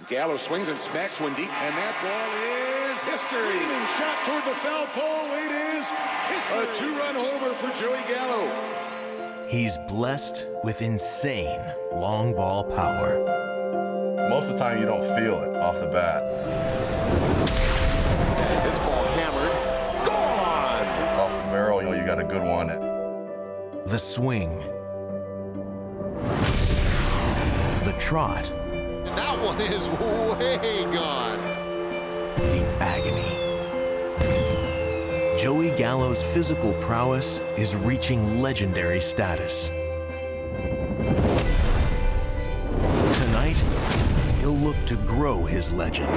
Gallo swings and smacks one deep, and that ball is history. Leaning shot toward the foul pole. It is history. A two-run homer for Joey Gallo. He's blessed with insane long ball power. Most of the time, you don't feel it off the bat. This ball hammered. Gone! Off the barrel, you got a good one. The swing. The trot. And that one is way gone. The agony. Joey Gallo's physical prowess is reaching legendary status. Tonight, he'll look to grow his legend.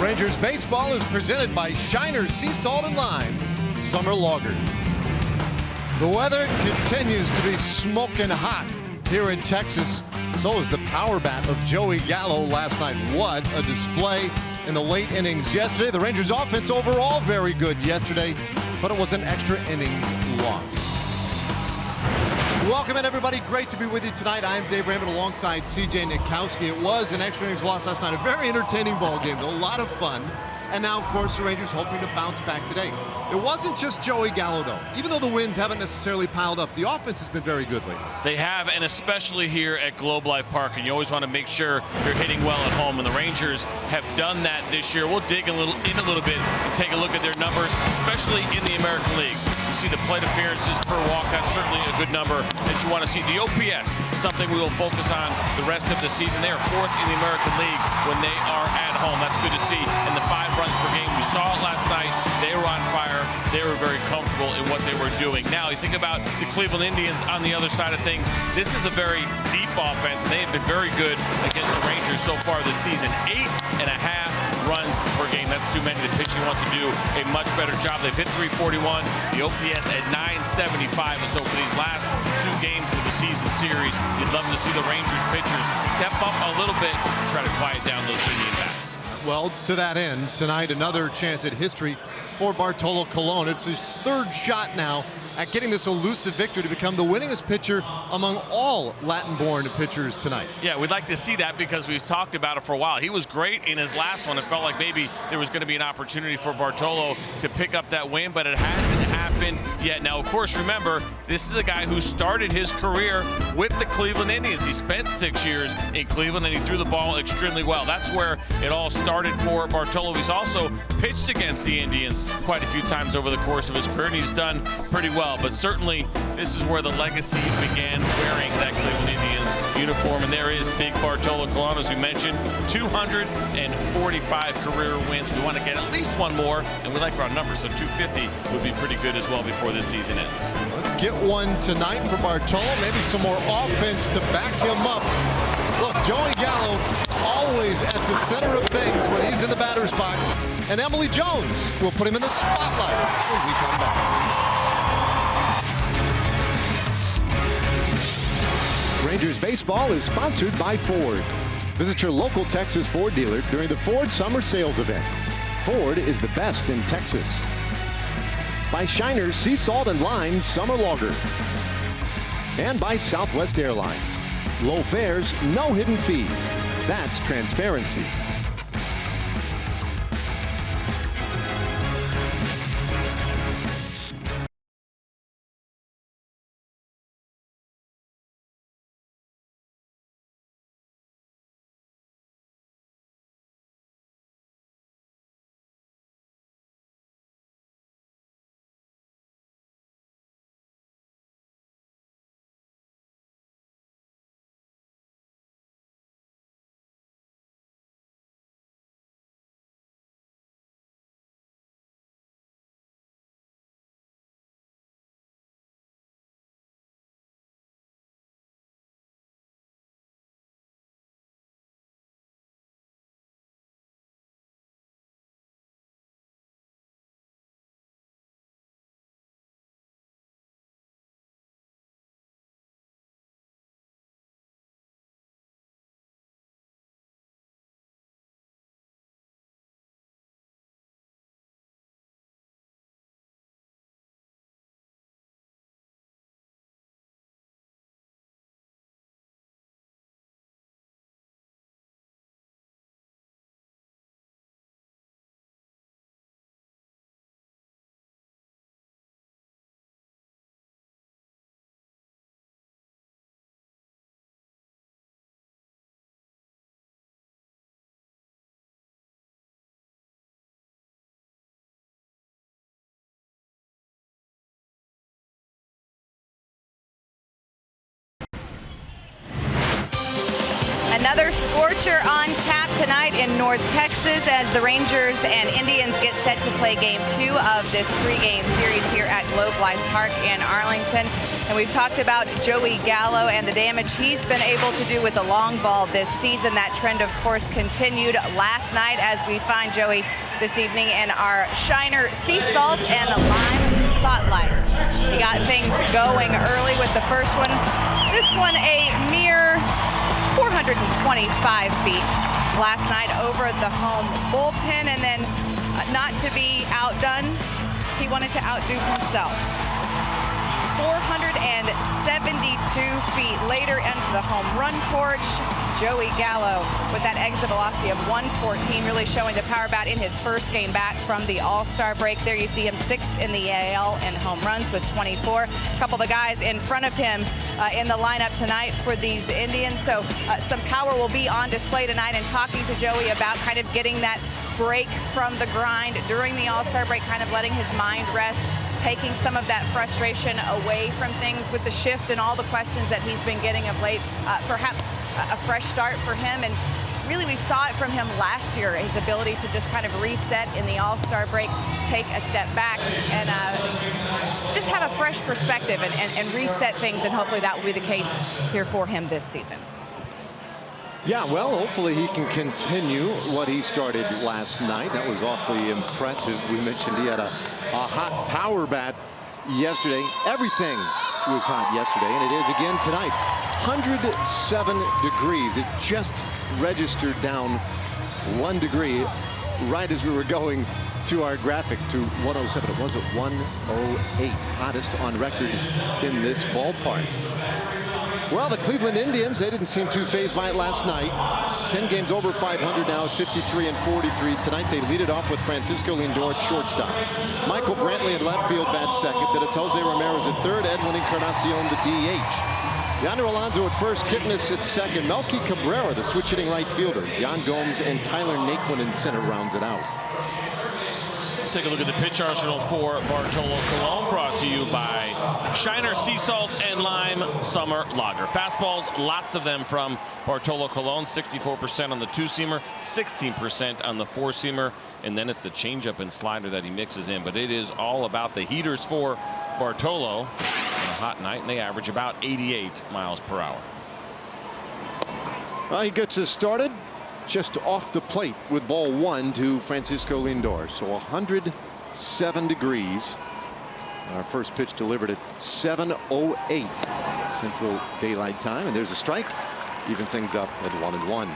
Rangers baseball is presented by Shiner Sea Salt and Lime Summer Lager. The weather continues to be smoking hot here in Texas. So is the power bat of Joey Gallo last night. What a display in the late innings yesterday. The Rangers offense overall very good yesterday, but it was an extra innings loss. Welcome in, everybody. Great to be with you tonight. I'm Dave Raymond alongside CJ Nikowski. It was an extra innings loss last night. A very entertaining ball game, though. A lot of fun. And now, of course, the Rangers hoping to bounce back today. It wasn't just Joey Gallo, though. Even though the wins haven't necessarily piled up, the offense has been very good lately. They have, and especially here at Globe Life Park. And you always want to make sure you're hitting well at home. And the Rangers have done that this year. We'll dig in a little bit and take a look at their numbers, especially in the American League. You see the plate appearances per walk. That's certainly a good number that you want to see. The OPS, something we will focus on the rest of the season. They are fourth in the American League when they are at home. That's good to see. And the 5 runs per game, we saw it last night. They were on fire. They were very comfortable in what they were doing. Now, you think about the Cleveland Indians on the other side of things. This is a very deep offense. They have been very good against the Rangers so far this season. 8.5 runs per game. That's too many. The pitching wants to do a much better job. They've hit 341. The OPS at 975. And so for these last 2 games of the season series, you'd love to see the Rangers pitchers step up a little bit and try to quiet down those Indian bats. Well, to that end, tonight another chance at history for Bartolo Colon. It's his 3rd shot now at getting this elusive victory to become the winningest pitcher among all Latin-born pitchers tonight. Yeah, we'd like to see that because we've talked about it for a while. He was great in his last one. It felt like maybe there was going to be an opportunity for Bartolo to pick up that win, but it hasn't happened yet. Now, of course, remember, this is a guy who started his career with the Cleveland Indians. He spent 6 years in Cleveland, and he threw the ball extremely well. That's where it all started for Bartolo. He's also pitched against the Indians quite a few times over the course of his career, and he's done pretty well. But certainly, this is where the legacy began, wearing that Cleveland Indians uniform. And there is big Bartolo Colon, as we mentioned, 245 career wins. We want to get at least one more, and we like our numbers, so 250 would be pretty good as well before this season ends. Let's get one tonight for Bartolo. Maybe some more offense to back him up. Look, Joey Gallo always at the center of things when he's in the batter's box. And Emily Jones will put him in the spotlight when we come back. Rangers baseball is sponsored by Ford. Visit your local Texas Ford dealer during the Ford Summer Sales Event. Ford is the best in Texas. By Shiner Sea Salt and Lime Summer Lager. And by Southwest Airlines. Low fares, no hidden fees. That's transparency. feature on tap tonight in North Texas as the Rangers and Indians get set to play Game 2 of this 3-game series here at Globe Life Park in Arlington. And we've talked about Joey Gallo and the damage he's been able to do with the long ball this season. That trend, of course, continued last night as we find Joey this evening in our Shiner Sea Salt and Lime Spotlight. He got things going early with the first one. This one a mere 425 feet last night over the home bullpen, and then not to be outdone, he wanted to outdo himself. 472 feet later into the home run porch. Joey Gallo with that exit velocity of 114, really showing the power bat in his first game back from the All-Star break. There you see him 6th in the AL in home runs with 24. A couple of the guys in front of him in the lineup tonight for these Indians. So some power will be on display tonight, and talking to Joey about kind of getting that break from the grind during the All-Star break, kind of letting his mind rest, taking some of that frustration away from things with the shift and all the questions that he's been getting of late. Perhaps a fresh start for him, and really we saw it from him last year, his ability to just kind of reset in the All-Star break, take a step back, and just have a fresh perspective and reset things, and hopefully that will be the case here for him this season. Yeah, well, hopefully he can continue what he started last night. That was awfully impressive. We mentioned he had a hot power bat yesterday. Everything was hot yesterday, and it is again tonight. 107 degrees. It just registered down 1 degree right as we were going to our graphic to 107. It was at 108, hottest on record in this ballpark. Well, the Cleveland Indians, they didn't seem too fazed by it last night. 10 games over 500 now at 53 and 43. Tonight they lead it off with Francisco Lindor at shortstop. Michael Brantley at left field bats second. Then it's Jose Ramirez at third. Edwin Encarnacion the DH. Yonder Alonso at first. Kipnis at second. Melky Cabrera, the switch hitting right fielder. Yan Gomes and Tyler Naquin in center rounds it out. Take a look at the pitch arsenal for Bartolo Colon, brought to you by Shiner Sea Salt and Lime Summer Lager. Fastballs, lots of them from Bartolo Colon, 64% on the two-seamer, 16% on the four-seamer, and then it's the changeup and slider that he mixes in. But it is all about the heaters for Bartolo on a hot night, and they average about 88 miles per hour. Well, he gets us started just off the plate with ball one to Francisco Lindor. So 107 degrees. Our first pitch delivered at 7:08 Central Daylight Time, and there's a strike. Evens things up at 1-1.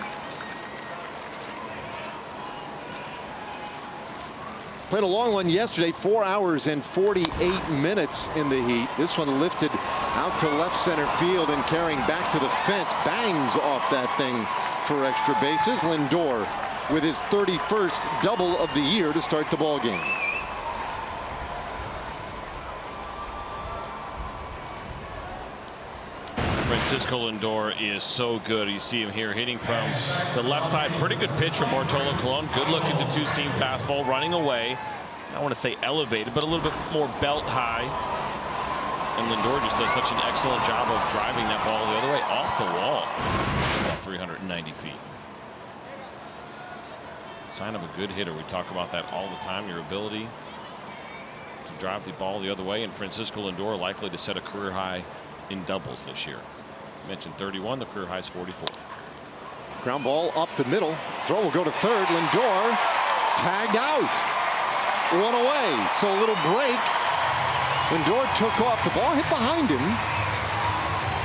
Played a long one yesterday, 4 hours and 48 minutes in the heat. This one lifted out to left center field and carrying back to the fence, bangs off that thing for extra bases. Lindor with his 31st double of the year to start the ball game. Francisco Lindor is so good. You see him here hitting from the left side. Pretty good pitch from Bartolo Colon. Good look at the two-seam fastball, running away. I don't want to say elevated, but a little bit more belt high. And Lindor just does such an excellent job of driving that ball the other way off the wall. About 390 feet. Sign of a good hitter. We talk about that all the time, your ability to drive the ball the other way. And Francisco Lindor likely to set a career high in doubles this year. I mentioned 31, the career high is 44. Ground ball up the middle. Throw will go to third. Lindor tagged out. One away. So a little break. Lindor took off. The ball hit behind him,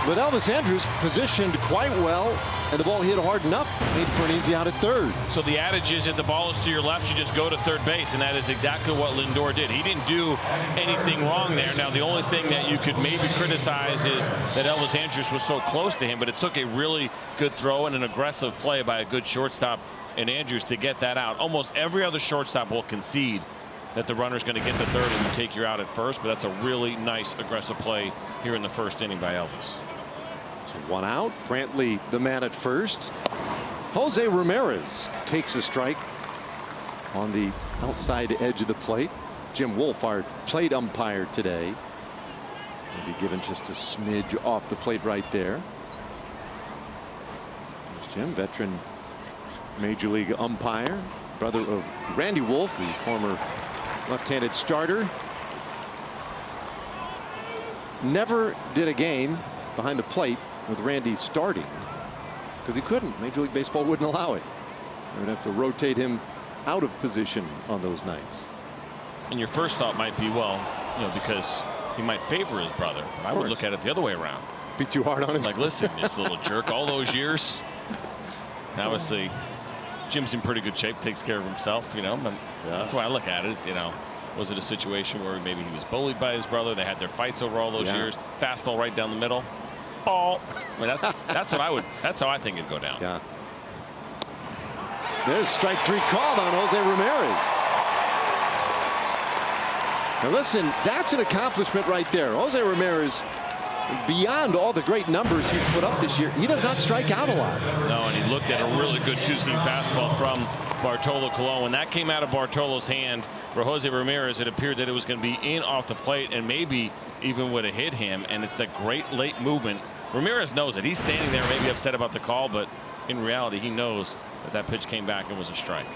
but Elvis Andrus positioned quite well, and the ball hit hard enough, made for an easy out at third. So the adage is, if the ball is to your left, you just go to third base, and that is exactly what Lindor did. He didn't do anything wrong there. Now, the only thing that you could maybe criticize is that Elvis Andrus was so close to him, but it took a really good throw and an aggressive play by a good shortstop in Andrus to get that out. Almost every other shortstop will concede that the runner's going to get the third and you take your out at first, but that's a really nice aggressive play here in the first inning by Elvis. So one out. Brantley the man at first. Jose Ramirez takes a strike on the outside edge of the plate. Jim Wolf, our plate umpire today, maybe given just a smidge off the plate right there. There's Jim, veteran Major League umpire, brother of Randy Wolf, the former left-handed starter. Never did a game behind the plate with Randy starting because he couldn't. Major League Baseball wouldn't allow it. They would have to rotate him out of position on those nights. And your first thought might be, well, you know, because he might favor his brother. But I would look at it the other way around. Be too hard on him. Like, listen, this little jerk, all those years. Now, obviously, Jim's in pretty good shape, takes care of himself, you know. And that's why I look at it. It's, you know, was it a situation where maybe he was bullied by his brother? They had their fights over all those years. Fastball right down the middle. Ball. I mean, that's what I would. That's how I think it'd go down. Yeah. There's strike 3 called on Jose Ramirez. Now listen, that's an accomplishment right there. Jose Ramirez, beyond all the great numbers he's put up this year, he does not strike out a lot. No, and he looked at a really good two-seam fastball from Bartolo Colon. When that came out of Bartolo's hand for Jose Ramirez, it appeared that it was going to be in off the plate and maybe even would have hit him. And it's that great late movement. Ramirez knows it. He's standing there maybe upset about the call, but in reality, he knows that that pitch came back and was a strike.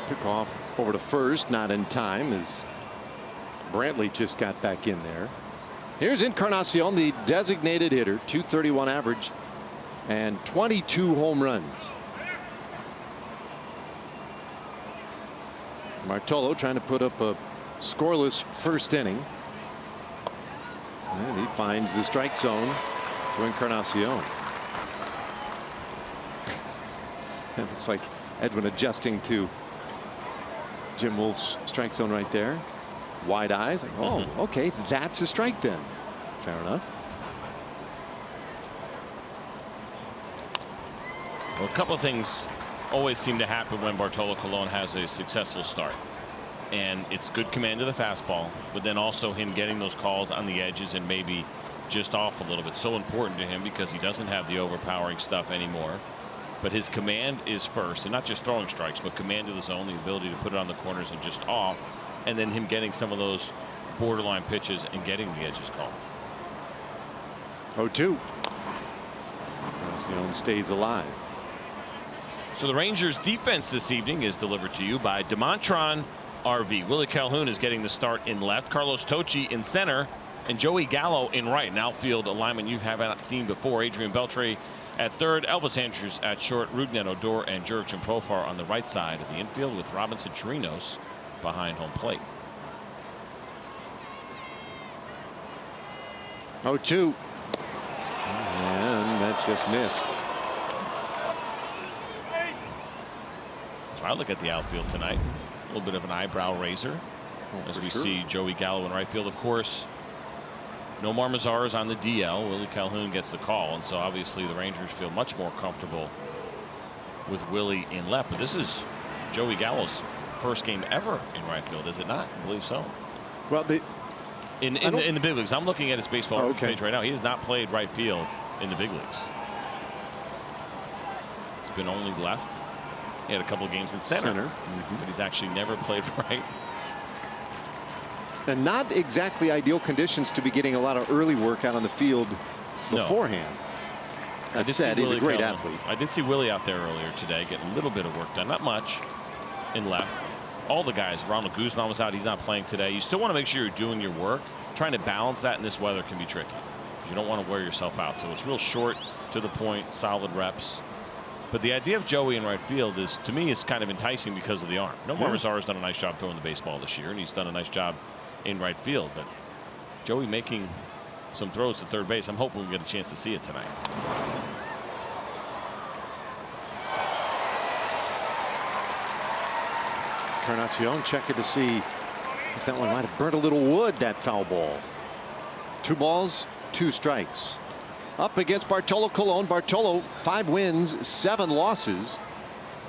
Pick off over to first, not in time as Brantley just got back in there. Here's Encarnacion, the designated hitter, .231 average and 22 home runs. Bartolo trying to put up a scoreless first inning. And he finds the strike zone to Encarnacion. It looks like Edwin adjusting to Jim Wolf's strike zone right there. Wide eyes. Like, oh, okay, that's a strike then. Fair enough. Well, a couple of things always seem to happen when Bartolo Colon has a successful start. And it's good command of the fastball, but then also him getting those calls on the edges and maybe just off a little bit. So important to him because he doesn't have the overpowering stuff anymore. But his command is first, and not just throwing strikes, but command of the zone, the ability to put it on the corners and just off, and then him getting some of those borderline pitches and getting the edges called. 0-2. Encarnacion stays alive. So the Rangers defense this evening is delivered to you by DeMontron RV. Willie Calhoun is getting the start in left, Carlos Tocci in center, and Joey Gallo in right. An outfield alignment you have not seen before. Adrian Beltre at third, Elvis Andrews at short, Rudnet Odor and Jurickson Profar on the right side of the infield with Robinson Chirinos behind home plate. 0-2. And that just missed. So I look at the outfield tonight. A little bit of an eyebrow raiser as we see Joey Gallo in right field. Of course, Nomar Mazara is on the DL. Willie Calhoun gets the call, and so obviously the Rangers feel much more comfortable with Willie in left. But this is Joey Gallo's first game ever in right field, is it not? I believe so. Well, in the big leagues, I'm looking at his baseball page right now. He has not played right field in the big leagues. It's been only left. He had a couple of games in center. But he's actually never played right. And not exactly ideal conditions to be getting a lot of early work out on the field beforehand. That said, he's a great athlete. I did see Willie out there earlier today getting a little bit of work done. Not much in left. All the guys, Ronald Guzman was out. He's not playing today. You still want to make sure you're doing your work. Trying to balance that in this weather can be tricky. You don't want to wear yourself out. So it's real short, to the point, solid reps. But the idea of Joey in right field is, to me, is kind of enticing because of the arm. Nomar Mazara's done a nice job throwing the baseball this year, and he's done a nice job in right field. But Joey making some throws to third base. I'm hoping we get a chance to see it tonight. Encarnacion checking to see if that one might have burnt a little wood, that foul ball. 2 balls, 2 strikes. Up against Bartolo Colon. Bartolo 5 wins, 7 losses,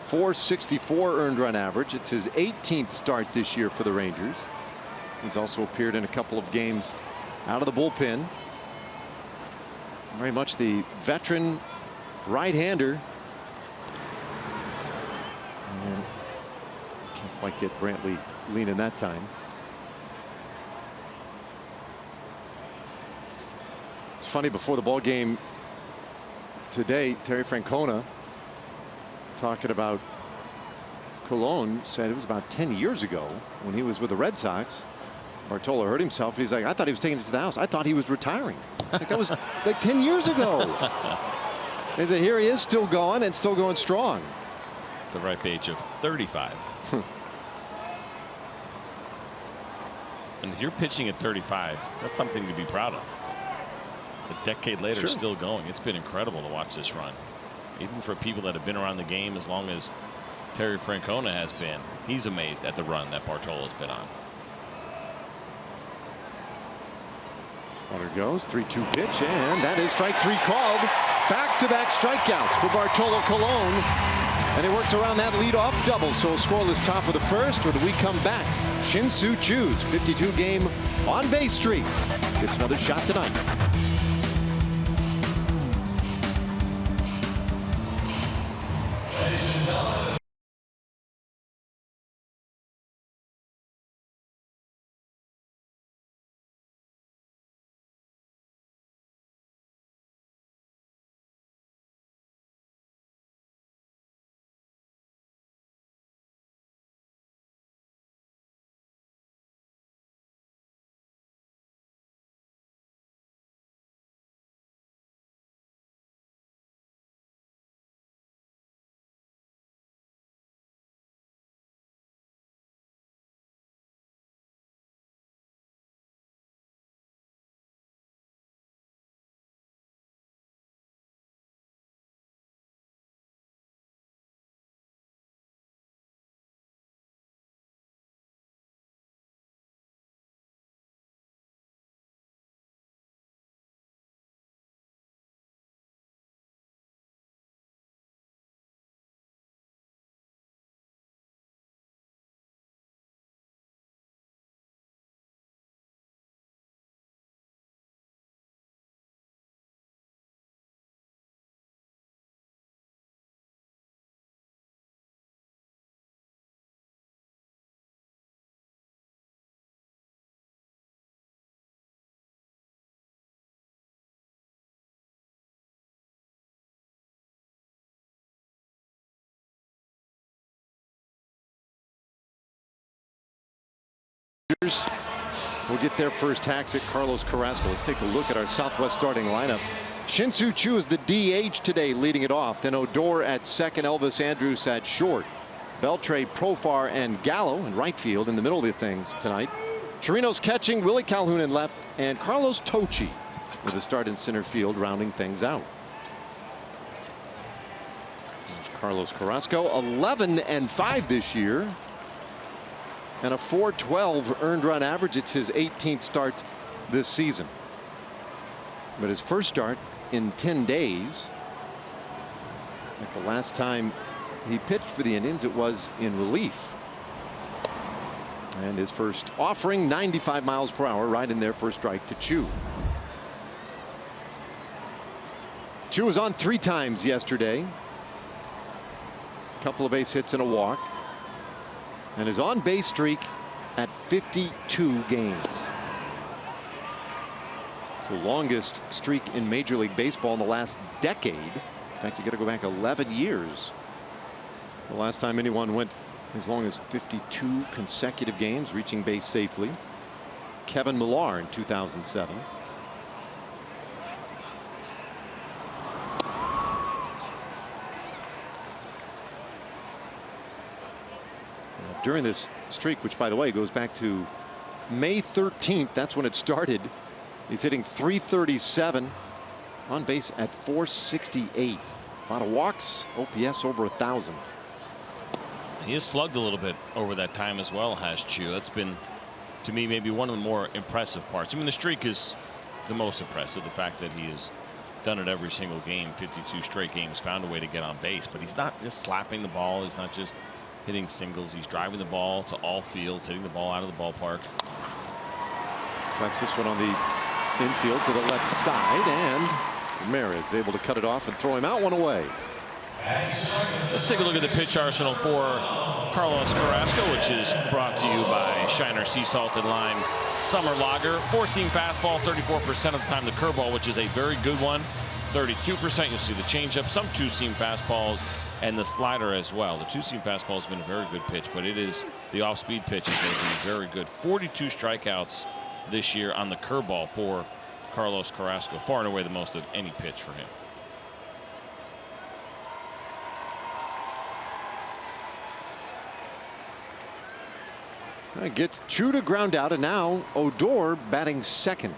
.464 earned run average. It's his 18th start this year for the Rangers. He's also appeared in a couple of games out of the bullpen. Very much the veteran right-hander. And can't quite get Brantley leaning that time. It's funny, before the ball game today, Terry Francona talking about Colon, said it was about 10 years ago when he was with the Red Sox. Bartolo hurt himself. He's like, I thought he was taking it to the house. I thought he was retiring. It's like, that was like 10 years ago. He said, here he is, still going and still going strong. The ripe age of 35. And if you're pitching at 35, that's something to be proud of. A decade later, Sure. still going. It's been incredible to watch this run. Even for people that have been around the game as long as Terry Francona has been, he's amazed at the run that Bartolo's been on. Runner goes, 3-2 pitch, and that is strike 3 called. Back-to-back strikeouts for Bartolo Colon. And he works around that leadoff double, so a scoreless top of the first. Or do we come back? Shin-Soo Choo's 52-game on-base streak gets another shot tonight. We'll get their first hacks at Carlos Carrasco. Let's take a look at our Southwest starting lineup. Shin-Soo Choo is the DH today, leading it off. Then Odor at second, Elvis Andrus at short. Beltre, Profar, and Gallo in right field in the middle of the things tonight. Chirinos catching, Willie Calhoun in left, and Carlos Tochi with a start in center field, rounding things out. There's Carlos Carrasco, 11-5 this year. And a .412 earned run average. It's his 18th start this season. But his first start in 10 days. Like the last time he pitched for the Indians, it was in relief. And his first offering, 95 miles per hour, right in there for a strike to Choo. Choo was on 3 times yesterday. A couple of base hits and a walk. And his on-base streak at 52 games. It's the longest streak in Major League Baseball in the last decade. In fact, you got to go back 11 years. The last time anyone went as long as 52 consecutive games, reaching base safely. Kevin Millar in 2007. During this streak, which by the way goes back to May 13th, that's when it started. He's hitting .337, on base at .468. A lot of walks, OPS over 1,000. He has slugged a little bit over that time as well, has Choo. That's been, to me, maybe one of the more impressive parts. I mean, the streak is the most impressive. The fact that he has done it every single game, 52 straight games, found a way to get on base. But he's not just slapping the ball. He's not just hitting singles. He's driving the ball to all fields, hitting the ball out of the ballpark. Slaps this one on the infield to the left side, and Ramirez able to cut it off and throw him out, one away. Let's take a look at the pitch arsenal for Carlos Carrasco, which is brought to you by Shiner Sea Salted Lime Summer Lager. 4-seam fastball, 34% of the time the curveball, which is a very good one. 32%. You'll see the changeup, some two-seam fastballs, and the slider as well. The two-seam fastball has been a very good pitch, but it is the off-speed pitch is going to be very good. 42 strikeouts this year on the curveball for Carlos Carrasco, far and away the most of any pitch for him. Gets Choo to ground out, and now Odor batting second.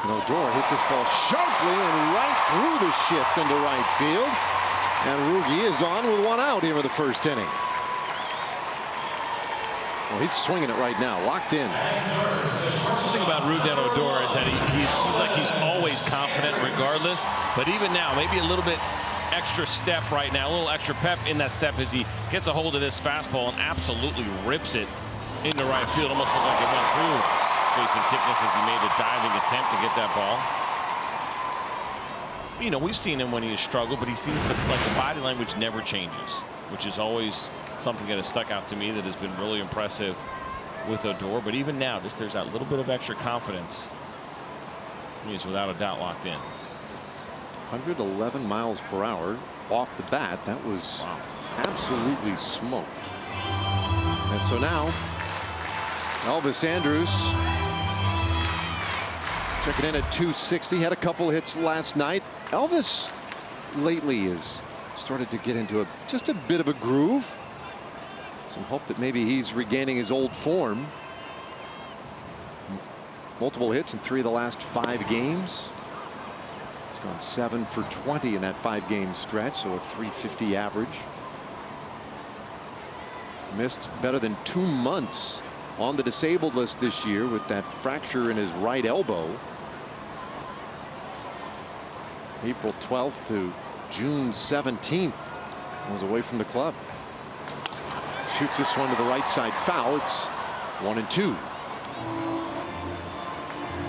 And Odor hits this ball sharply and right through the shift into right field. And Rugi is on with one out here in the first inning. Well, he's swinging it right now, locked in. The thing about Rougned Odor is that he seems like he's always confident regardless. But even now, maybe a little bit extra step right now, a little extra pep in that step as he gets a hold of this fastball and absolutely rips it into right field. Almost looked like it went through Jason Kipnis as he made a diving attempt to get that ball. You know, we've seen him when he has struggled, but he seems like the body language never changes, which is always something that has stuck out to me that has been really impressive with Odor. But even now, there's that little bit of extra confidence. He's without a doubt locked in. 111 miles per hour off the bat. That was absolutely smoked. And so now Elvis Andrus checking in at 260. Had a couple hits last night. Elvis lately has started to get into just a bit of a groove. Some hope that maybe he's regaining his old form. Multiple hits in 3 of the last 5 games. He's gone 7 for 20 in that 5-game stretch, so a .350 average. Missed better than 2 months on the disabled list this year with that fracture in his right elbow. April 12th to June 17th was away from the club. Shoots this one to the right side foul. It's 1-2.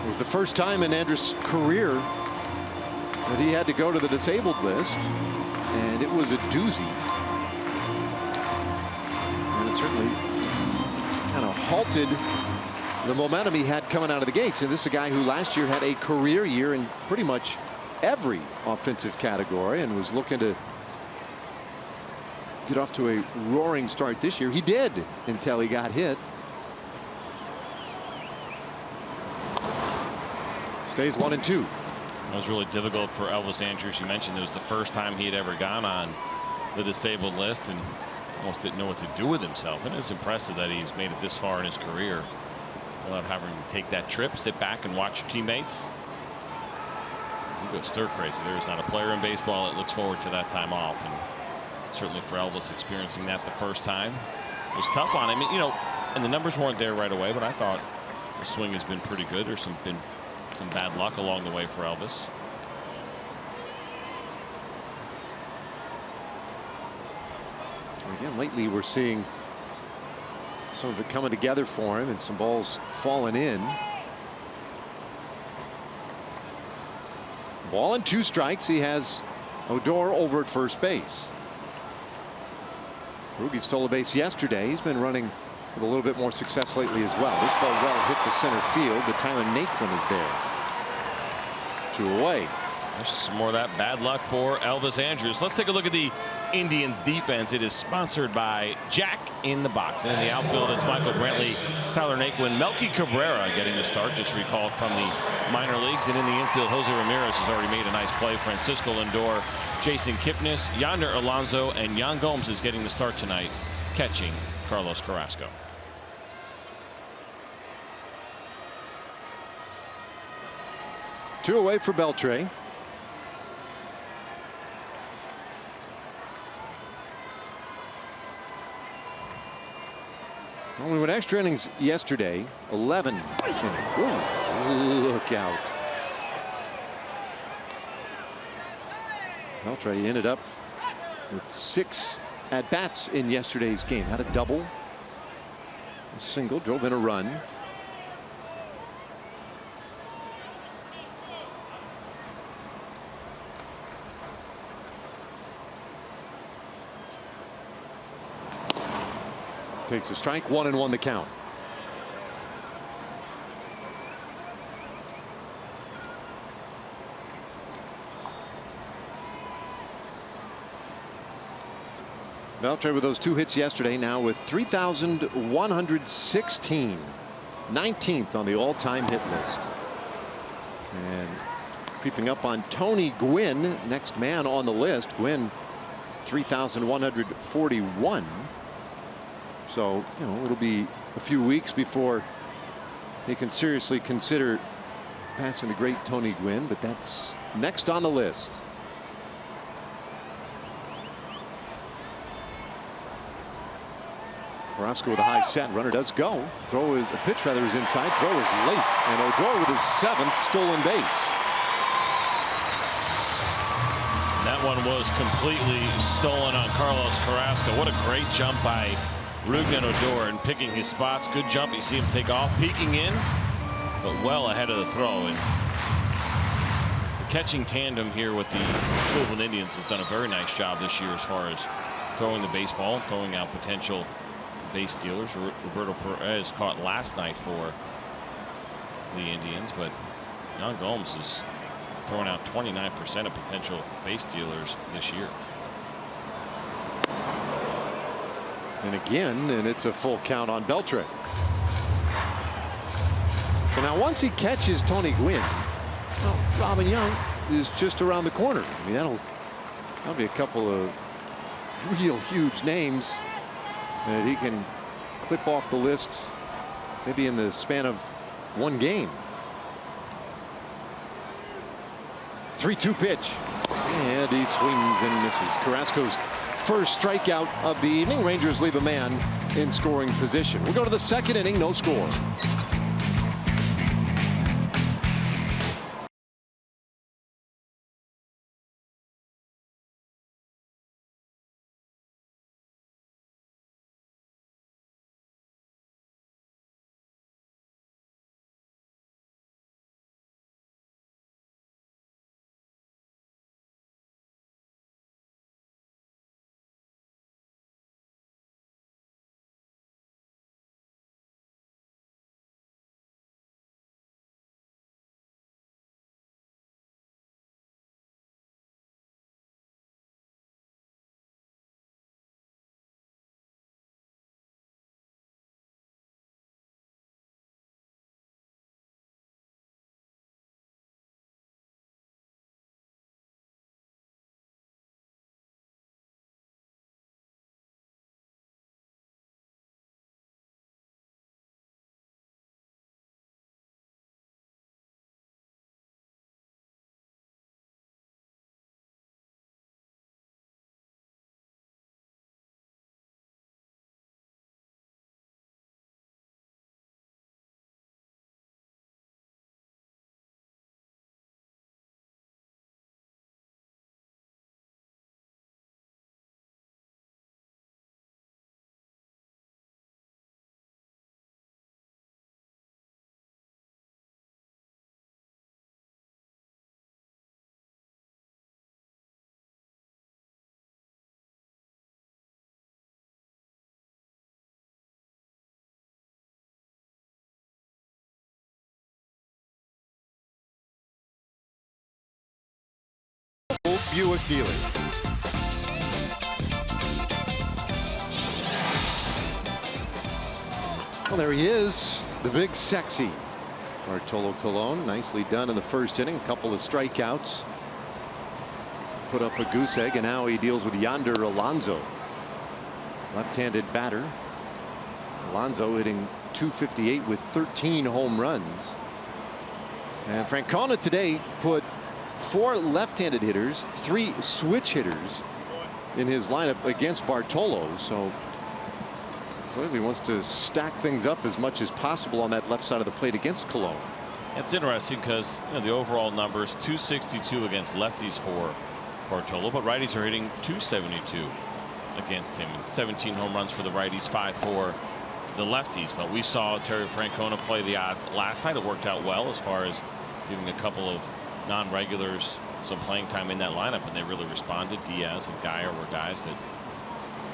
It was the first time in Andrus' career that he had to go to the disabled list, and it was a doozy. And it certainly kind of halted the momentum he had coming out of the gates. And this is a guy who last year had a career year in pretty much every offensive category and was looking to get off to a roaring start this year. He did until he got hit. Stays 1-2. It was really difficult for Elvis Andrus. You mentioned it was the first time he had ever gone on the disabled list and almost didn't know what to do with himself. And it's impressive that he's made it this far in his career without having to take that trip, sit back and watch your teammates. He goes stir crazy. There is not a player in baseball that looks forward to that time off. And certainly for Elvis, experiencing that the first time was tough on him. You know, and the numbers weren't there right away, but I thought the swing has been pretty good. There's been some bad luck along the way for Elvis. Again, lately we're seeing some of it coming together for him and some balls falling in. Ball and 2 strikes. He has Odor over at first base. Rugi stole a base yesterday. He's been running with a little bit more success lately as well. This ball well hit to center field, but Tyler Naquin is there. 2 away. There's some more of that bad luck for Elvis Andrus. Let's take a look at the Indians defense. It is sponsored by Jack in the Box. And in the outfield, it's Michael Brantley, Tyler Naquin, Melky Cabrera getting the start, just recalled from the minor leagues. And in the infield, Jose Ramirez has already made a nice play. Francisco Lindor, Jason Kipnis, Yonder Alonso, and Yan Gomes is getting the start tonight, catching Carlos Carrasco. Two away for Beltre. Only went extra innings yesterday. 11 innings. Ooh, look out. Beltre ended up with 6 at-bats in yesterday's game. Had a double, a single, drove in a run. Takes a strike, 1-1 the count. Beltre with those 2 hits yesterday, now with 3,116. 19th on the all-time hit list. And creeping up on Tony Gwynn, next man on the list. Gwynn 3,141. So, you know, it'll be a few weeks before they can seriously consider passing the great Tony Gwynn, but that's next on the list. Carrasco with a high set. Runner does go. Throw is a pitch rather is inside. Throw is late, and Odor with his 7th stolen base. That one was completely stolen on Carlos Carrasco. What a great jump by Rougned Odor and picking his spots. Good jump. You see him take off, peeking in, but well ahead of the throw. And the catching tandem here with the Cleveland Indians has done a very nice job this year as far as throwing the baseball, throwing out potential base stealers. Roberto Perez caught last night for the Indians, but Yan Gomes has thrown out 29% of potential base stealers this year. And again, and it's a full count on Beltre. So now once he catches Tony Gwynn, well, Robin Young is just around the corner. I mean, that'll be a couple of real huge names that he can clip off the list maybe in the span of one game. 3-2 pitch, and he swings and misses. Carrasco's first strikeout of the evening. Rangers leave a man in scoring position. We'll go to the 2nd inning, no score. Buick dealer. Well, there he is, the big sexy Bartolo Colon. Nicely done in the 1st inning. A couple of strikeouts. Put up a goose egg, and now he deals with Yonder Alonso, left-handed batter. Alonso hitting .258 with 13 home runs. And Francona today put 4 left-handed hitters, 3 switch hitters in his lineup against Bartolo. So clearly wants to stack things up as much as possible on that left side of the plate against Colon. It's interesting because, you know, the overall numbers 262 against lefties for Bartolo, but righties are hitting .272 against him, and 17 home runs for the righties, 5 for the lefties. But we saw Terry Francona play the odds last night. It worked out well as far as giving a couple of non-regulars some playing time in that lineup, and they really responded. Diaz and Geyer were guys that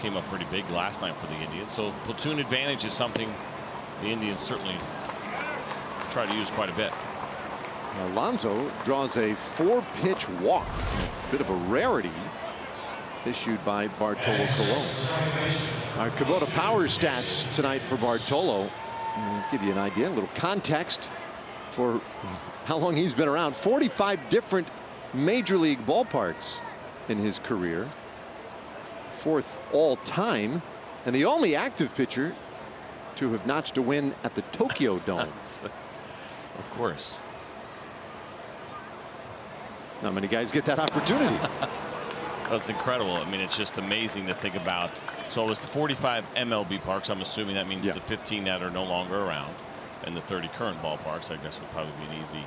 came up pretty big last night for the Indians. So platoon advantage is something the Indians certainly try to use quite a bit. Alonso draws a 4-pitch walk, a bit of a rarity. issued by Bartolo Colon. Our Kubota power stats tonight for Bartolo. I'll give you an idea, a little context for how long he's been around. 45 different major league ballparks in his career. 4th all time, and the only active pitcher to have notched a win at the Tokyo Dome. Of course. Not many guys get that opportunity. That's incredible. I mean, it's just amazing to think about. So it's the 45 MLB parks. I'm assuming that means the 15 that are no longer around, and the 30 current ballparks. I guess would probably be an easy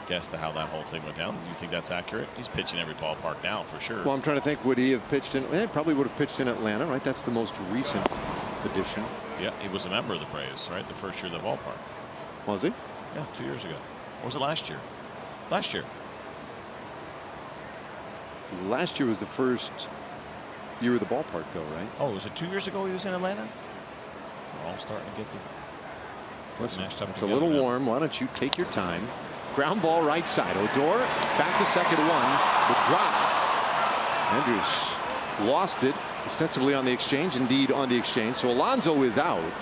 guess to how that whole thing went down. Do you think that's accurate? He's pitching every ballpark now for sure. Well, I'm trying to think. Would he have pitched in? Probably would have pitched in Atlanta, right? That's the most recent addition. Yeah, he was a member of the Braves, right? The first year of the ballpark. Was he? Yeah, 2 years ago. Or was it last year? Last year. Last year was the first year of the ballpark, though, right? Oh, was it 2 years ago he was in Atlanta? We're all starting to get to. Listen, it's a little warm. Why don't you take your time? Ground ball right side. Odor back to second, 1, but dropped. Andrews lost it ostensibly on the exchange, indeed on the exchange. So Alonso is out.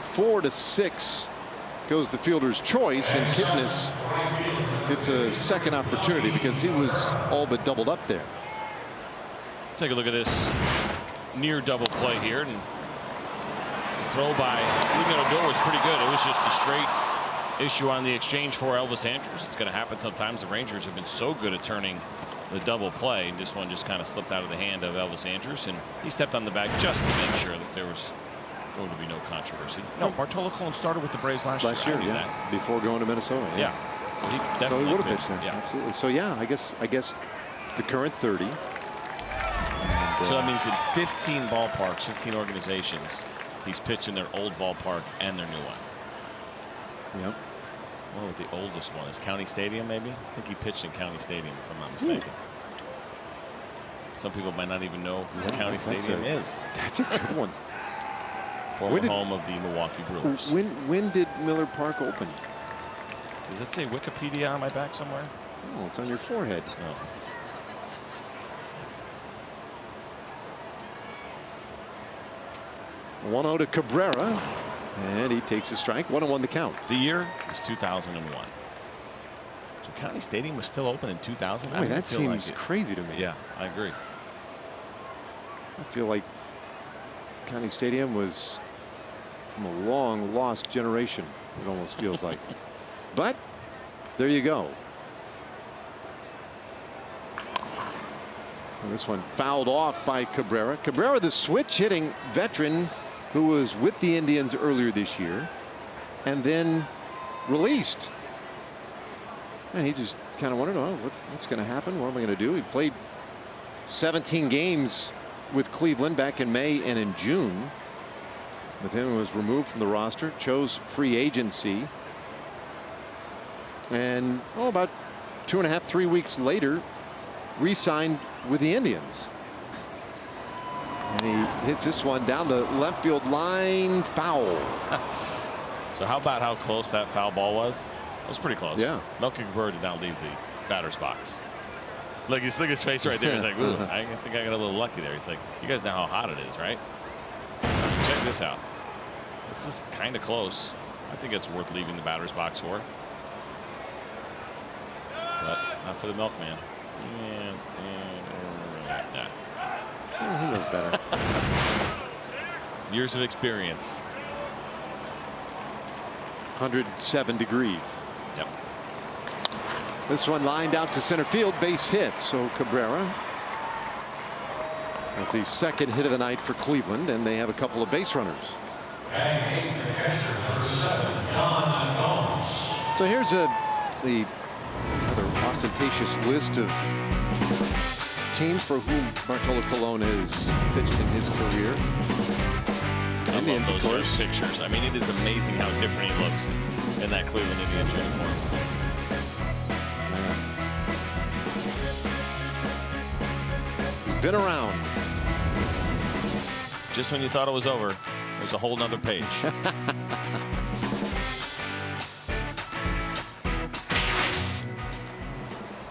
4-6 goes the fielder's choice, and Kipnis gets a second opportunity because he was all but doubled up there. Take a look at this near double play here, and the throw by Odor was pretty good. It was just a straight issue on the exchange for Elvis Andrews. It's going to happen sometimes. The Rangers have been so good at turning the double play, and this one just kind of slipped out of the hand of Elvis Andrews, and he stepped on the bag just to make sure that there was going to be no controversy. No, Bartolo Colon started with the Braves last year. Yeah, before going to Minnesota. Yeah. So he definitely would have pitched there. Yeah, absolutely. So yeah, I guess the current 30. And, so that means in 15 ballparks, 15 organizations, he's pitched in their old ballpark and their new one. Yep. Well, with the oldest one is County Stadium, maybe. I think he pitched in County Stadium, if I'm not mistaken. Some people might not even know who County Stadium is. That's a good one. Former home of the Milwaukee Brewers. When did Miller Park open? Does it say Wikipedia on my back somewhere? Oh, it's on your forehead. Oh. 1-0 to Cabrera, and he takes a strike. 1-1 the count. The year is 2001. So County Stadium was still open in 2000. Boy, that seems crazy to me. Yeah, I agree. I feel like County Stadium was from a long lost generation. It almost feels like. But there you go. And this one fouled off by Cabrera. Cabrera, the switch hitting veteran who was with the Indians earlier this year and then released. And he just kind of wondered, oh, what's going to happen? What am I going to do? He played 17 games with Cleveland back in May and in June. But then was removed from the roster, chose free agency. And about 2.5, 3 weeks later, re-signed with the Indians. And he hits this one down the left field line, foul. So how about how close that foul ball was? It was pretty close. Yeah. Melky Cabrera did not leave the batter's box. Look his face right there. He's like, ooh, I think I got a little lucky there. He's like, you guys know how hot it is, right? Check this out. This is kind of close. I think it's worth leaving the batter's box for. But not for the milkman. He knows better. Years of experience. 107 degrees. Yep. This one lined out to center field, base hit. So Cabrera with the second hit of the night for Cleveland, and they have a couple of base runners. So here's the rather ostentatious list of teams for whom Bartolo Colon has pitched in his career. Indians, of course. Pictures. I mean, it is amazing how different he looks in that Cleveland Indians uniform. He's been around. Just when you thought it was over, there's a whole nother page.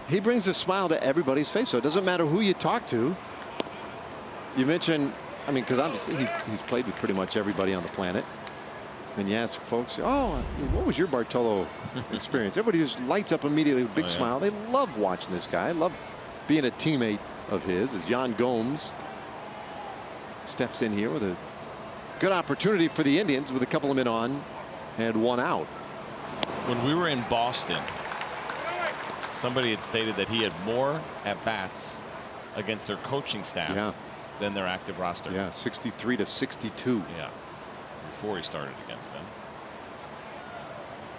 he brings a smile to everybody's face. So it doesn't matter who you talk to. You mentioned, I mean, because obviously he's played with pretty much everybody on the planet. And you ask folks, oh, what was your Bartolo experience? Everybody just lights up immediately with a big smile. They love watching this guy. Love being a teammate of his. As Jan Gomes steps in here with a good opportunity for the Indians with a couple of men on and one out. When we were in Boston, somebody had stated that he had more at-bats against their coaching staff than their active roster. Yeah, 63 to 62. Yeah. Before he started against them.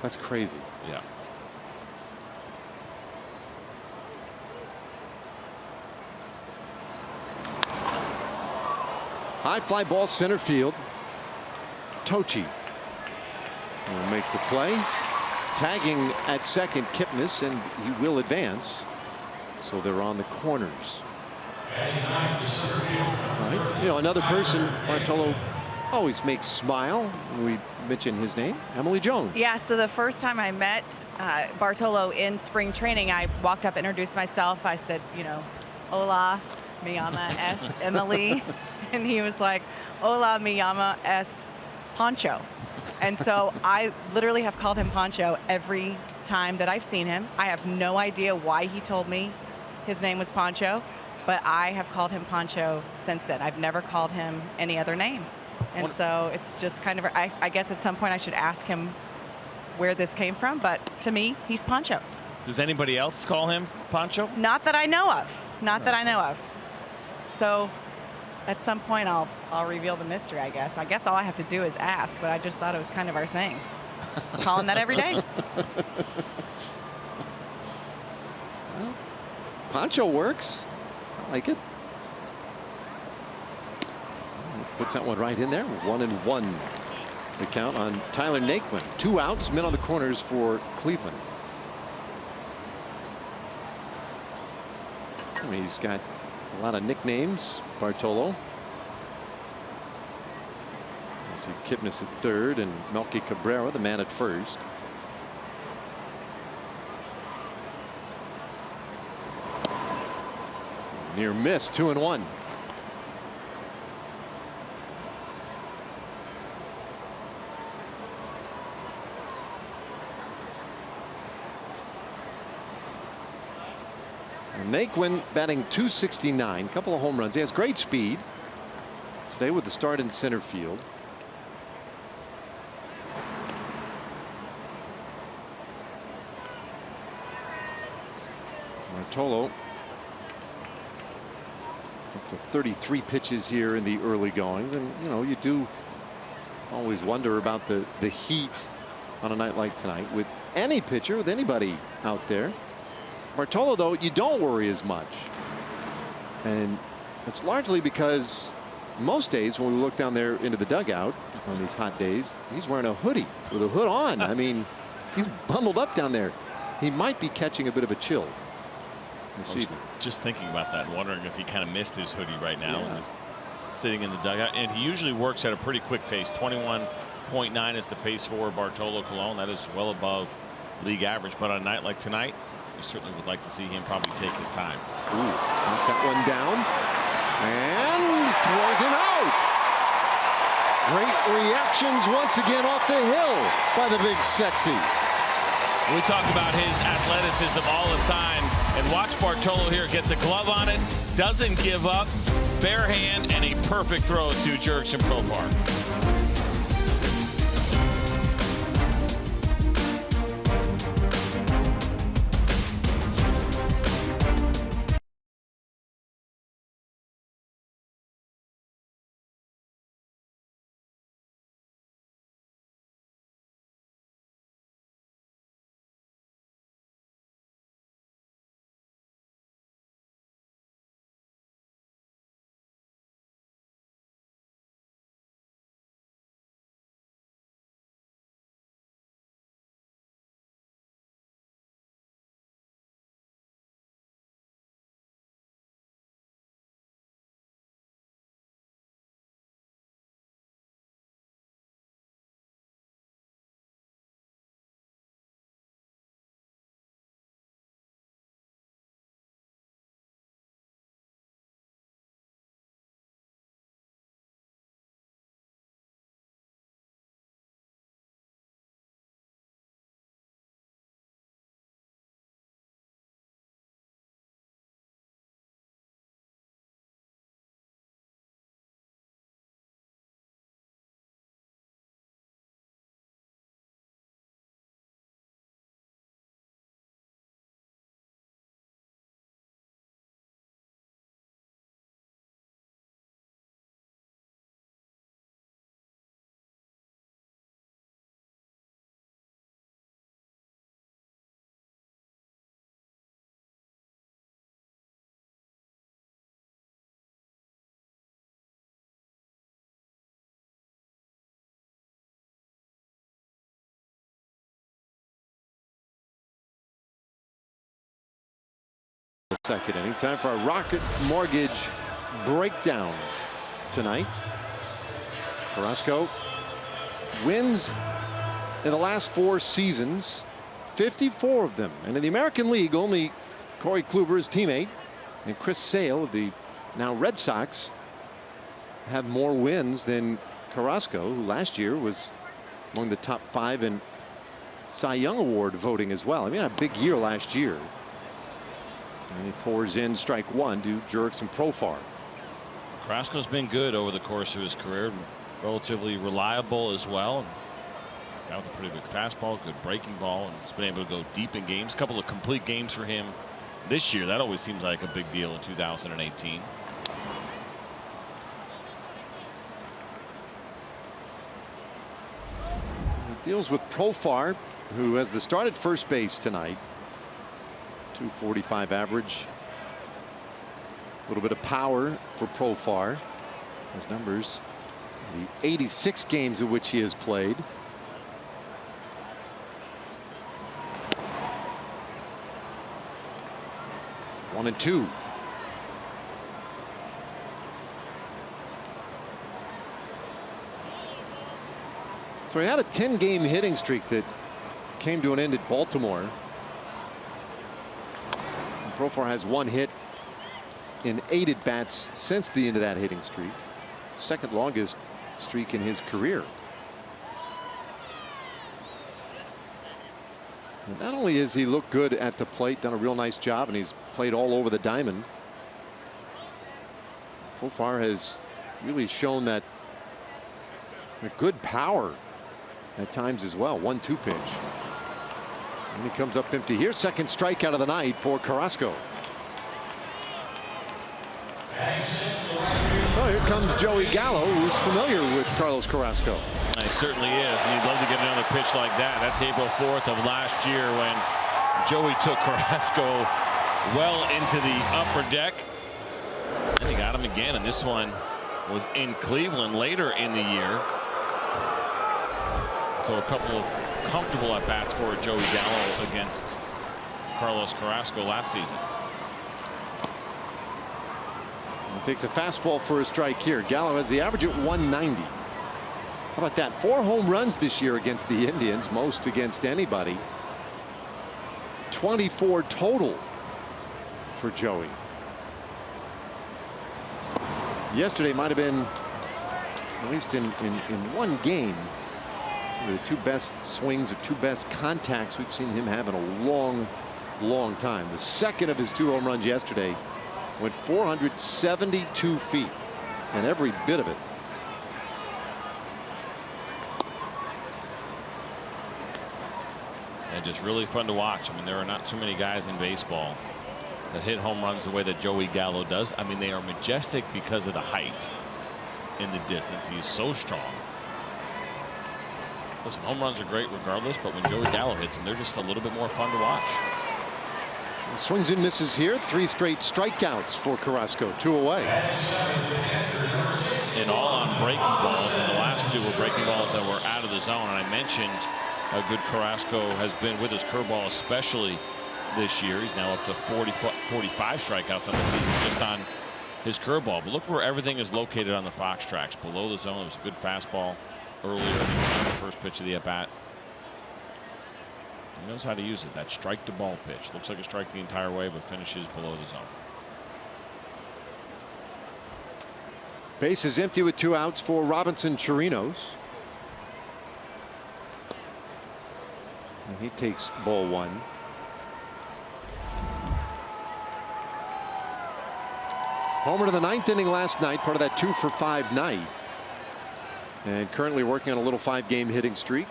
That's crazy. Yeah. High fly ball center field. Tochi will make the play. Tagging at second, Kipnis, and he will advance. So they're on the corners. Right. You know, another person Bartolo always makes smile. We mention his name, Emily Jones. Yeah, so the first time I met Bartolo in spring training, I walked up, introduced myself. I said, you know, hola, me llama es Emily. And he was like, hola, me llama es Poncho. And so I literally have called him Poncho every time that I've seen him. I have no idea why he told me his name was Poncho, but I have called him Poncho since then. I've never called him any other name. And so it's just kind of, I guess at some point I should ask him where this came from, but to me, he's Poncho. Does anybody else call him Poncho? Not that I know of. Not that I know of. So at some point I'll reveal the mystery, I guess. I guess all I have to do is ask, but I just thought it was kind of our thing. Calling that every day. Well, Poncho works. I like it. Puts that one right in there. 1-1 the count on Tyler Naquin. 2 outs, men on the corners for Cleveland. I mean, he's got a lot of nicknames, Bartolo. You see Kipnis at third and Melky Cabrera, the man at first. Near miss, 2-1. Naquin batting .269, couple of home runs. He has great speed today with the start in center field. Bartolo up to 33 pitches here in the early goings, and you know, you do always wonder about the heat on a night like tonight with any pitcher, with anybody out there. Bartolo, though, you don't worry as much. And it's largely because most days when we look down there into the dugout on these hot days, he's wearing a hoodie with a hood on. I mean, he's bundled up down there. He might be catching a bit of a chill. Just thinking about that, wondering if he kind of missed his hoodie right now and is sitting in the dugout. And he usually works at a pretty quick pace. 21.9 is the pace for Bartolo Colon. That is well above league average. But on a night like tonight, you certainly would like to see him probably take his time. Ooh, knocks that one down and throws him out. Great reactions once again off the hill by the big sexy. We talk about his athleticism all the time, and watch Bartolo here, gets a glove on it, doesn't give up, bare hand, and a perfect throw to Jurickson Profar. Second inning. Time for a Rocket Mortgage breakdown tonight. Carrasco wins in the last 4 seasons, 54 of them. And in the American League, only Corey Kluber, his teammate, and Chris Sale of the now Red Sox have more wins than Carrasco, who last year was among the top 5 in Cy Young Award voting as well. I mean, a big year last year. And he pours in strike 1 to Jurickson Profar. Carrasco's been good over the course of his career, relatively reliable as well. Got with a pretty big fastball, good breaking ball, and he's been able to go deep in games. A couple of complete games for him this year. That always seems like a big deal in 2018. He deals with Profar, who has the start at first base tonight. 245 average. A little bit of power for Profar. Those numbers, the 86 games in which he has played. One and two. So he had a 10-game hitting streak that came to an end at Baltimore. Profar has 1 hit in 8 at-bats since the end of that hitting streak. Second longest streak in his career. And not only has he looked good at the plate, done a real nice job, and he's played all over the diamond. Profar has really shown that good power at times as well. 1-2 pitch. And he comes up empty here. Second strikeout of the night for Carrasco. So here comes Joey Gallo, who's familiar with Carlos Carrasco. He certainly is, and he'd love to get another pitch like that. That's April 4th of last year when Joey took Carrasco well into the upper deck. And he got him again, and this one was in Cleveland later in the year. So a couple of comfortable at bats for Joey Gallo against Carlos Carrasco last season. He takes a fastball for a strike here. Gallo has the average at 190. How about that? 4 home runs this year against the Indians, most against anybody. 24 total for Joey. Yesterday might have been, at least in one game, the 2 best swings or 2 best contacts we've seen him have in a long time. The second of his 2 home runs yesterday went 472 feet, and every bit of it. And just really fun to watch. I mean, there are not too many guys in baseball that hit home runs the way that Joey Gallo does. I mean, they are majestic because of the height in the distance. He is so strong. Listen, home runs are great regardless, but when Joey Gallo hits them, they're just a little bit more fun to watch. He swings and misses here. 3 straight strikeouts for Carrasco. 2 away. And all on breaking balls, and the last 2 were breaking balls that were out of the zone. And I mentioned how good Carrasco has been with his curveball, especially this year. He's now up to 45 strikeouts on the season just on his curveball. But look where everything is located on the Fox tracks. Below the zone, it was a good fastball earlier on the first pitch of the at-bat. He knows how to use it. That strike to ball pitch. Looks like a strike the entire way, but finishes below the zone. Base is empty with 2 outs for Robinson Chirinos. And he takes ball 1. Homer to the 9th inning last night, part of that 2-for-5 night. And currently working on a little 5-game hitting streak.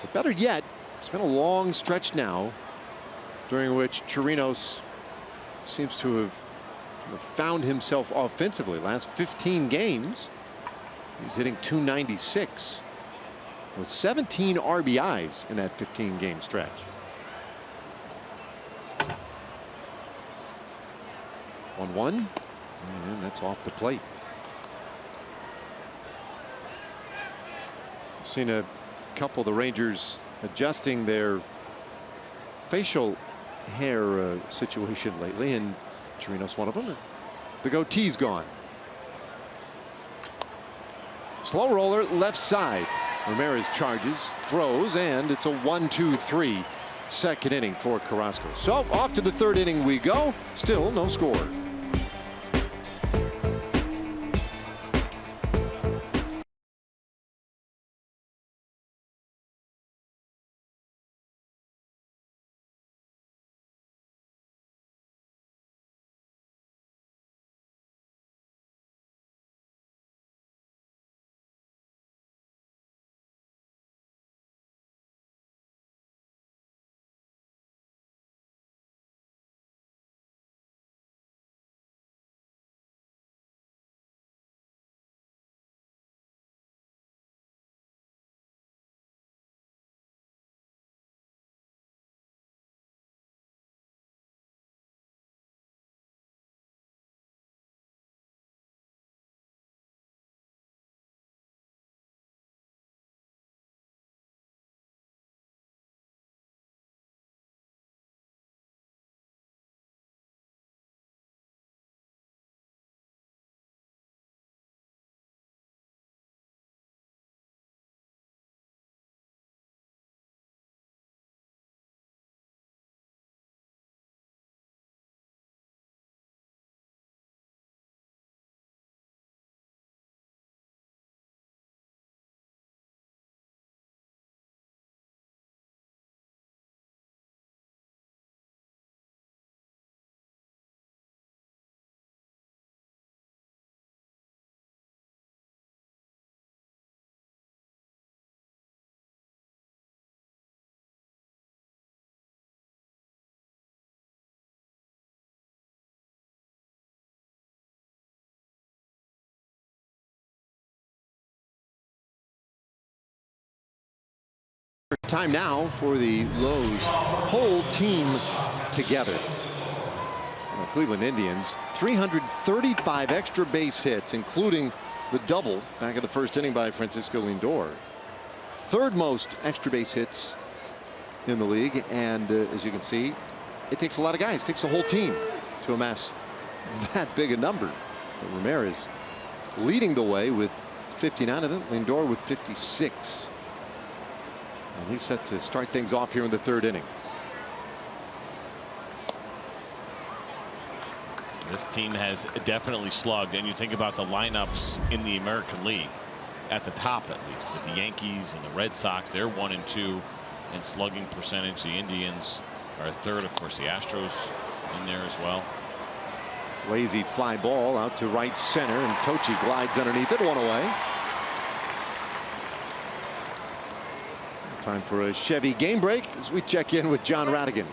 But better yet, it's been a long stretch now during which Chirinos seems to have found himself offensively. Last 15 games, he's hitting .296 with 17 RBIs in that 15-game stretch. One, and that's off the plate. Seen a couple of the Rangers adjusting their facial hair situation lately, and Chirinos one of them. The goatee's gone. Slow roller left side. Ramirez charges, throws, and it's a 1-2-3 second inning for Carrasco. So off to the third inning we go. Still no score. Time now for the Lowe's whole team together. The Cleveland Indians, 335 extra base hits, including the double back in the first inning by Francisco Lindor. Third most extra base hits in the league, and as you can see, it takes a lot of guys. It takes a whole team to amass that big a number. But Ramirez leading the way with 59 of them, Lindor with 56. And he's set to start things off here in the third inning. This team has definitely slugged, and you think about the lineups in the American League at the top, at least with the Yankees and the Red Sox. They're 1 and 2 in slugging percentage. The Indians are third. Of course, the Astros in there as well. Lazy fly ball out to right center, and Tochi glides underneath it, one away. Time for a Chevy game break as we check in with John Radigan.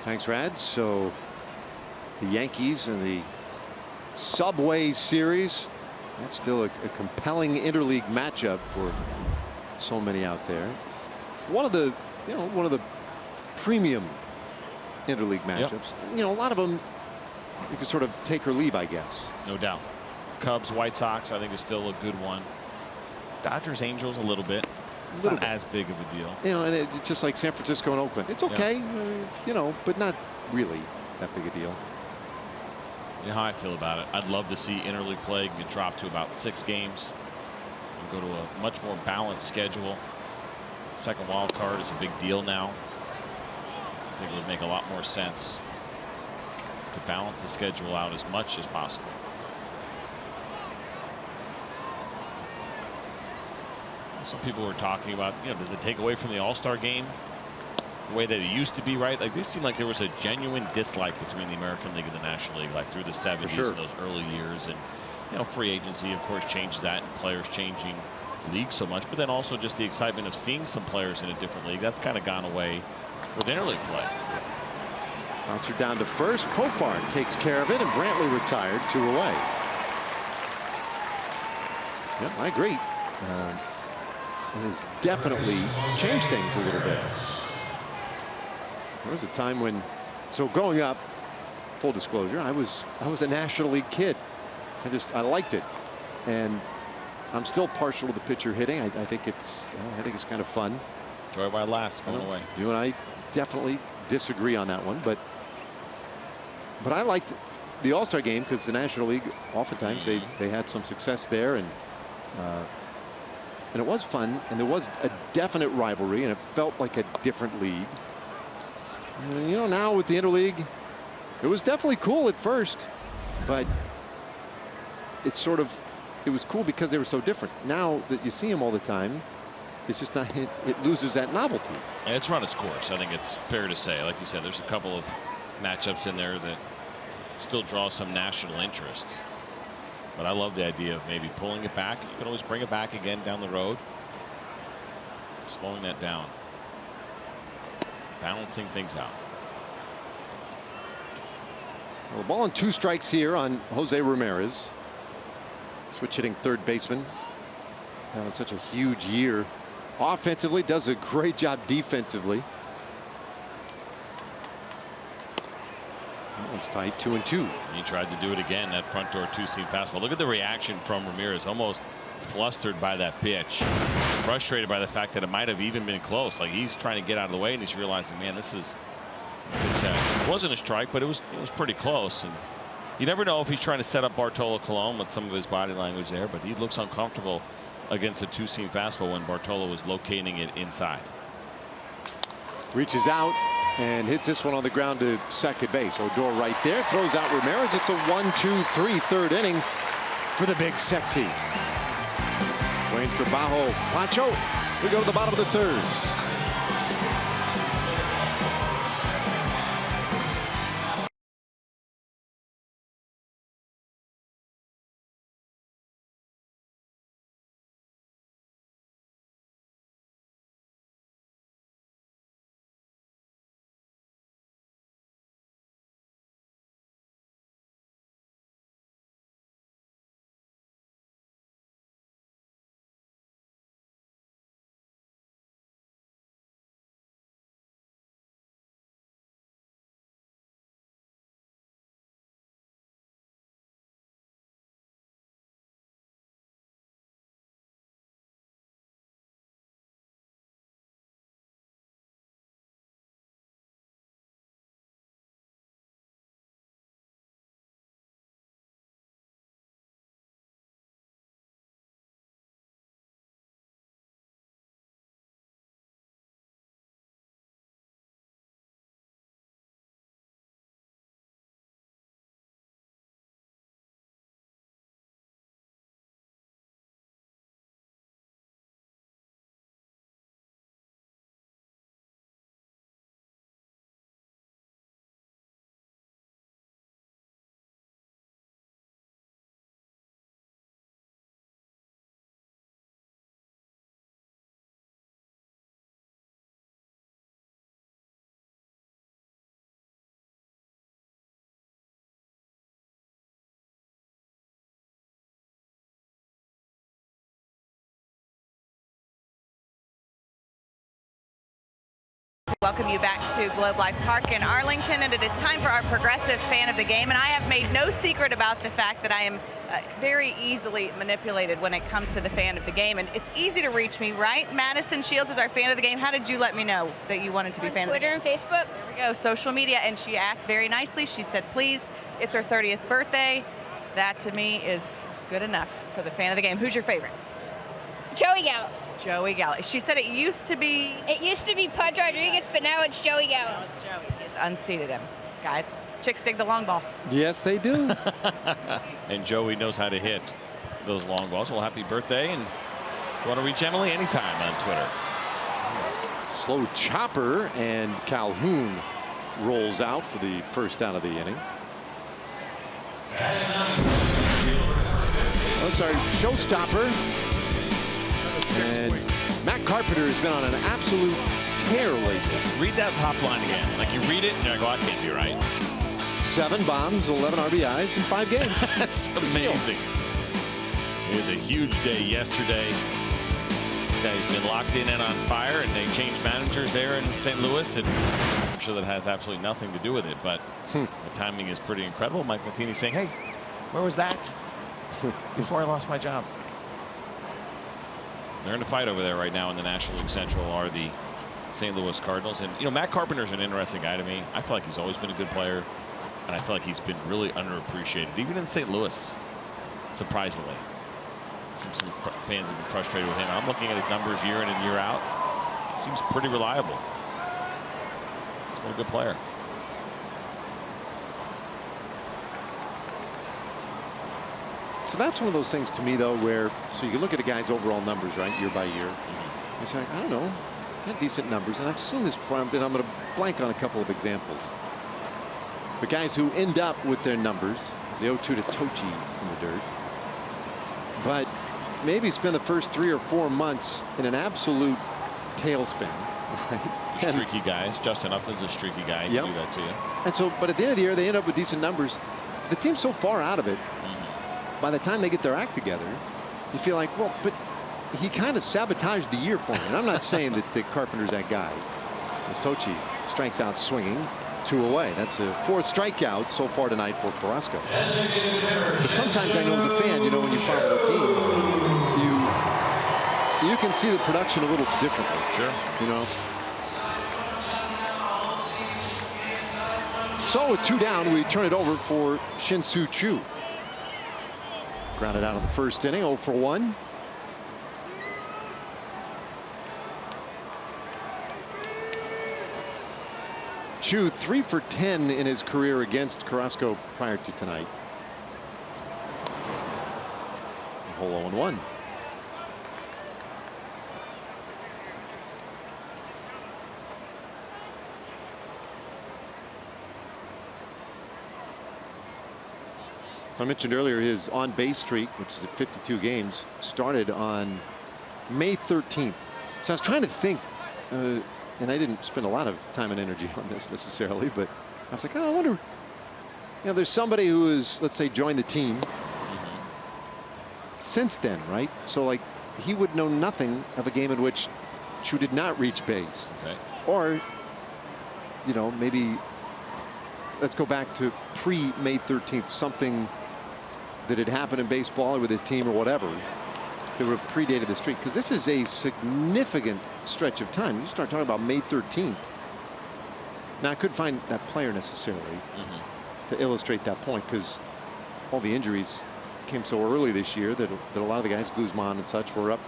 Thanks, Rad. So the Yankees and the Subway Series. That's still a compelling interleague matchup for so many out there. One of the premium interleague matchups. Yep. You know, a lot of them you can sort of take or leave, I guess. No doubt. Cubs, White Sox, I think is still a good one. Dodgers, Angels, a little bit. It's not as big of a deal. You know, and it's just like San Francisco and Oakland. It's okay, you know, but not really that big a deal. You know how I feel about it. I'd love to see interleague play get dropped to about 6 games and go to a much more balanced schedule. Second wild card is a big deal now. I think it would make a lot more sense to balance the schedule out as much as possible. Some people were talking about, you know, does it take away from the All-Star game the way that it used to be, right? Like, it seemed like there was a genuine dislike between the American League and the National League, like through the 70s and those early years. And, you know, free agency, of course, changes that, and players changing leagues so much. But then also just the excitement of seeing some players in a different league. That's kind of gone away with interleague play. Bouncer down to first. Profar takes care of it, and Brantley retired, 2 away. Yep, I agree. and has definitely changed things a little bit. There was a time when, so growing up, full disclosure, I was a National League kid. I liked it, and I'm still partial to the pitcher hitting. I think it's kind of fun. Joy by last going away. You and I definitely disagree on that one, but I liked the All-Star game because the National League, oftentimes they had some success there, and it was fun, and there was a definite rivalry, and it felt like a different league. And, you know, now with the interleague, it was definitely cool at first, but it was cool because they were so different. Now that you see them all the time, it's just not, it loses that novelty. And it's run its course. I think it's fair to say. Like you said, there's a couple of matchups in there that still draw some national interest. But I love the idea of maybe pulling it back. You can always bring it back again down the road. Slowing that down. Balancing things out. Well, the ball and 2 strikes here on Jose Ramirez. Switch hitting third baseman. Having such a huge year. Offensively, does a great job defensively. That one's tight, 2-2. He tried to do it again, that front door 2-seam fastball. Look at the reaction from Ramirez, almost flustered by that pitch, frustrated by the fact that it might have even been close. Like he's trying to get out of the way, and he's realizing, man, this is. It wasn't a strike, but it was pretty close. And you never know if he's trying to set up Bartolo Colon with some of his body language there, but he looks uncomfortable against a 2-seam fastball when Bartolo was locating it inside. Reaches out and hits this one on the ground to second base. Odor right there, throws out Ramirez. It's a 1-2-3 third inning for the big sexy. Buen trabajo, Pancho. We go to the bottom of the third. Welcome you back to Globe Life Park in Arlington, and it is time for our progressive fan of the game. And I have made no secret about the fact that I am very easily manipulated when it comes to the fan of the game, and it's easy to reach me, right? Madison Shields is our fan of the game. How did you let me know that you wanted to be fan of the game? Twitter and Facebook. There we go, social media. And she asked very nicely. She said, please, it's her 30th birthday. That to me is good enough for the fan of the game. Who's your favorite? Joey Gallo. Joey Gallo. She said it used to be... It used to be Pudge Rodriguez, but now it's Joey Gallo. Now it's Joey. He's unseated him. Guys, chicks dig the long ball. Yes, they do. And Joey knows how to hit those long balls. Well, happy birthday. And you want to reach Emily anytime on Twitter. Slow chopper, and Calhoun rolls out for the first out of the inning. Oh, sorry, showstopper. And Matt Carpenter has been on an absolute tear lately. Read that top line again. Like you read it and you're like, oh, that can't be right. 7 bombs, 11 RBIs in 5 games. That's amazing. It was a huge day yesterday. guy's been locked in and on fire, and they changed managers there in St. Louis, and I'm sure that has absolutely nothing to do with it, but the timing is pretty incredible. Mike Matheny saying, hey, where was that before I lost my job? They're in a fight over there right now in the National League Central are the St. Louis Cardinals. And, you know, Matt Carpenter's an interesting guy to me. I feel like he's always been a good player, and I feel like he's been really underappreciated, even in St. Louis, surprisingly. Some fans have been frustrated with him. I'm looking at his numbers year in and year out. Seems pretty reliable. He's been a good player. So that's one of those things to me, though, where so you look at a guy's overall numbers, right, year by year. And say, I don't know, had decent numbers, and I've seen this before, and I'm going to blank on a couple of examples. But guys who end up with their numbers, as the 0-2 to Tochi in the dirt, but maybe spend the first 3 or 4 months in an absolute tailspin. Right? Streaky guys. Justin Upton's a streaky guy. He can do that to you. And so, but at the end of the year, they end up with decent numbers. The team's so far out of it. By the time they get their act together, you feel like, well, but he kind of sabotaged the year for me. And I'm not saying that Carpenter's that guy. As Tochi strikes out swinging, 2 away. That's a 4th strikeout so far tonight for Carrasco. But sometimes I know as a fan, you know, when you follow a team, you can see the production a little differently. Sure. You know. So with 2 down, we turn it over for Shin-Soo Choo. Grounded out in the first inning, 0 for 1. Choo 3 for 10 in his career against Carrasco prior to tonight. Whole 0-1. So I mentioned earlier his on-base streak, which is at 52 games, started on May 13th. So I was trying to think, and I didn't spend a lot of time and energy on this necessarily, but I was like, oh, I wonder, you know, there's somebody who has, let's say, joined the team since then, right? So like he would know nothing of a game in which Choo did not reach base. Okay. Or, you know, maybe let's go back to pre-May 13th, something that had happened in baseball or with his team or whatever that would have predated the streak, because this is a significant stretch of time. You start talking about May 13th. Now I couldn't find that player necessarily to illustrate that point, because all the injuries came so early this year that a lot of the guys, Guzman and such, were up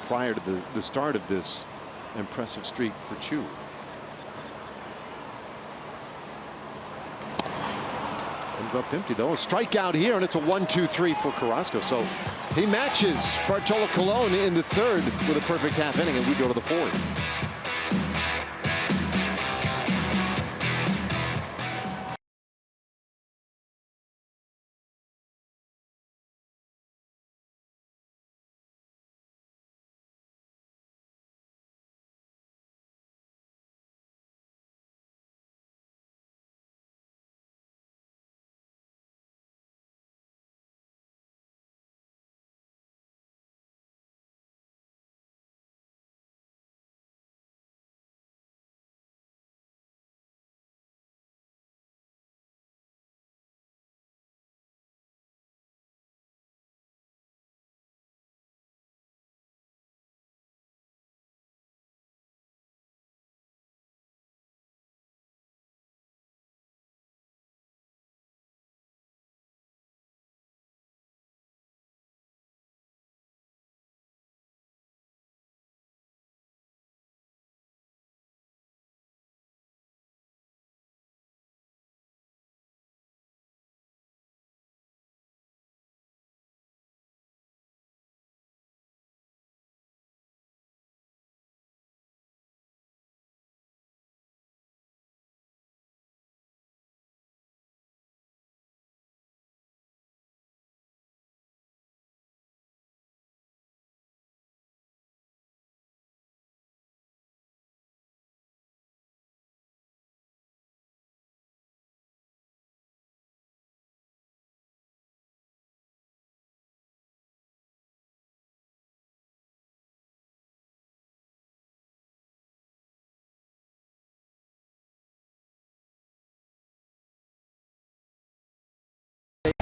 prior to the start of this impressive streak for Choo. Comes up empty, though. A strikeout here, and it's a 1-2-3 for Carrasco. So he matches Bartolo Colon in the 3rd with a perfect half inning, and we go to the 4th.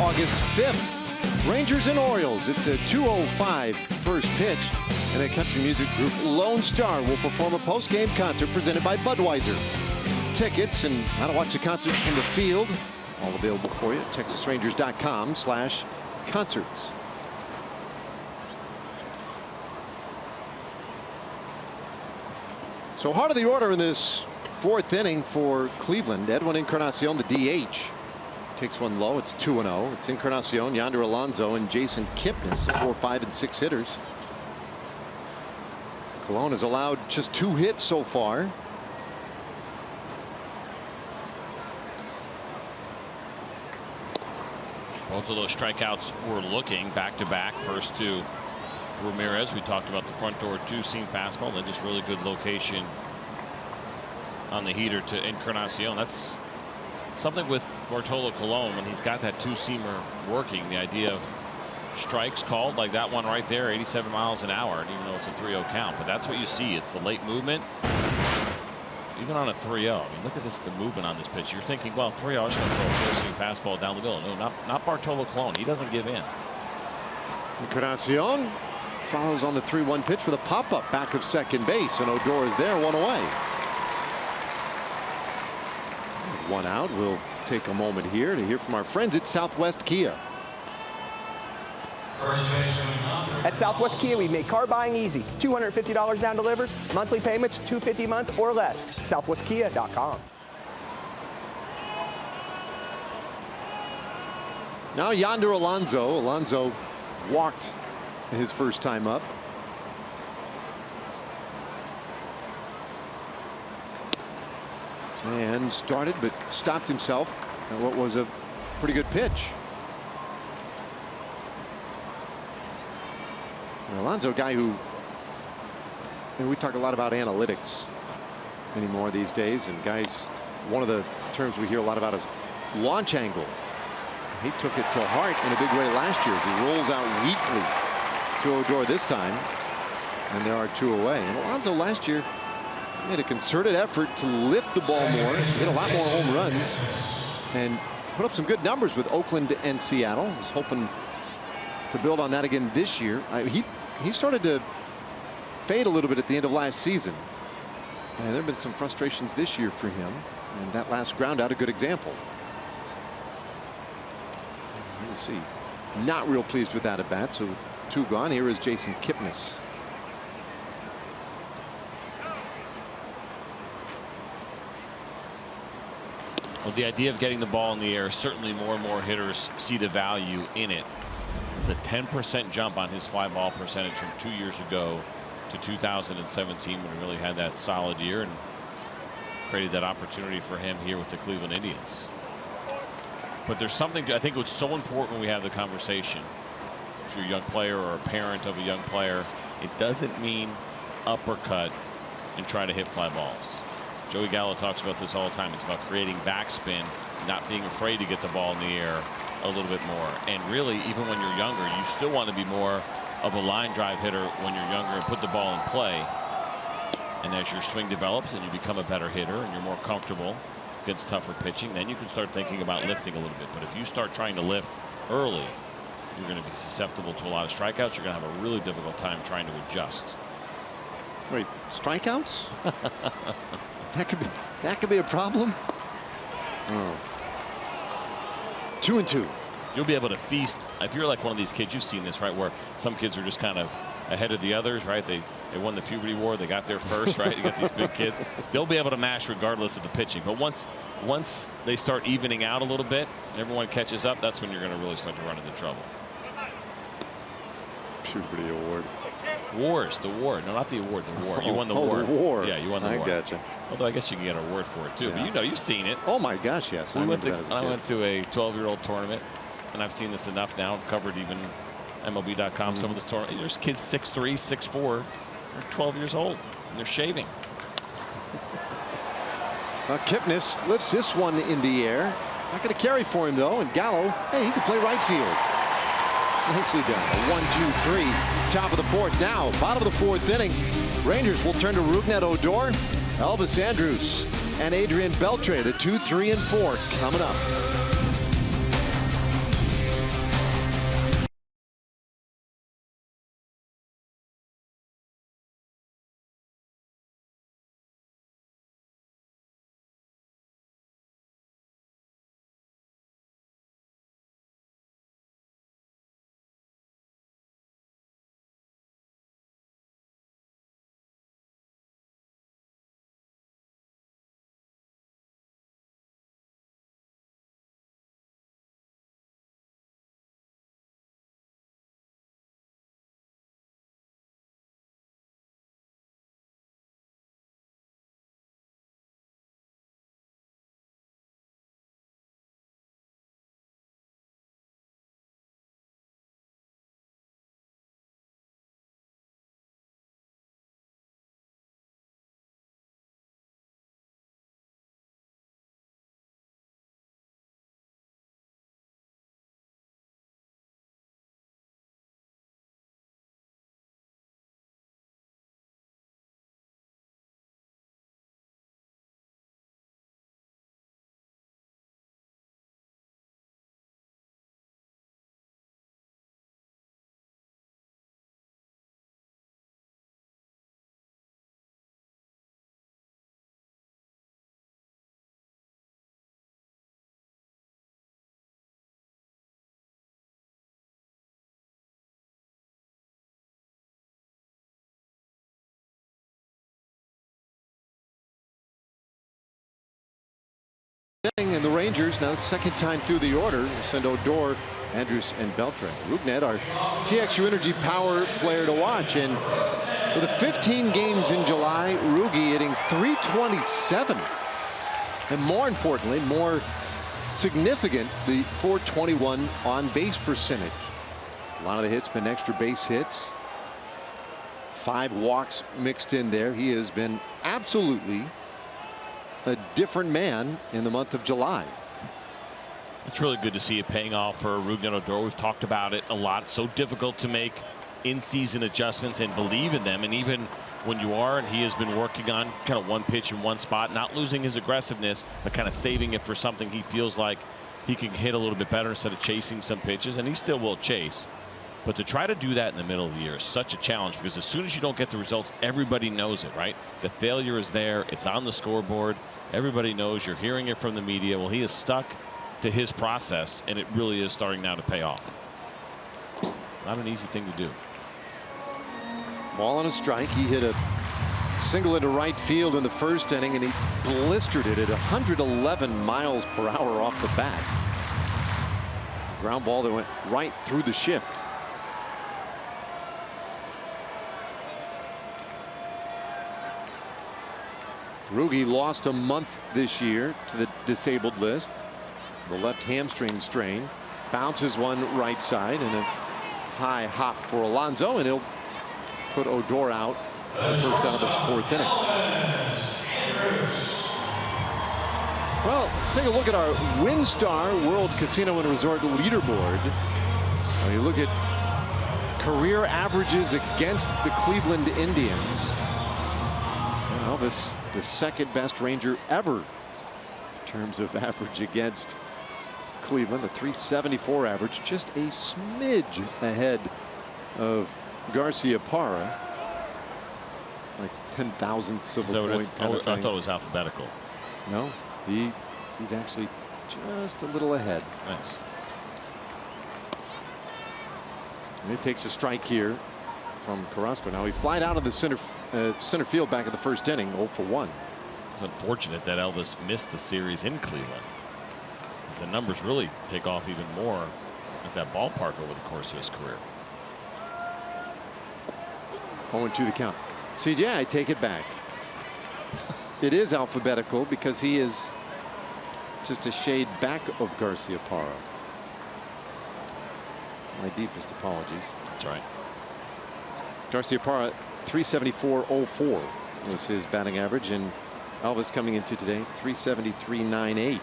August 5th. Rangers and Orioles. It's a 2:05 first pitch. And the country music group Lone Star will perform a post-game concert presented by Budweiser. Tickets and how to watch the concert from the field, all available for you at TexasRangers.com/concerts. So heart of the order in this fourth inning for Cleveland. Edwin Encarnacion, the DH. Takes one low. It's 2-0. It's Encarnacion, Yonder Alonso, and Jason Kipnis, the 4, 5, and 6 hitters. Colon has allowed just 2 hits so far. Both of those strikeouts were looking back-to-back. First to Ramirez. We talked about the front door 2-seam fastball, and then just really good location on the heater to Encarnacion. That's something with Bartolo Colon when he's got that 2-seamer working. The idea of strikes called like that one right there, 87 miles an hour, and even though it's a 3-0 count, but that's what you see. It's the late movement. Even on a 3-0, I mean, look at this, the movement on this pitch. You're thinking, well, 3-0, I'm just going to throw a 4-seam fastball down the middle. No, not Bartolo Colon. He doesn't give in. Encarnacion follows on the 3-1 pitch with a pop-up back of second base, and Odor is there, 1 away. 1 out. We'll take a moment here to hear from our friends at Southwest Kia. At Southwest Kia, we make car buying easy. $250 down delivers, monthly payments $250 a month or less. SouthwestKia.com. Now Yonder Alonso. Alonso walked his first time up. And started, but stopped himself at what was a pretty good pitch. And Alonso, a guy who, we talk a lot about analytics anymore these days, and guys, one of the terms we hear a lot about is launch angle. He took it to heart in a big way last year as he rolls out weakly to Odor this time, and there are 2 away. And Alonso last year made a concerted effort to lift the ball more, hit a lot more home runs, and put up some good numbers with Oakland and Seattle. He's hoping to build on that again this year. He started to fade a little bit at the end of last season, and there have been some frustrations this year for him, and that last ground out a good example. Let's see, not real pleased with that at bat. So 2 gone. Here is Jason Kipnis. Well, the idea of getting the ball in the air, certainly more and more hitters see the value in it. It's a 10% jump on his fly ball percentage from 2 years ago to 2017 when he really had that solid year and created that opportunity for him here with the Cleveland Indians. But there's something, I think what's so important when we have the conversation, if you're a young player or a parent of a young player, it doesn't mean uppercut and try to hit fly balls. Joey Gallo talks about this all the time. It's about creating backspin, not being afraid to get the ball in the air a little bit more. And really, even when you're younger, you still want to be more of a line drive hitter when you're younger and put the ball in play. And as your swing develops and you become a better hitter and you're more comfortable against tougher pitching, then you can start thinking about lifting a little bit. But if you start trying to lift early, you're going to be susceptible to a lot of strikeouts. You're going to have a really difficult time trying to adjust. Wait, strikeouts? That could be a problem. Oh. 2-2. You'll be able to feast if you're like one of these kids. You've seen this, right, where some kids are just kind of ahead of the others, right? They won the puberty war. They got there first, right? You got these big kids. They'll be able to mash regardless of the pitching. But once they start evening out a little bit, everyone catches up. That's when you're going to really start to run into trouble. Puberty award. Wars, the war. No, not the award. The war. You won the war. The war. Yeah, you won the war. I gotcha. Although I guess you can get an award for it too. Yeah. But you've seen it. Oh my gosh, yes. I went to a 12-year-old tournament, and I've seen this enough now. I've covered even MLB.com. Some of this tournament. There's kids 6'3", 6'4". They're 12 years old and they're shaving. Kipnis lifts this one in the air. Not going to carry for him though. And Gallo, hey, he can play right field. Nicely done. A 1-2-3. Top of the fourth now. Bottom of the fourth inning. Rangers will turn to Rougned Odor, Elvis Andrus, and Adrian Beltre. The 2, 3, and 4 coming up. the Rangers, now second time through the order, send Odor, Andrus, and Beltran. Rougned, our TXU Energy power player to watch. And with the 15 games in July, Rugi hitting .327. And more importantly, more significant, the .421 on-base percentage. A lot of the hits been extra base hits. 5 walks mixed in there. He has been absolutely a different man in the month of July. It's really good to see it paying off for Rougned Odor. We've talked about it a lot. It's so difficult to make in-season adjustments and believe in them. And even when you are, and he has been working on kind of one pitch in one spot, not losing his aggressiveness, but kind of saving it for something he feels like he can hit a little bit better instead of chasing some pitches. And he still will chase. But to try to do that in the middle of the year is such a challenge, because as soon as you don't get the results, everybody knows it, right? The failure is there. It's on the scoreboard. Everybody knows. You're hearing it from the media. Well, he is stuck to his process, and it really is starting now to pay off. Not an easy thing to do. Ball on a strike. He hit a single into right field in the first inning, and he blistered it at 111 miles per hour off the bat. Ground ball that went right through the shift. Rugi lost a month this year to the disabled list. The left hamstring strain. Bounces one right side, and a high hop for Alonso, and he'll put Odor out the first out of his 4th inning. Well, take a look at our WinStar World Casino and Resort leaderboard. When you look at career averages against the Cleveland Indians, Elvis, the second best Ranger ever in terms of average against Cleveland, a .374 average, just a smidge ahead of Garcia Parra, like 10 thousandths of a point. I thought it was alphabetical. No, he's actually just a little ahead. Nice. And he takes a strike here from Carrasco. Now he flied out of the center field back in the first inning, 0 for 1. It's unfortunate that Elvis missed the series in Cleveland, because the numbers really take off even more at that ballpark over the course of his career. 0-2 the count. CJ, I take it back. It is alphabetical because he is just a shade back of Garcia Parra. My deepest apologies. That's right. Garcia Parra, .374.04 was his batting average, and Elvis coming into today, .373.98.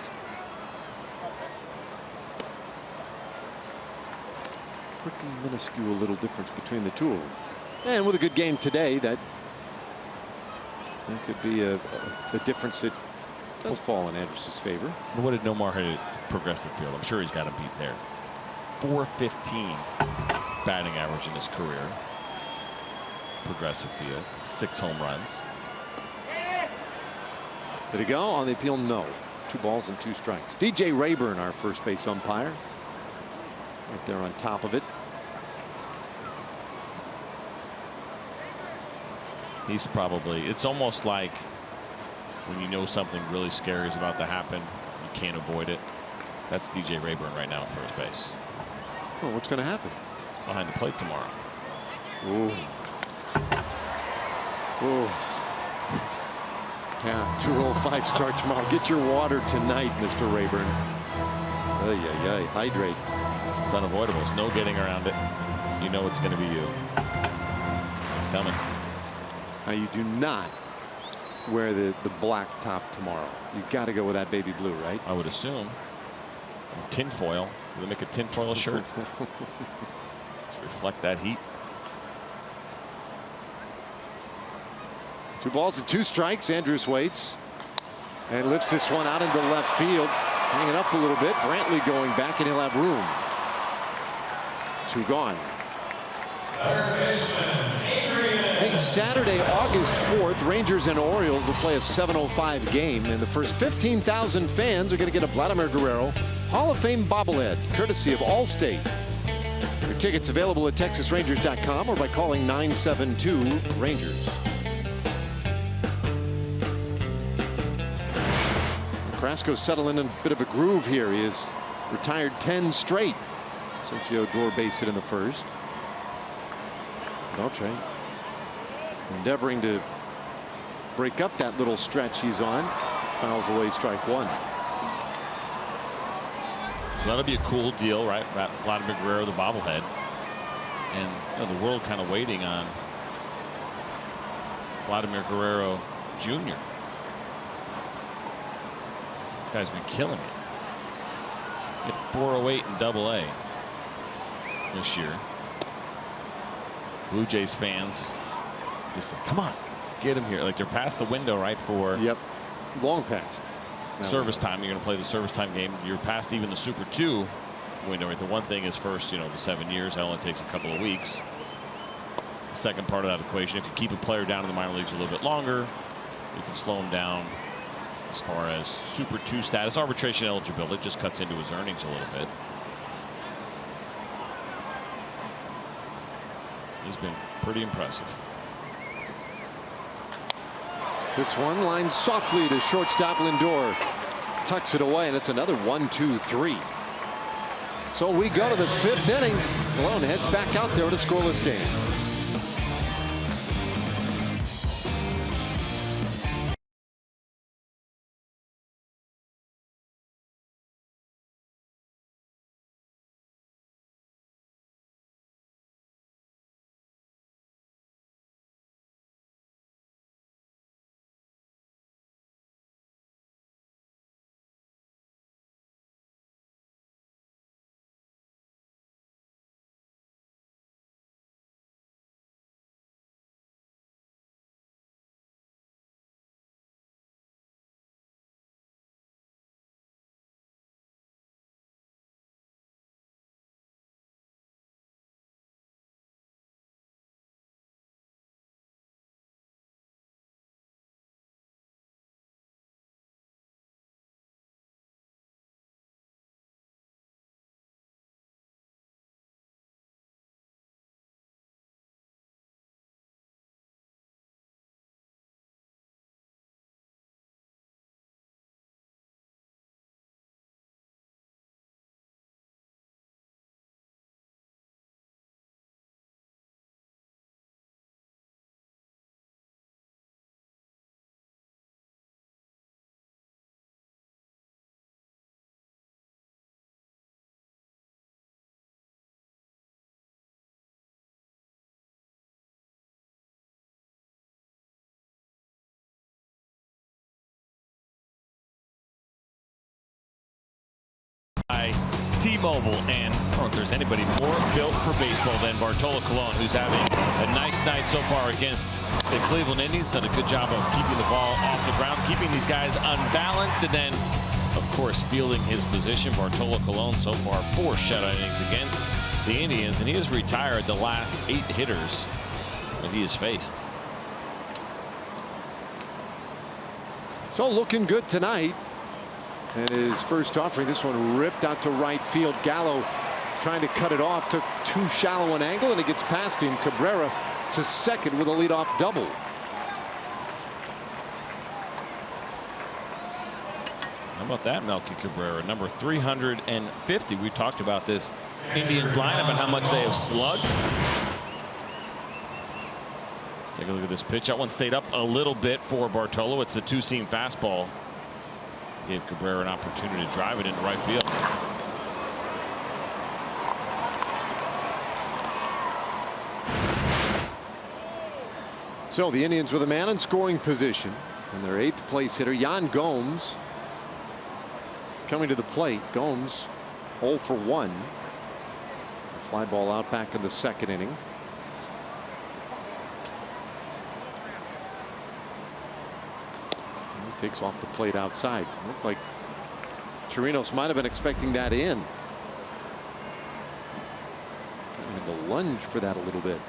Pretty minuscule little difference between the two of them. And with a good game today, that could be a difference that does fall in Andrus' favor. But what did Nomar hit at Progressive Field? I'm sure he's got a beat there. .415 batting average in his career. Progressive Field, 6 home runs. Did he go on the appeal? No. 2 balls and 2 strikes. DJ Rayburn, our first base umpire, right there on top of it. He's probably, it's almost like when you know something really scary is about to happen, you can't avoid it. That's DJ Rayburn right now at first base. Well, what's going to happen? Behind the plate tomorrow. Ooh. Ooh. Yeah, 2:05 start tomorrow. Get your water tonight, Mr. Rayburn. Hydrate. It's unavoidable. There's no getting around it. You know it's going to be you. It's coming. Now, you do not wear the black top tomorrow. You got to go with that baby blue, right? I would assume. Tinfoil. Will they make a tinfoil shirt? To reflect that heat. 2 balls and 2 strikes. Andrus waits and lifts this one out into left field, hanging up a little bit. Brantley going back, and he'll have room. 2 gone. Hey, Saturday, August 4th, Rangers and Orioles will play a 7:05 game, and the first 15,000 fans are going to get a Vladimir Guerrero Hall of Fame bobblehead, courtesy of Allstate. Your tickets available at TexasRangers.com or by calling 972-RANGERS. Carrasco settling in a bit of a groove here. He has retired 10 straight since the Odor base hit in the first. Beltre endeavoring to break up that little stretch he's on. Fouls away strike one. So that'll be a cool deal, right? Vladimir Guerrero, the bobblehead. And you know, the world kind of waiting on Vladimir Guerrero Jr. This guy's been killing it. Hit 408 in Double-A this year. Blue Jays fans just like, come on, get him here. Like they're past the window, right? For long past service time. You're going to play the service time game. You're past even the Super 2 window. Right? The one thing is first, the 7 years. That only takes a couple of weeks. The second part of that equation, if you keep a player down in the minor leagues a little bit longer, you can slow him down as far as Super 2 status. Arbitration eligibility just cuts into his earnings a little bit. He's been pretty impressive. This one lined softly to shortstop Lindor. Tucks it away, and it's another 1-2-3. So we go to the 5th inning. Colon heads back out there to scoreless game. T-Mobile, and I don't know if there's anybody more built for baseball than Bartolo Colon, who's having a nice night so far against the Cleveland Indians. Done a good job of keeping the ball off the ground, keeping these guys unbalanced, and then, of course, fielding his position. Bartolo Colon so far 4 shutout innings against the Indians, and he has retired the last 8 hitters that he has faced. So looking good tonight. And his first offering, this one ripped out to right field. Gallo trying to cut it off, took too shallow an angle, and it gets past him. Cabrera to second with a leadoff double. How about that, Melky Cabrera, number 350. We talked about this Indians lineup and how much they have slugged. Take a look at this pitch. That one stayed up a little bit for Bartolo. It's the 2-seam fastball. Gave Cabrera an opportunity to drive it into right field. So the Indians with a man in scoring position, and their 8th place hitter Yan Gomes coming to the plate. Gomes 0 for 1. Fly ball out back in the 2nd inning. Takes off the plate outside. Looked like Chirinos might have been expecting that in. Had to lunge for that a little bit.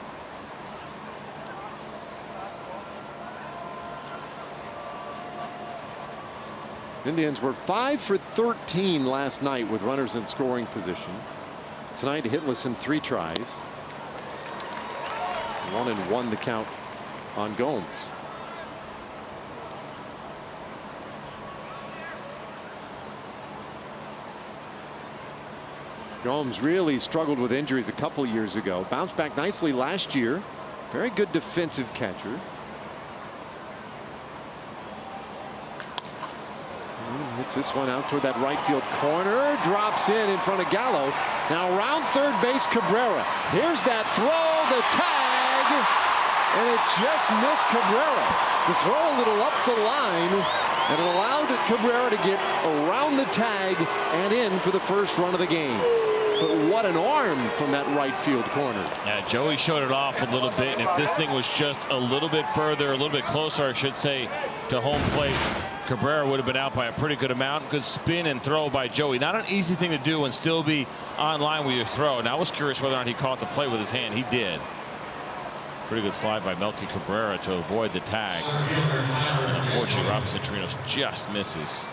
Indians were 5 for 13 last night with runners in scoring position. Tonight hitless in 3 tries. 1-1 the count on Gomes. Gomes really struggled with injuries a couple years ago. Bounced back nicely last year. Very good defensive catcher. And hits this one out toward that right field corner. Drops in front of Gallo. Now around third base, Cabrera. Here's that throw, the tag, and it just missed Cabrera. The throw a little up the line, and it allowed Cabrera to get around the tag and in for the first run of the game. But what an arm from that right field corner. Yeah, Joey showed it off a little bit, and if this thing was just a little bit further, a little bit closer, I should say, to home plate, Cabrera would have been out by a pretty good amount. Good spin and throw by Joey. Not an easy thing to do and still be on line with your throw. And I was curious whether or not he caught the play with his hand. He did. Pretty good slide by Melky Cabrera to avoid the tag. And unfortunately, Robinson Chirinos just misses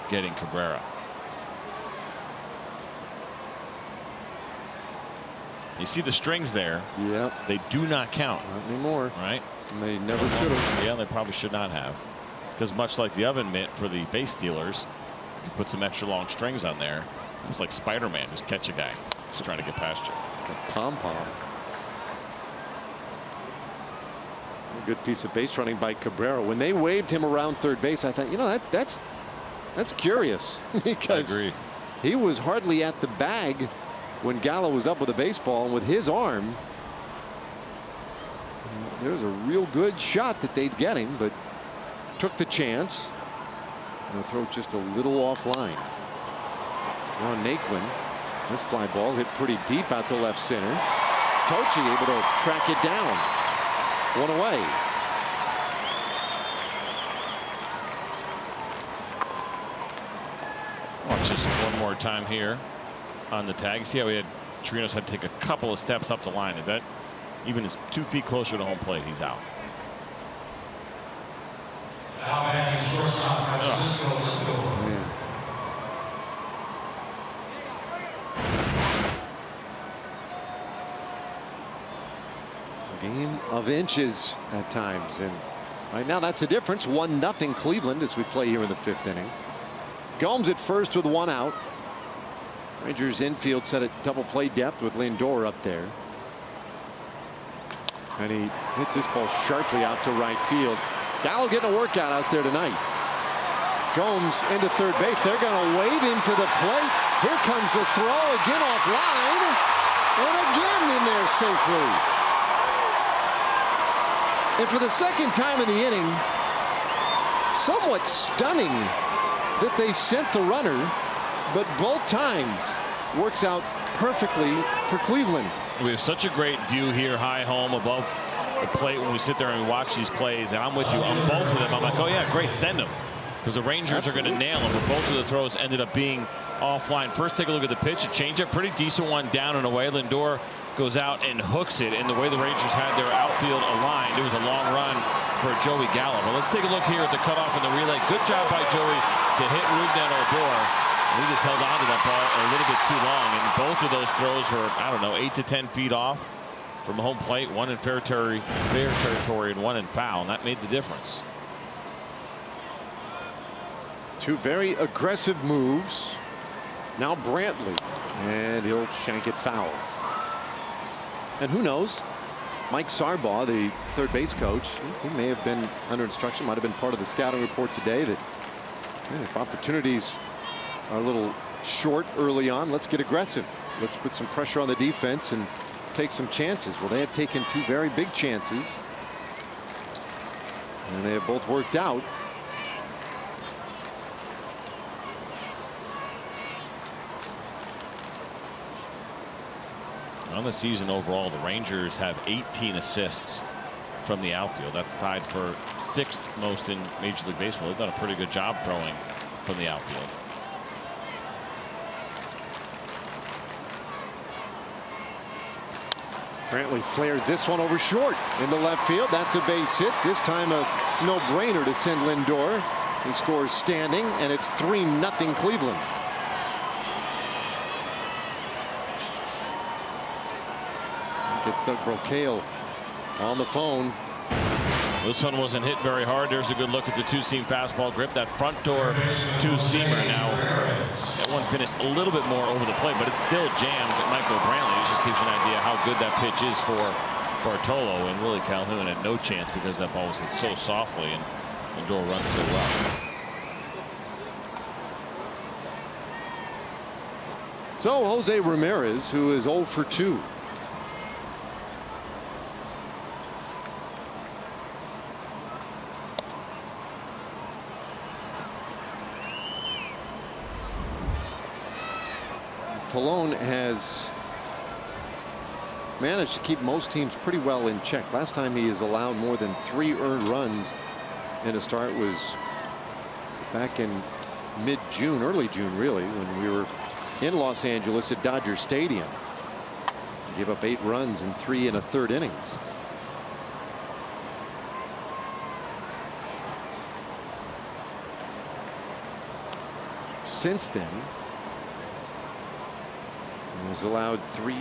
getting Cabrera. You see the strings there. Yep. They do not count. Not anymore. Right? And they never should have. Yeah, they probably should not have. Because much like the oven mitt for the base stealers, you put some extra long strings on there. It was like Spider-Man, just catch a guy. Just trying to get past you. A pom-pom. A good piece of base running by Cabrera. When they waved him around third base, I thought, you know, that's curious. Because he was hardly at the bag when Gallo was up with a baseball, and with his arm, there was a real good shot that they'd get him, but took the chance. And the throw just a little offline. On Naquin, this fly ball hit pretty deep out to left center. Tochi able to track it down. One away. Watch this one more time here on the tag. See how Chirinos had to take a couple of steps up the line. If that even is 2 feet closer to home plate, he's out. A game of inches at times, and right now that's the difference. 1-0 Cleveland as we play here in the 5th inning. Gomes at first with 1 out. Rangers infield set at double play depth with Lindor up there. And he hits this ball sharply out to right field. Gallo getting a workout out there tonight. Gomes into third base. They're going to wave him to the plate. Here comes the throw again offline. And again in there safely. And for the second time in the inning, somewhat stunning that they sent the runner, but both times works out perfectly for Cleveland. We have such a great view here, high home above the plate when we sit there and we watch these plays, and I'm with you on both of them. I'm like, oh yeah, great, send them, because the Rangers are going to nail them. But both of the throws ended up being offline. First, take a look at the pitch, a changeup, pretty decent one down and away. Lindor goes out and hooks it, and the way the Rangers had their outfield aligned, it was a long run for Joey Gallo. But let's take a look here at the cutoff and the relay. Good job by Joey to hit Rougned Odor. He just held on to that ball a little bit too long, and both of those throws were, I don't know, 8 to 10 feet off from home plate. One in fair territory, and one in foul, and that made the difference. Two very aggressive moves. Now Brantley, and he'll shank it foul. And who knows? Mike Sarbaugh, the third base coach, he may have been under instruction, might have been part of the scouting report today, that if opportunities are a little short early on, let's get aggressive. Let's put some pressure on the defense and take some chances. Well, they have taken 2 very big chances, and they have both worked out. On the season overall, the Rangers have 18 assists from the outfield. That's tied for 6th most in Major League Baseball. They've done a pretty good job throwing from the outfield. Brantley flares this one over short in the left field. That's a base hit. This time a no-brainer to send Lindor. He scores standing, and it's 3-0 Cleveland. Gets Doug Brocail on the phone. This one wasn't hit very hard. There's a good look at the two-seam fastball grip. That front door two-seamer now That one finished a little bit more over the plate, but it's still jammed. Michael Brantley. It just gives you an idea how good that pitch is for Bartolo, and really Calhoun had no chance because that ball was hit so softly and Lindor runs so well. So Jose Ramirez, who is 0 for 2. Colon has managed to keep most teams pretty well in check. Last time he has allowed more than 3 earned runs in a start was back in mid-June, early June really, when we were in Los Angeles at Dodger Stadium. He gave up 8 runs in 3 1/3 innings. Since then, he has allowed 3,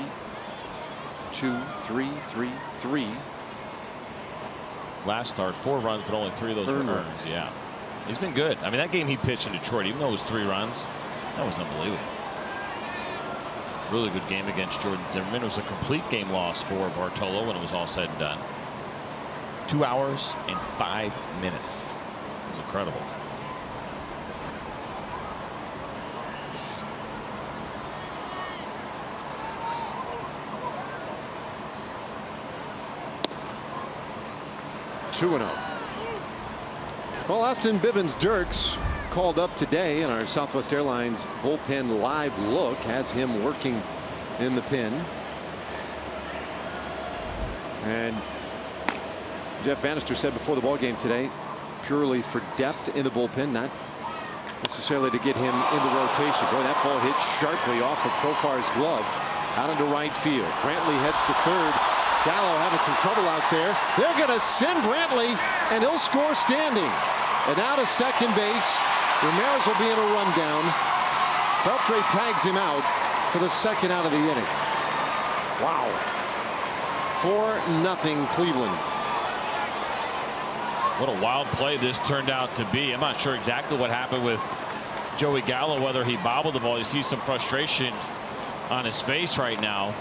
2, 3, 3, 3. Last start 4 runs, but only 3 of those were earned. Yeah, he's been good. I mean, that game he pitched in Detroit, even though it was 3 runs, that was unbelievable. Really good game against Jordan Zimmerman. It was a complete game loss for Bartolo when it was all said and done. 2 hours and 5 minutes. It was incredible. Well, Austin Bivens-Dirks called up today in our Southwest Airlines bullpen live look, has him working in the pen. And Jeff Bannister said before the ball game today, purely for depth in the bullpen, not necessarily to get him in the rotation. Boy, that ball hit sharply off of Profar's glove out into right field. Brantley heads to third. Gallo having some trouble out there. They're going to send Brantley, and he'll score standing. And now to second base. Ramirez will be in a rundown. Beltre tags him out for the second out of the inning. Wow. 4-0 Cleveland. What a wild play this turned out to be. I'm not sure exactly what happened with Joey Gallo, whether he bobbled the ball. You see some frustration on his face right now.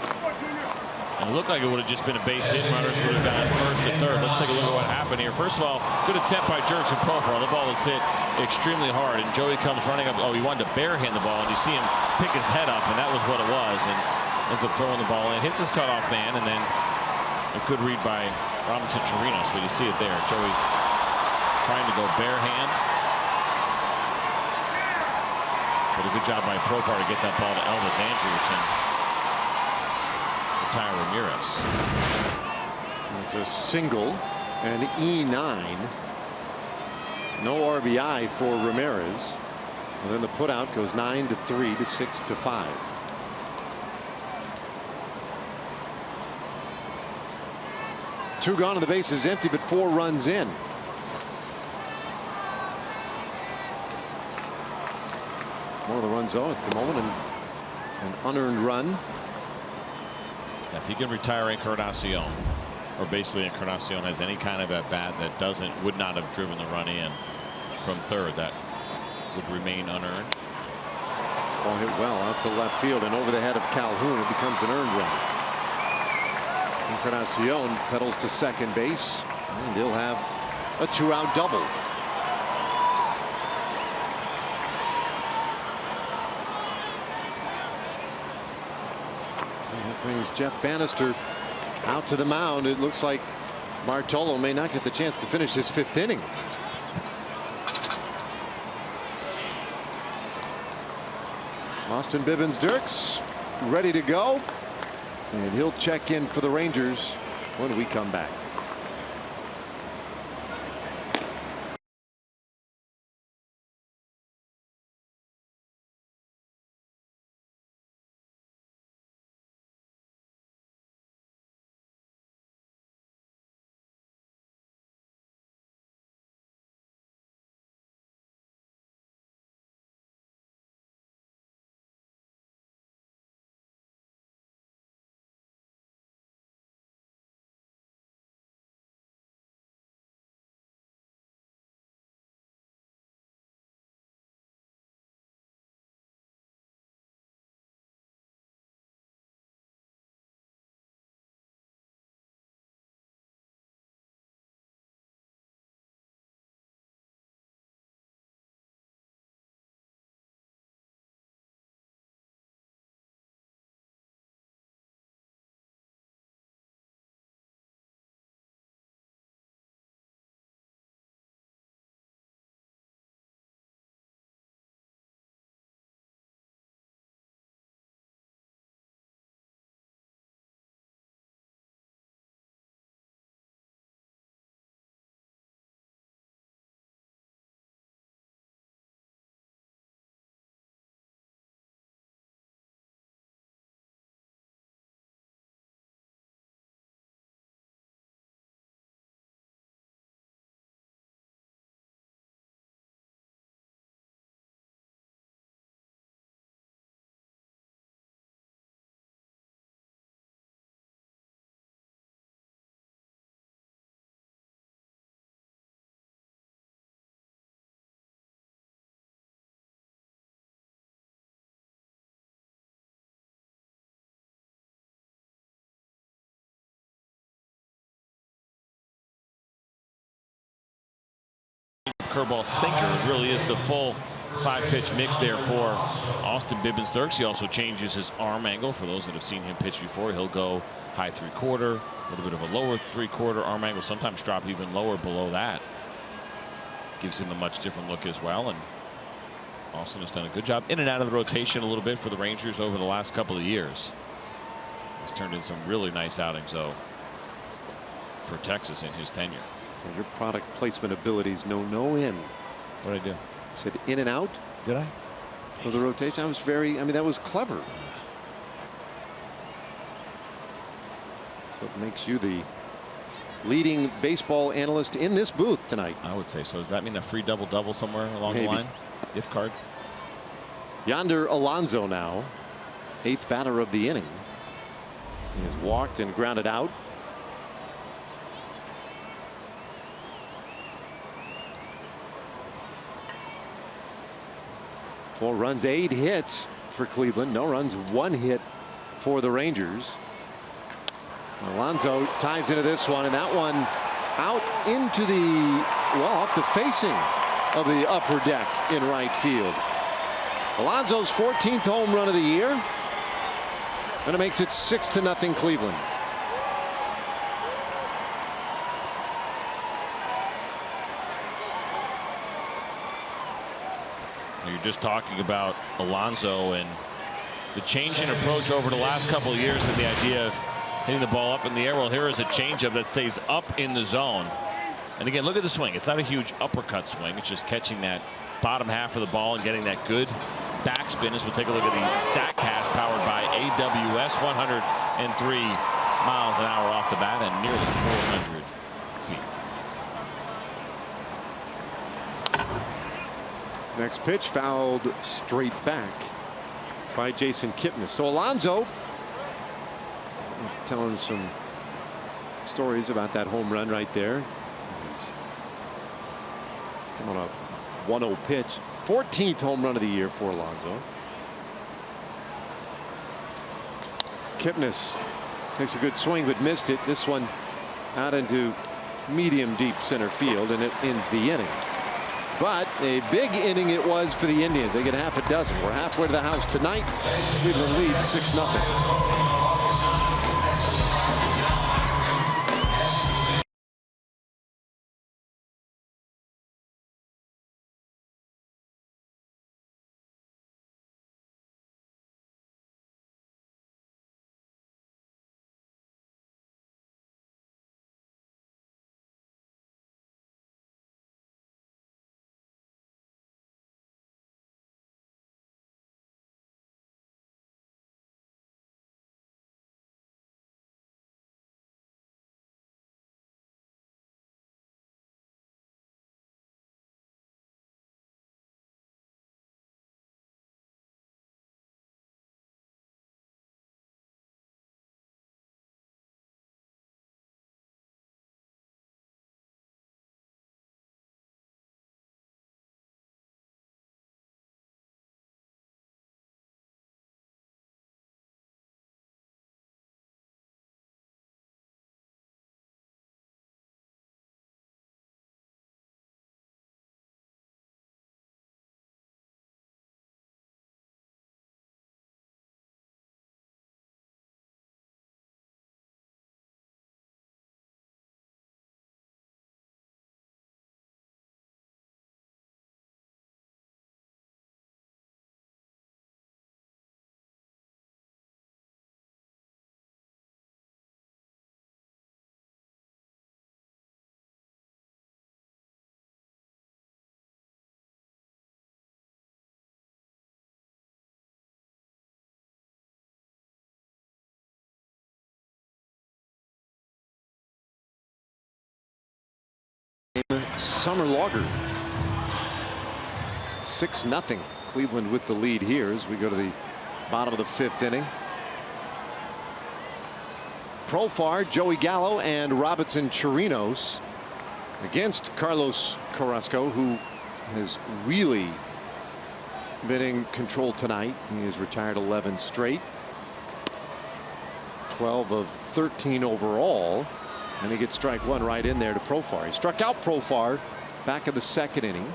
And it looked like it would have just been a base hit. Runners would have gone first to third. Let's take a look at what happened here. First of all, good attempt by Jurickson Profar. The ball was hit extremely hard, and Joey comes running up. Oh, he wanted to barehand the ball, and you see him pick his head up, and that was what it was. And ends up throwing the ball in, hits his cutoff man, and then a good read by Robinson Chirinos. But you see it there. Joey trying to go barehand. But a good job by Profar to get that ball to Elvis Andrews and retire Ramirez. It's a single, and E9. No RBI for Ramirez. And then the putout goes 9-3 to 6-5. Two gone and the base is empty, but 4 runs in. One of the runs though at the moment, an unearned run. If he can retire Encarnacion, or basically Encarnacion has any kind of at bat that would not have driven the run in from third, that would remain unearned. This ball hit well out to left field and over the head of Calhoun. It becomes an earned run. Encarnacion pedals to second base, and he'll have a 2-out double. Brings Jeff Bannister out to the mound. It looks like Bartolo may not get the chance to finish his 5th inning. Austin Bivens-Dirks ready to go, and he'll check in for the Rangers when we come back. curveball, sinker. It really is the full 5-pitch mix there for Austin Bibbins-Dirks. He also changes his arm angle. For those that have seen him pitch before, he'll go high 3/4, a little bit of a lower 3/4 arm angle, sometimes drop even lower below that. Gives him a much different look as well. And Austin has done a good job in and out of the rotation a little bit for the Rangers over the last couple of years. He's turned in some really nice outings, though, for Texas in his tenure. And your product placement abilities know no end. What did I do? Said in and out. Did I? Of the rotation. I mean, that was clever. So it makes you the leading baseball analyst in this booth tonight. I would say so. Does that mean a free double-double somewhere along Maybe. the line? Gift card. Yonder Alonso now, 8th batter of the inning. He has walked and grounded out. Four runs, 8 hits for Cleveland. No runs, 1 hit for the Rangers. Alonso ties into this one, and that one out into the, well, off the facing of the upper deck in right field. Alonso's 14th home run of the year, and it makes it 6-0 Cleveland. You're just talking about Alonso and the change in approach over the last couple of years, and the idea of hitting the ball up in the air. Well, here is a changeup that stays up in the zone. And again, look at the swing. It's not a huge uppercut swing. It's just catching that bottom half of the ball and getting that good backspin. As we'll take a look at the StatCast powered by AWS. 103 miles an hour off the bat and nearly 400 feet. Next pitch fouled straight back by Jason Kipnis. So Alonso telling some stories about that home run right there. He's on a 1-0 pitch. 14th home run of the year for Alonso. Kipnis takes a good swing but missed it. This one out into medium deep center field, and it ends the inning. But a big inning it was for the Indians. They get half a dozen. We're halfway to the house tonight. Cleveland leads 6-0. Summer Lager. 6-0 Cleveland with the lead here as we go to the bottom of the 5th inning. Profar, Joey Gallo, and Robinson Chirinos against Carlos Carrasco, who has really been in control tonight. He has retired 11 straight. 12 of 13 overall. And he gets strike 1 right in there to Profar. He struck out Profar back of the second inning.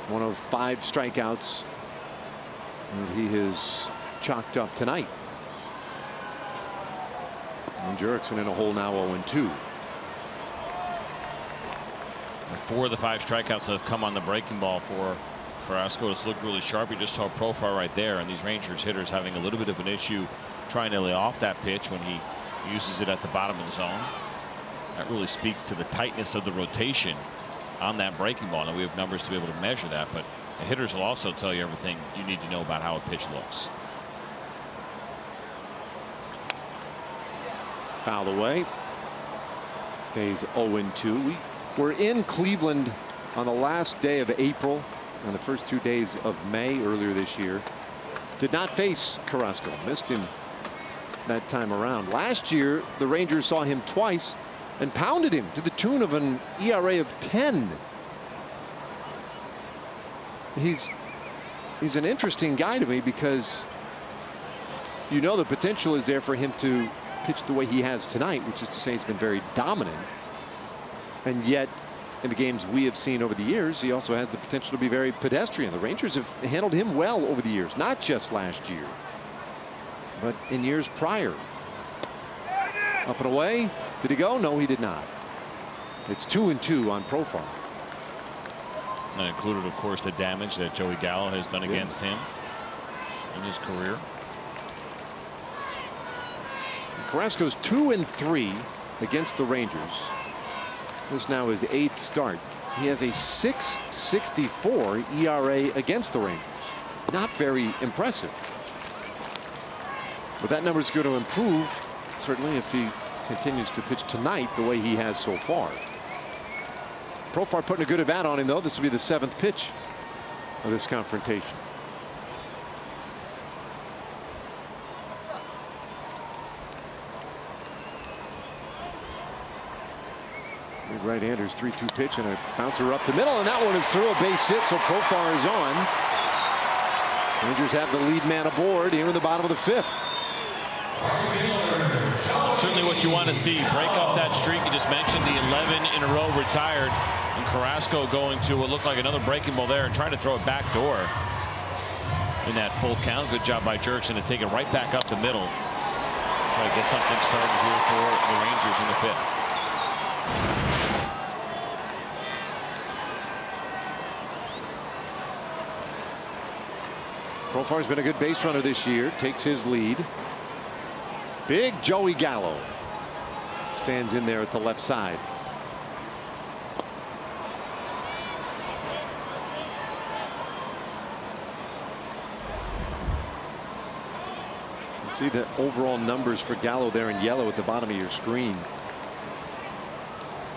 One of 5 strikeouts that he has chalked up tonight. And Jurickson in a hole now 0-2. 4 of the 5 strikeouts have come on the breaking ball for Carrasco. It's looked really sharp. You just saw a profile right there, and these Rangers hitters having a little bit of an issue trying to lay off that pitch when he uses it at the bottom of the zone. That really speaks to the tightness of the rotation on that breaking ball. Now we have numbers to be able to measure that, but the hitters will also tell you everything you need to know about how a pitch looks. Foul away. Stays 0-2. We're in Cleveland on the last day of April, on the first 2 days of May earlier this year. Did not face Carrasco. Missed him that time around. Last year, the Rangers saw him twice and pounded him to the tune of an ERA of 10. He's an interesting guy to me because you know the potential is there for him to pitch the way he has tonight, which is to say he's been very dominant. And yet, in the games we have seen over the years, he also has the potential to be very pedestrian. The Rangers have handled him well over the years, not just last year, but in years prior. Up and away. Did he go? No, he did not. It's 2-2 on profile. That included, of course, the damage that Joey Gallo has done against him in his career. Carrasco's 2-3 against the Rangers. This now is 8th start. He has a 6.64 ERA against the Rangers. Not very impressive. But that number is going to improve, certainly, if he continues to pitch tonight the way he has so far. Profar putting a good at bat on him, though. This will be the 7th pitch of this confrontation. Big right-hander's 3-2 pitch and a bouncer up the middle, and that one is through, a base hit, so Profar is on. Rangers have the lead man aboard here in the bottom of the 5th. Certainly what you want to see. Break up that streak. You just mentioned the 11 in a row retired. And Carrasco going to what looked like another breaking ball there and trying to throw it back door in that full count. Good job by Jurickson to take it right back up the middle. Try to get something started here for the Rangers in the 5th. Profar's been a good base runner this year. Takes his lead. Big Joey Gallo stands in there at the left side. You see the overall numbers for Gallo there in yellow at the bottom of your screen.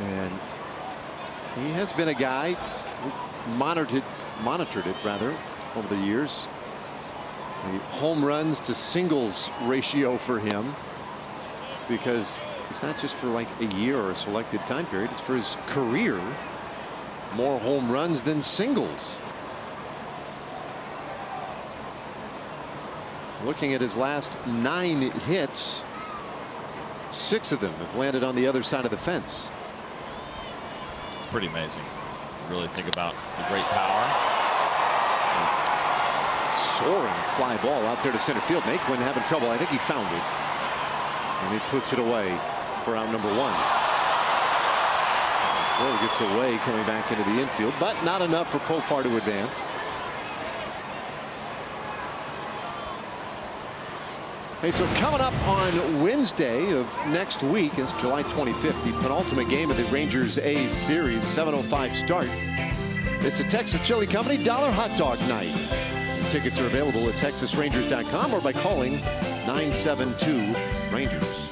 And he has been a guy who's monitored it rather over the years. The home runs to singles ratio for him, because it's not just for like a year or a selected time period, it's for his career. More home runs than singles. Looking at his last 9 hits, 6 of them have landed on the other side of the fence. It's pretty amazing. You really think about the great power. Soaring fly ball out there to center field. Naquin having trouble. I think he found it. And he puts it away for out number 1. Throw gets away coming back into the infield, but not enough for Profar to advance. Hey, so coming up on Wednesday of next week, it's July 25th, the penultimate game of the Rangers A's series, 7:05 start. It's a Texas Chili Company $1 hot dog night. Tickets are available at TexasRangers.com or by calling 972-RANGERS.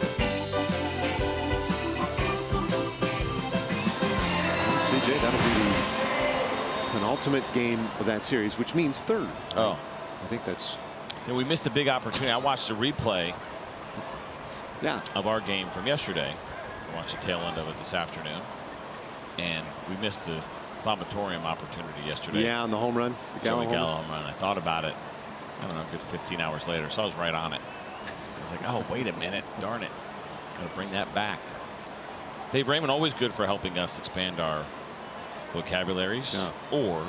CJ, that'll be the penultimate game of that series, which means 3rd. Oh, I think that's. You know, we missed a big opportunity. I watched a replay of our game from yesterday. I watched the tail end of it this afternoon, and we missed the vomitorium opportunity yesterday. Yeah, on the home run, the Gallo home run. I thought about it, I don't know, a good 15 hours later, so I was right on it. I was like, oh, wait a minute, darn it, gotta bring that back. Dave Raymond always good for helping us expand our vocabularies, or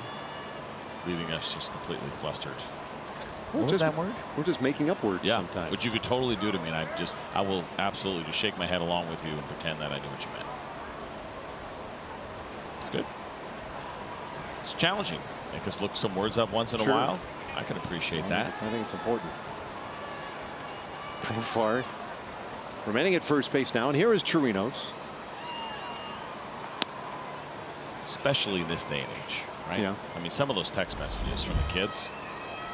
leaving us just completely flustered. What was that word? We're just making up words sometimes. Which you could totally do to me, and I will absolutely just shake my head along with you and pretend that I knew what you meant. It's good. It's challenging. Make us look some words up once in a while. I can appreciate that. I think it's important. Profar remaining at first base now, and here is Chirinos. Especially in this day and age, right? Yeah. I mean, some of those text messages from the kids.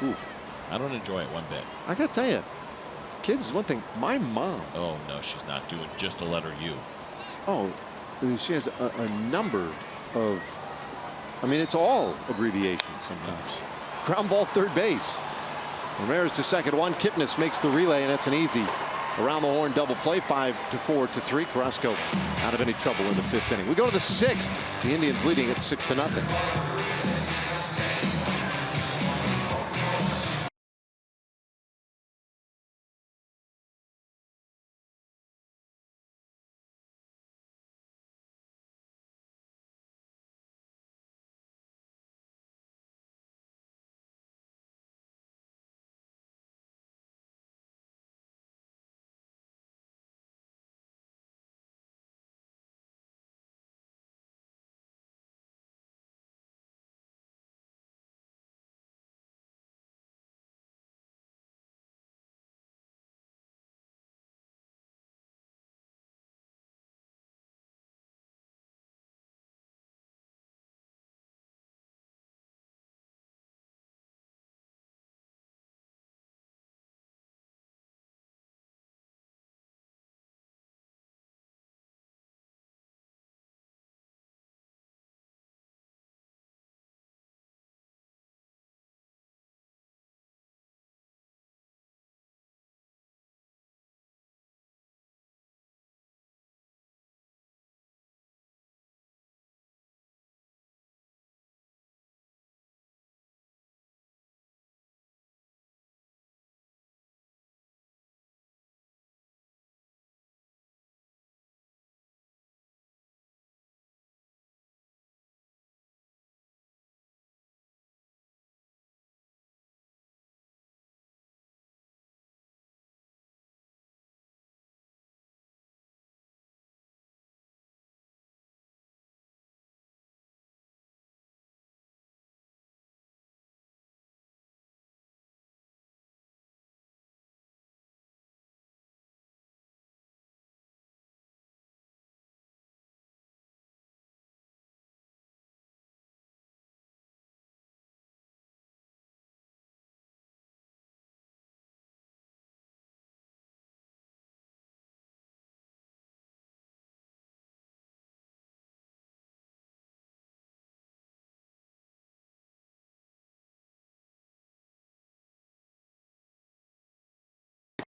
Ooh. I don't enjoy it one bit. I gotta tell you, kids is one thing. My mom. Oh no, she's not doing just the letter U. Oh, she has a number of. I mean, it's all abbreviations sometimes. Ground ball, third base. Ramirez to second, one. Kipnis makes the relay, and it's an easy around the horn double play. 5-4 to 3. Carrasco out of any trouble in the 5th inning. We go to the 6th. The Indians leading at 6-0.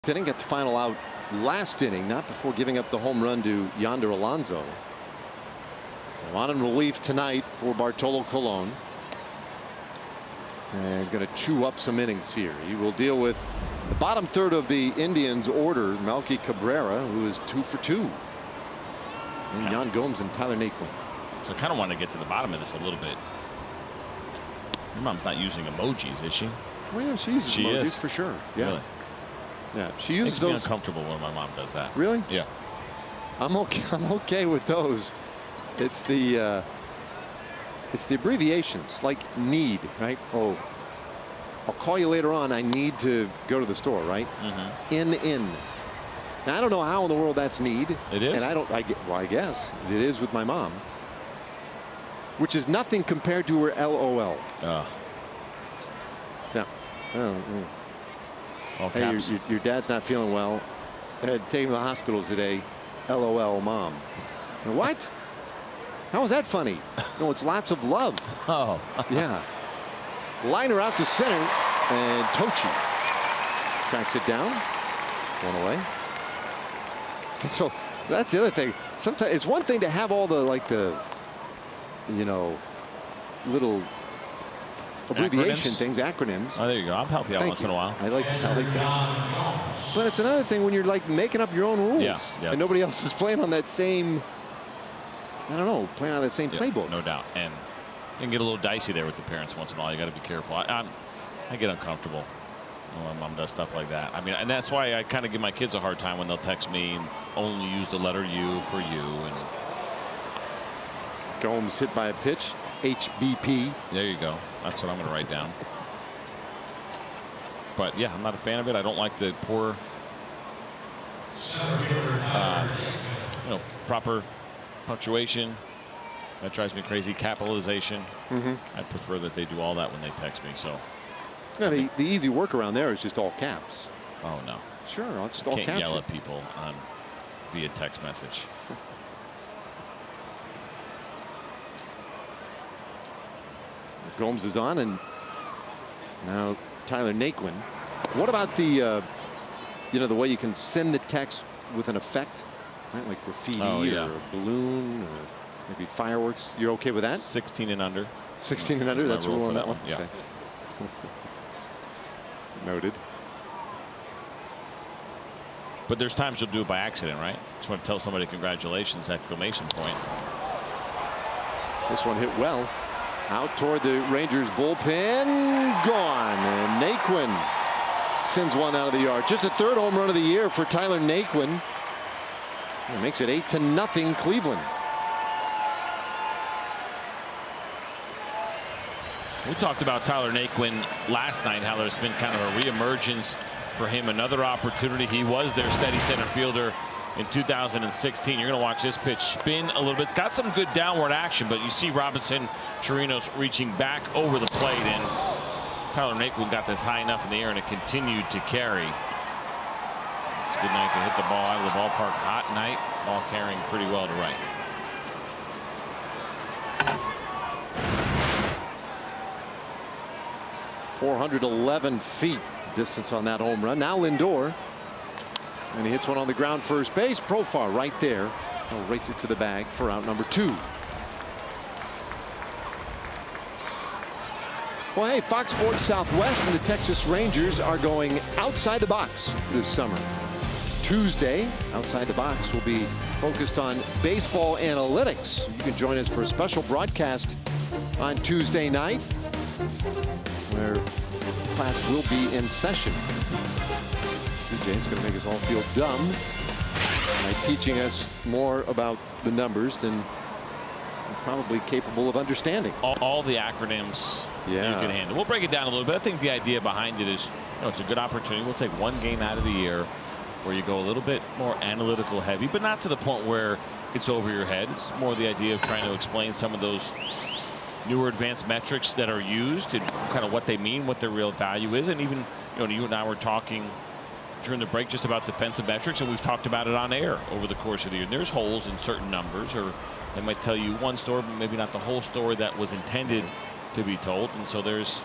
Inning, get the final out last inning, not before giving up the home run to Yonder Alonso. So on in relief tonight for Bartolo Colon. And going to chew up some innings here. He will deal with the bottom third of the Indians order, Melky Cabrera, who is 2 for 2. And Yan Gomes and Tyler Naquin. So I kind of want to get to the bottom of this a little bit. Your mom's not using emojis, is she? Well, yeah, she uses emojis for sure. Yeah. Really? Yeah, she uses Makes those. me uncomfortable when my mom does that. Really? Yeah. I'm okay with those. It's the abbreviations, like need, right? Oh, I'll call you later on. I need to go to the store, right? In. Now I don't know how in the world that's need. It is. And I guess it is with my mom, which is nothing compared to her LOL. Yeah. Hey, your dad's not feeling well. Take him to the hospital today. LOL, mom. What? How is that funny? No, it's lots of love. Oh. Yeah. Liner out to center, and Tochi tracks it down. One away. And so that's the other thing. Sometimes it's one thing to have all the little abbreviation things, acronyms. Oh, there you go. I'll help you out once in a while. I like that. But it's another thing when you're like making up your own rules, yeah, and nobody else is playing on that same. I don't know, playing on that same playbook. No doubt. And can get a little dicey there with the parents once in a while. You got to be careful. I get uncomfortable when my mom does stuff like that. I mean, and that's why I kind of give my kids a hard time when they'll text me and only use the letter U for you. And Gomes hit by a pitch. HBP. There you go. That's what I'm going to write down. But yeah, I'm not a fan of it. I don't like the poor, proper punctuation. That drives me crazy. Capitalization. I prefer that they do all that when they text me. So. Yeah, the easy workaround there is just all caps. Oh no. Sure, I'll just all caps. Can't yell at people via text message. Gomes is on, and now Tyler Naquin. What about the the way you can send the text with an effect, right? Like graffiti or a balloon or maybe fireworks. You're okay with that? 16 and under. 16 and under. That's the rule on that one. Yeah. Okay. Noted. But there's times you'll do it by accident, right? Just want to tell somebody congratulations, exclamation point. This one hit well. Out toward the Rangers bullpen. Gone. And Naquin sends one out of the yard. Just the third home run of the year for Tyler Naquin. It makes it 8-0 Cleveland. We talked about Tyler Naquin last night, how there's been kind of a reemergence for him. Another opportunity. He was their steady center fielder in 2016. You're going to watch this pitch spin a little bit. It's got some good downward action, but you see Robinson Chirinos reaching back over the plate, and Tyler Naquin got this high enough in the air, and it continued to carry. It's a good night to hit the ball out of the ballpark. Hot night. Ball carrying pretty well to right. .411 feet distance on that home run. Now Lindor. And he hits one on the ground first base. Profar right there. He'll race it to the bag for out number 2. Well, hey, Fox Sports Southwest and the Texas Rangers are going outside the box this summer. Tuesday, Outside the Box will be focused on baseball analytics. You can join us for a special broadcast on Tuesday night, where class will be in session. CJ's going to make us all feel dumb by teaching us more about the numbers than we're probably capable of understanding. All the acronyms you can handle. We'll break it down a little bit. I think the idea behind it is, it's a good opportunity. We'll take one game out of the year where you go a little bit more analytical heavy, but not to the point where it's over your head. It's more the idea of trying to explain some of those newer advanced metrics that are used and kind of what they mean, what their real value is. And even, you and I were talking during the break just about defensive metrics, and we've talked about it on air over the course of the year. And there's holes in certain numbers, or they might tell you one story, but maybe not the whole story that was intended to be told. And so there's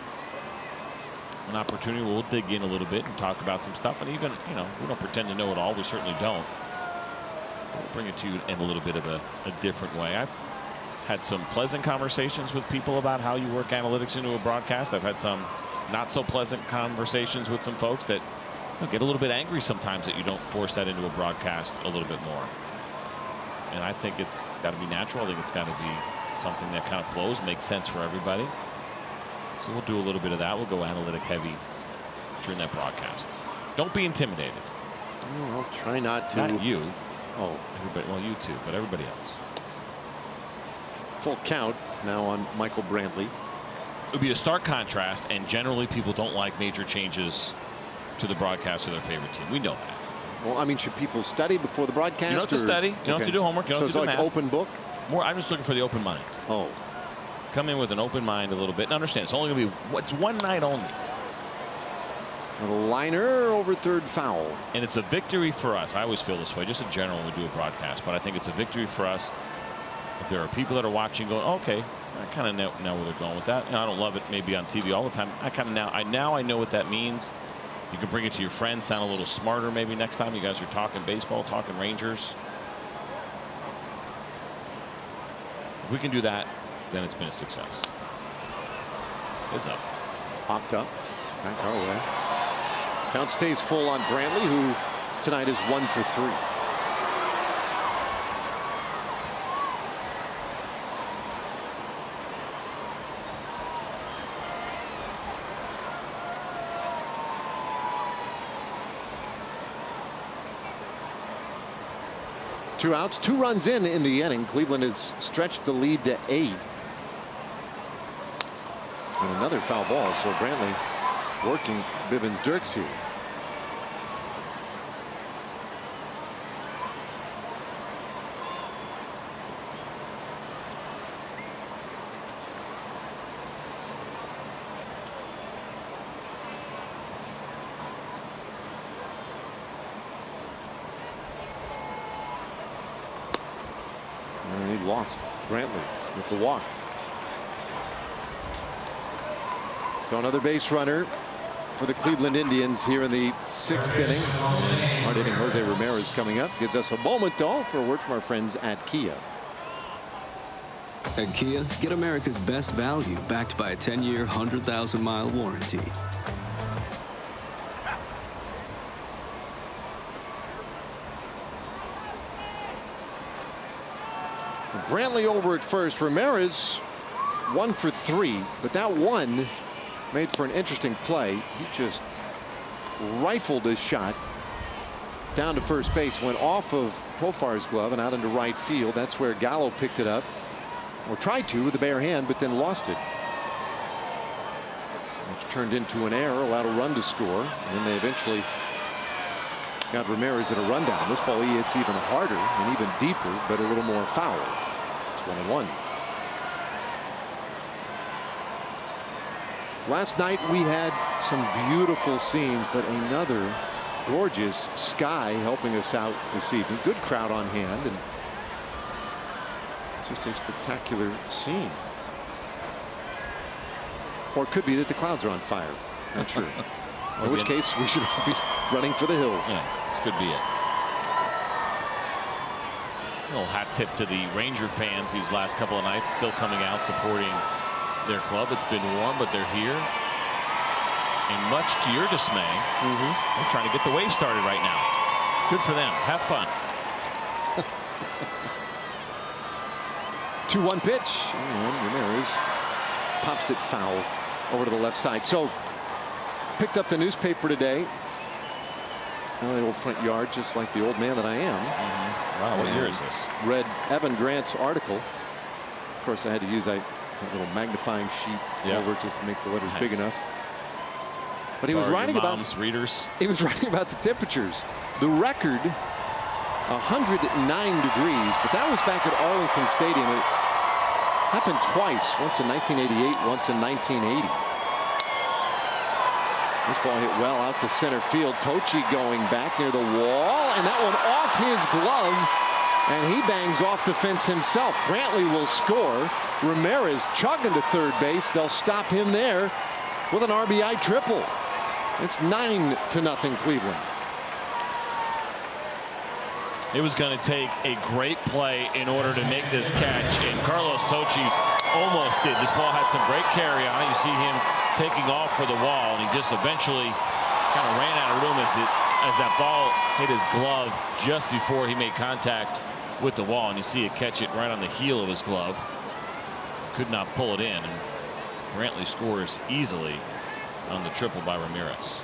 an opportunity where we'll dig in a little bit and talk about some stuff. And even, we don't pretend to know it all. We certainly don't. We'll bring it to you in a little bit of a different way. I've had some pleasant conversations with people about how you work analytics into a broadcast. I've had some not so pleasant conversations with some folks that get a little bit angry sometimes that you don't force that into a broadcast a little bit more. And I think it's got to be natural. I think it's got to be something that kind of flows, makes sense for everybody. So we'll do a little bit of that. We'll go analytic heavy during that broadcast. Don't be intimidated. I'll try not to. Not you. Oh, everybody. Well, you too, but everybody else. Full count now on Michael Brantley. It would be a stark contrast, and generally people don't like major changes to the broadcast of their favorite team. We know that. Well, I mean, should people study before the broadcast? You don't have to study. You don't have to do homework. You don't have to do math. Math. Open book? More, I'm just looking for the open mind. Oh. Come in with an open mind a little bit. And understand, it's only going to be, it's one night only. A liner over third foul. And it's a victory for us. I always feel this way, just in general when we do a broadcast. But I think it's a victory for us if there are people that are watching going, okay, I kind of know where they're going with that. I don't love it maybe on TV all the time. I kind of now I know what that means. You can bring it to your friends, sound a little smarter maybe next time you guys are talking baseball, talking Rangers. If we can do that, then it's been a success. It's up. Popped up. Back our way. Count stays full on Brantley, who tonight is 1 for 3. 2 outs, 2 runs in the inning. Cleveland has stretched the lead to 8. And another foul ball, so Brantley working Bivens-Dirks here. And he lost Brantley with the walk. So another base runner for the Cleveland Indians here in the 6th inning. Hard hitting Jose Ramirez coming up. Gives us a moment though for a word from our friends at Kia. At Kia, get America's best value backed by a 10-year, 100,000-mile warranty. Brantley over at first. Ramirez 1 for 3, but that one made for an interesting play. He just rifled his shot down to first base, went off of Profar's glove and out into right field. That's where Gallo picked it up, or tried to with the bare hand, but then lost it, which turned into an error, allowed a run to score, and then they eventually got Ramirez in a rundown. This ball he hits even harder and even deeper, but a little more foul. It's 1-1. Last night we had some beautiful scenes, but another gorgeous sky helping us out this evening. Good crowd on hand, and just a spectacular scene. Or it could be that the clouds are on fire. Not sure. In which case we should be running for the hills. Yeah, this could be it. A little hat tip to the Ranger fans these last couple of nights, still coming out supporting their club. It's been warm, but they're here. And much to your dismay, they're trying to get the wave started right now. Good for them. Have fun. 2-1 pitch, and Ramirez pops it foul over to the left side. So picked up the newspaper today. In the old front yard, just like the old man that I am. Wow, what year is this? Read Evan Grant's article. Of course, I had to use that little magnifying sheet over just to make the letters big enough. But he was writing about readers. He was writing about the temperatures. The record 109 degrees, but that was back at Arlington Stadium. It happened twice, once in 1988, once in 1980. This ball hit well out to center field. Tochi going back near the wall, and that one off his glove, and he bangs off the fence himself. Brantley will score. Ramirez chugging to third base. They'll stop him there with an RBI triple. It's 9-0 Cleveland. It was going to take a great play in order to make this catch, and Carlos Tochi almost did. This ball had some great carry on it. You see him taking off for the wall, and he just eventually kind of ran out of room as that ball hit his glove just before he made contact with the wall, and you see it catch it right on the heel of his glove. Could not pull it in, and Brantley scores easily on the triple by Ramirez.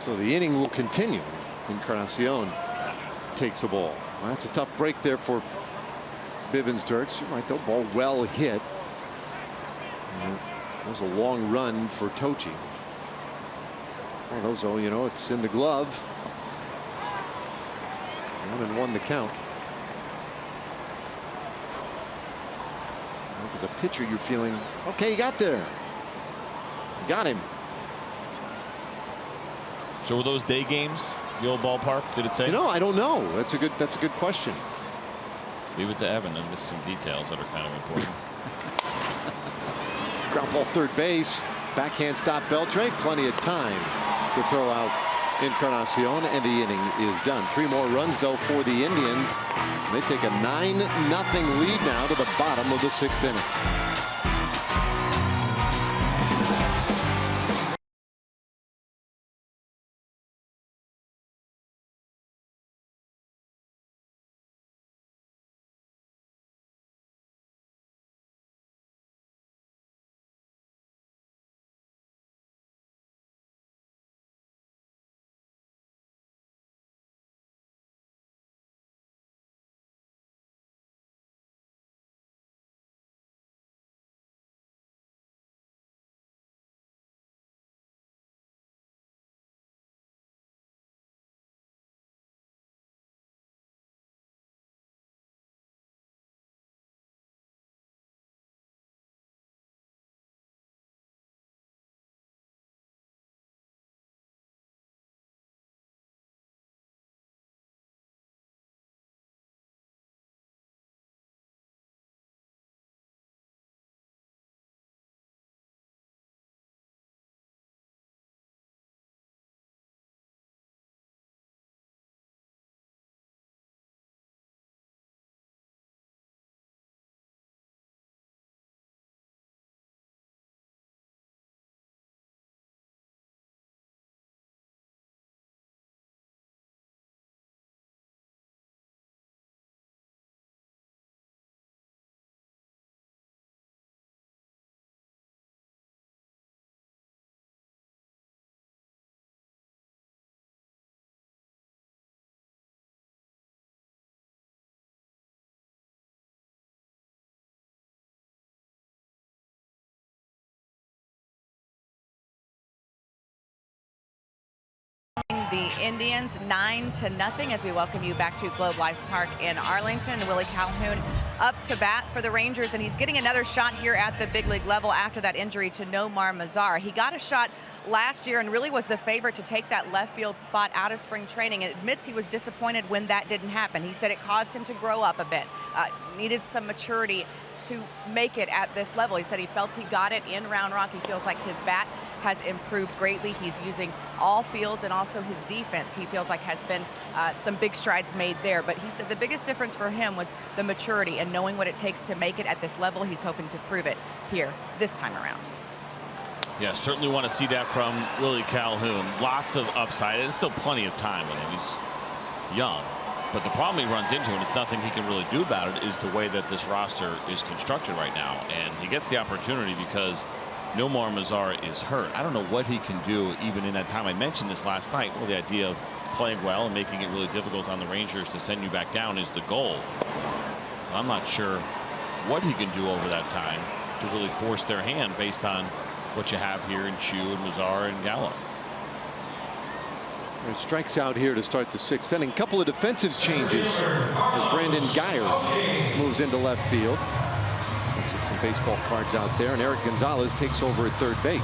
So the inning will continue. Encarnacion takes a ball. Well, that's a tough break there for Bivens-Dirks. You're right, though. Ball well hit. That was a long run for Tochi. One of those, you know, it's in the glove. 1-1 the count. As a pitcher, you're feeling okay. You got there. Got him. So were those day games? The old ballpark? Did it say? You know, I don't know. That's a good question. Leave it to Evan. I missed some details that are kind of important. Ground ball third base. Backhand stop Beltre. Plenty of time to throw out Encarnacion, and the inning is done. 3 more runs though for the Indians. They take a 9-0 lead now to the bottom of the 6th inning. Indians 9-0 as we welcome you back to Globe Life Park in Arlington. Willie Calhoun up to bat for the Rangers, and he's getting another shot here at the big league level after that injury to Nomar Mazara. He got a shot last year and really was the favorite to take that left field spot out of spring training, and admits he was disappointed when that didn't happen. He said it caused him to grow up a bit, needed some maturity to make it at this level. He said he felt he got it in Round Rock. He feels like his bat has improved greatly. He's using all fields, and also his defense, he feels like, has been some big strides made there. But he said the biggest difference for him was the maturity and knowing what it takes to make it at this level. He's hoping to prove it here this time around. Yeah, certainly want to see that from Willie Calhoun. Lots of upside, and still plenty of time with him. He's young. But the problem he runs into, and it's nothing he can really do about it, is the way that this roster is constructed right now. And he gets the opportunity because Nomar Mazara is hurt. I don't know what he can do even in that time. I mentioned this last night. Well, the idea of playing well and making it really difficult on the Rangers to send you back down is the goal. I'm not sure what he can do over that time to really force their hand based on what you have here in Choo and Mazara and Gallo. It strikes out here to start the 6th inning. Couple of defensive changes as Brandon Geyer moves into left field. Looks at some baseball cards out there, and Eric Gonzalez takes over at third base.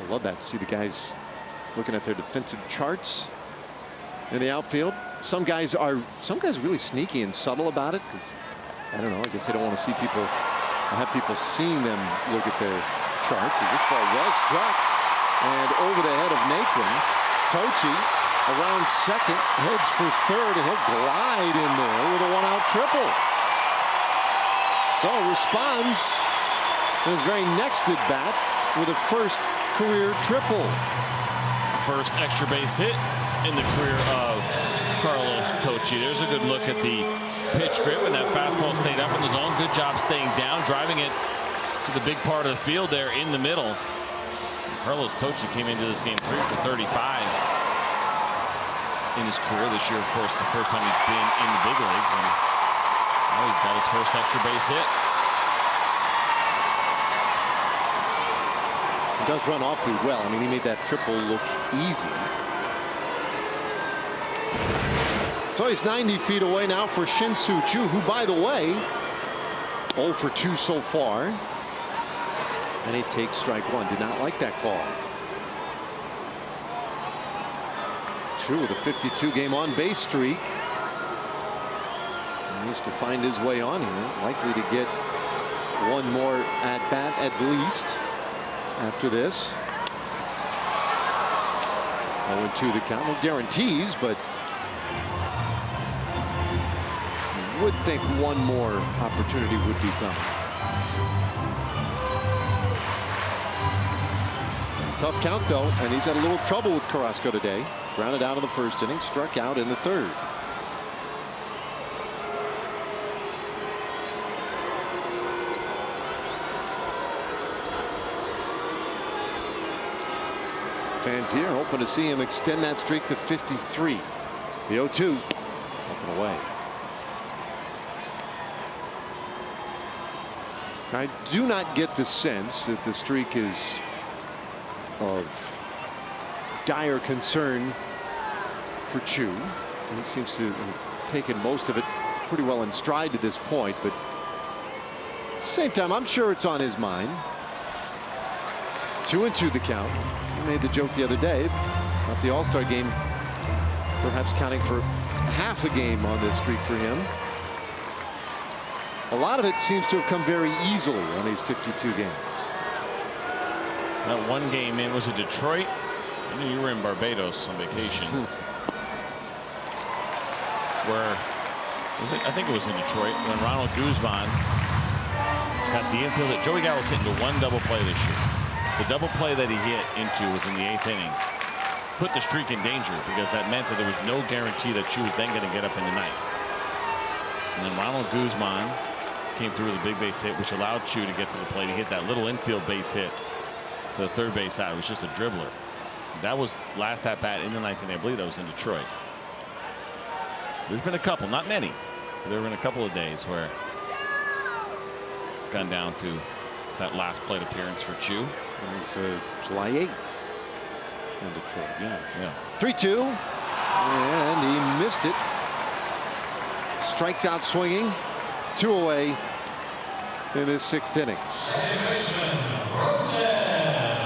I love that to see the guys looking at their defensive charts in the outfield. Some guys really sneaky and subtle about it, because I don't know, I guess they don't want to see people, have people seeing them look at their charts. As this ball well struck and over the head of Naquin. Tochi around second, heads for third, and he'll glide in there with a 1-out triple. So responds in his very next at bat with a first career triple. First extra base hit in the career of Carlos Tochi. There's a good look at the pitch grip, and that fastball stayed up in the zone. Good job staying down, driving it to the big part of the field there in the middle. Carlos Tochi came into this game 3 for 35 in his career this year. Of course, the first time he's been in the big leagues, and now he's got his first extra base hit. He does run awfully well. I mean, he made that triple look easy. So he's 90 feet away now for Shin-Soo Choo, who, by the way, 0 for 2 so far. And he takes strike one. Did not like that call. Choo with a 52-game on-base streak. He needs to find his way on here. Likely to get one more at-bat at least after this. 0-2 the count. No guarantees, but you would think one more opportunity would be coming. Tough count, though, and he's had a little trouble with Carrasco today. Grounded out in the first inning, struck out in the third. Fans here hoping to see him extend that streak to 53. The 0-2 up and away. I do not get the sense that the streak is of dire concern for Choo. He seems to have taken most of it pretty well in stride to this point, but at the same time, I'm sure it's on his mind. 2-2 the count. He made the joke the other day about the All-Star game perhaps counting for half a game on this streak for him. A lot of it seems to have come very easily on these 52 games. That one game in was it Detroit? I knew you were in Barbados on vacation. Where was it? I think it was in Detroit when Ronald Guzman got the infield. Joey Gallo hit into one double play this year. The double play that he hit into was in the 8th inning. Put the streak in danger because that meant that there was no guarantee that Choo was then going to get up in the 9th. And then Ronald Guzman came through with a big base hit, which allowed Choo to get to the plate. He hit that little infield base hit to the third base side. It was just a dribbler. That was last at bat in the 9th inning. I believe that was in Detroit. There's been a couple, not many, but there have been a couple of days where it's gone down to that last plate appearance for Choo. It was July 8th. in Detroit. Yeah. 3-2, and he missed it. Strikes out swinging. 2 away in this 6th inning.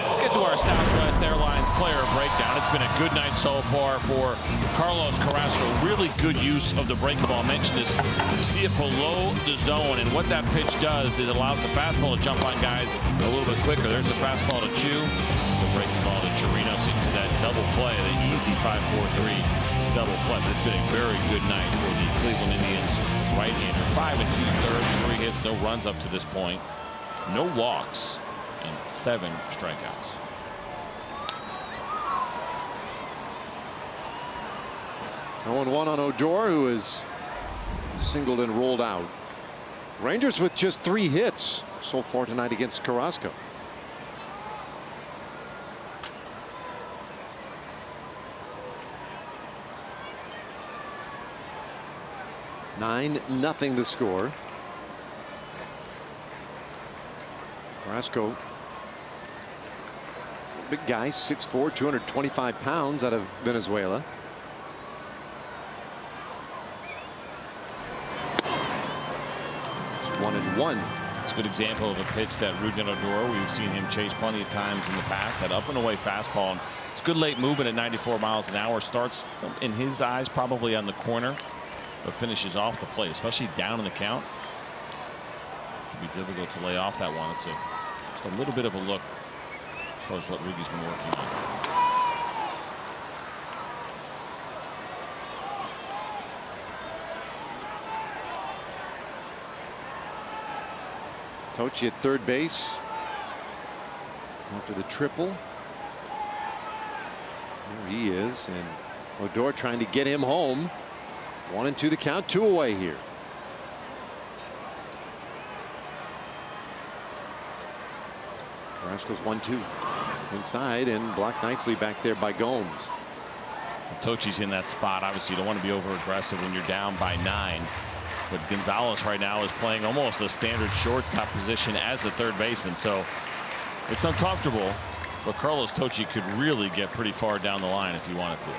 Let's get to our Southwest Airlines player breakdown. It's been a good night so far for Carlos Carrasco. Really good use of the breaking ball. I mentioned this. You see it below the zone, and what that pitch does is it allows the fastball to jump on guys a little bit quicker. There's the fastball to Choo, the breaking ball to Chirinos into that double play, the easy 5-4-3 double play. But it's been a very good night for the Cleveland Indians right-hander. 5 2/3, 3 hits, no runs up to this point, no walks, and 7 strikeouts. Oh, 1 on Odor, who is singled and rolled out. Rangers with just 3 hits so far tonight against Carrasco. (9-0) the score. Carrasco, big guy, 6'4", 225 pounds, out of Venezuela. It's 1-1. It's a good example of a pitch that Rougned Odor, we've seen him chase plenty of times in the past. That up and away fastball. And it's good late movement at 94 miles an hour. Starts in his eyes probably on the corner, but finishes off the plate, especially down in the count. It can be difficult to lay off that one. It's just a little bit of a look as far as what Rugi's been working on. Tocci at third base after the triple. There he is, and Odor trying to get him home. 1-2 the count, 2 away here. Carrasco's 1-2 inside and blocked nicely back there by Gomes. Tocci's in that spot. Obviously, you don't want to be over aggressive when you're down by 9. But Gonzalez right now is playing almost a standard shortstop position as a third baseman, so it's uncomfortable. But Carlos Tocci could really get pretty far down the line if he wanted to.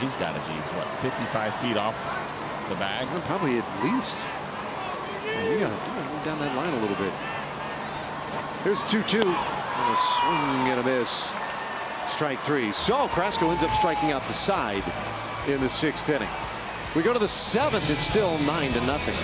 He's got to be, what, 55 feet off the bag? Well, probably at least. Well, you gotta move down that line a little bit. Here's 2-2. And a swing and a miss. Strike 3. So Carrasco ends up striking out the side in the 6th inning. We go to the 7th. It's still 9-0.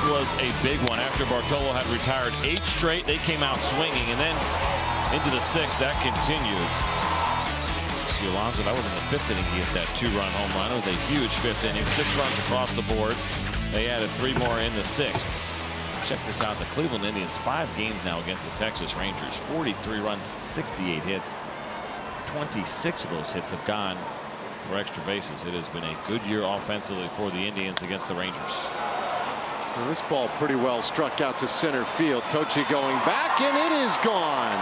Was a big one after Bartolo had retired 8 straight. They came out swinging, and then into the 6th that continued. See Alonso, that was in the 5th inning. He hit that 2-run home run. It was a huge 5th inning, 6 runs across the board. They added 3 more in the 6th. Check this out. The Cleveland Indians, 5 games now against the Texas Rangers. 43 runs, 68 hits. 26 of those hits have gone for extra bases. It has been a good year offensively for the Indians against the Rangers. Well, this ball pretty well struck out to center field. Tochi going back, and it is gone.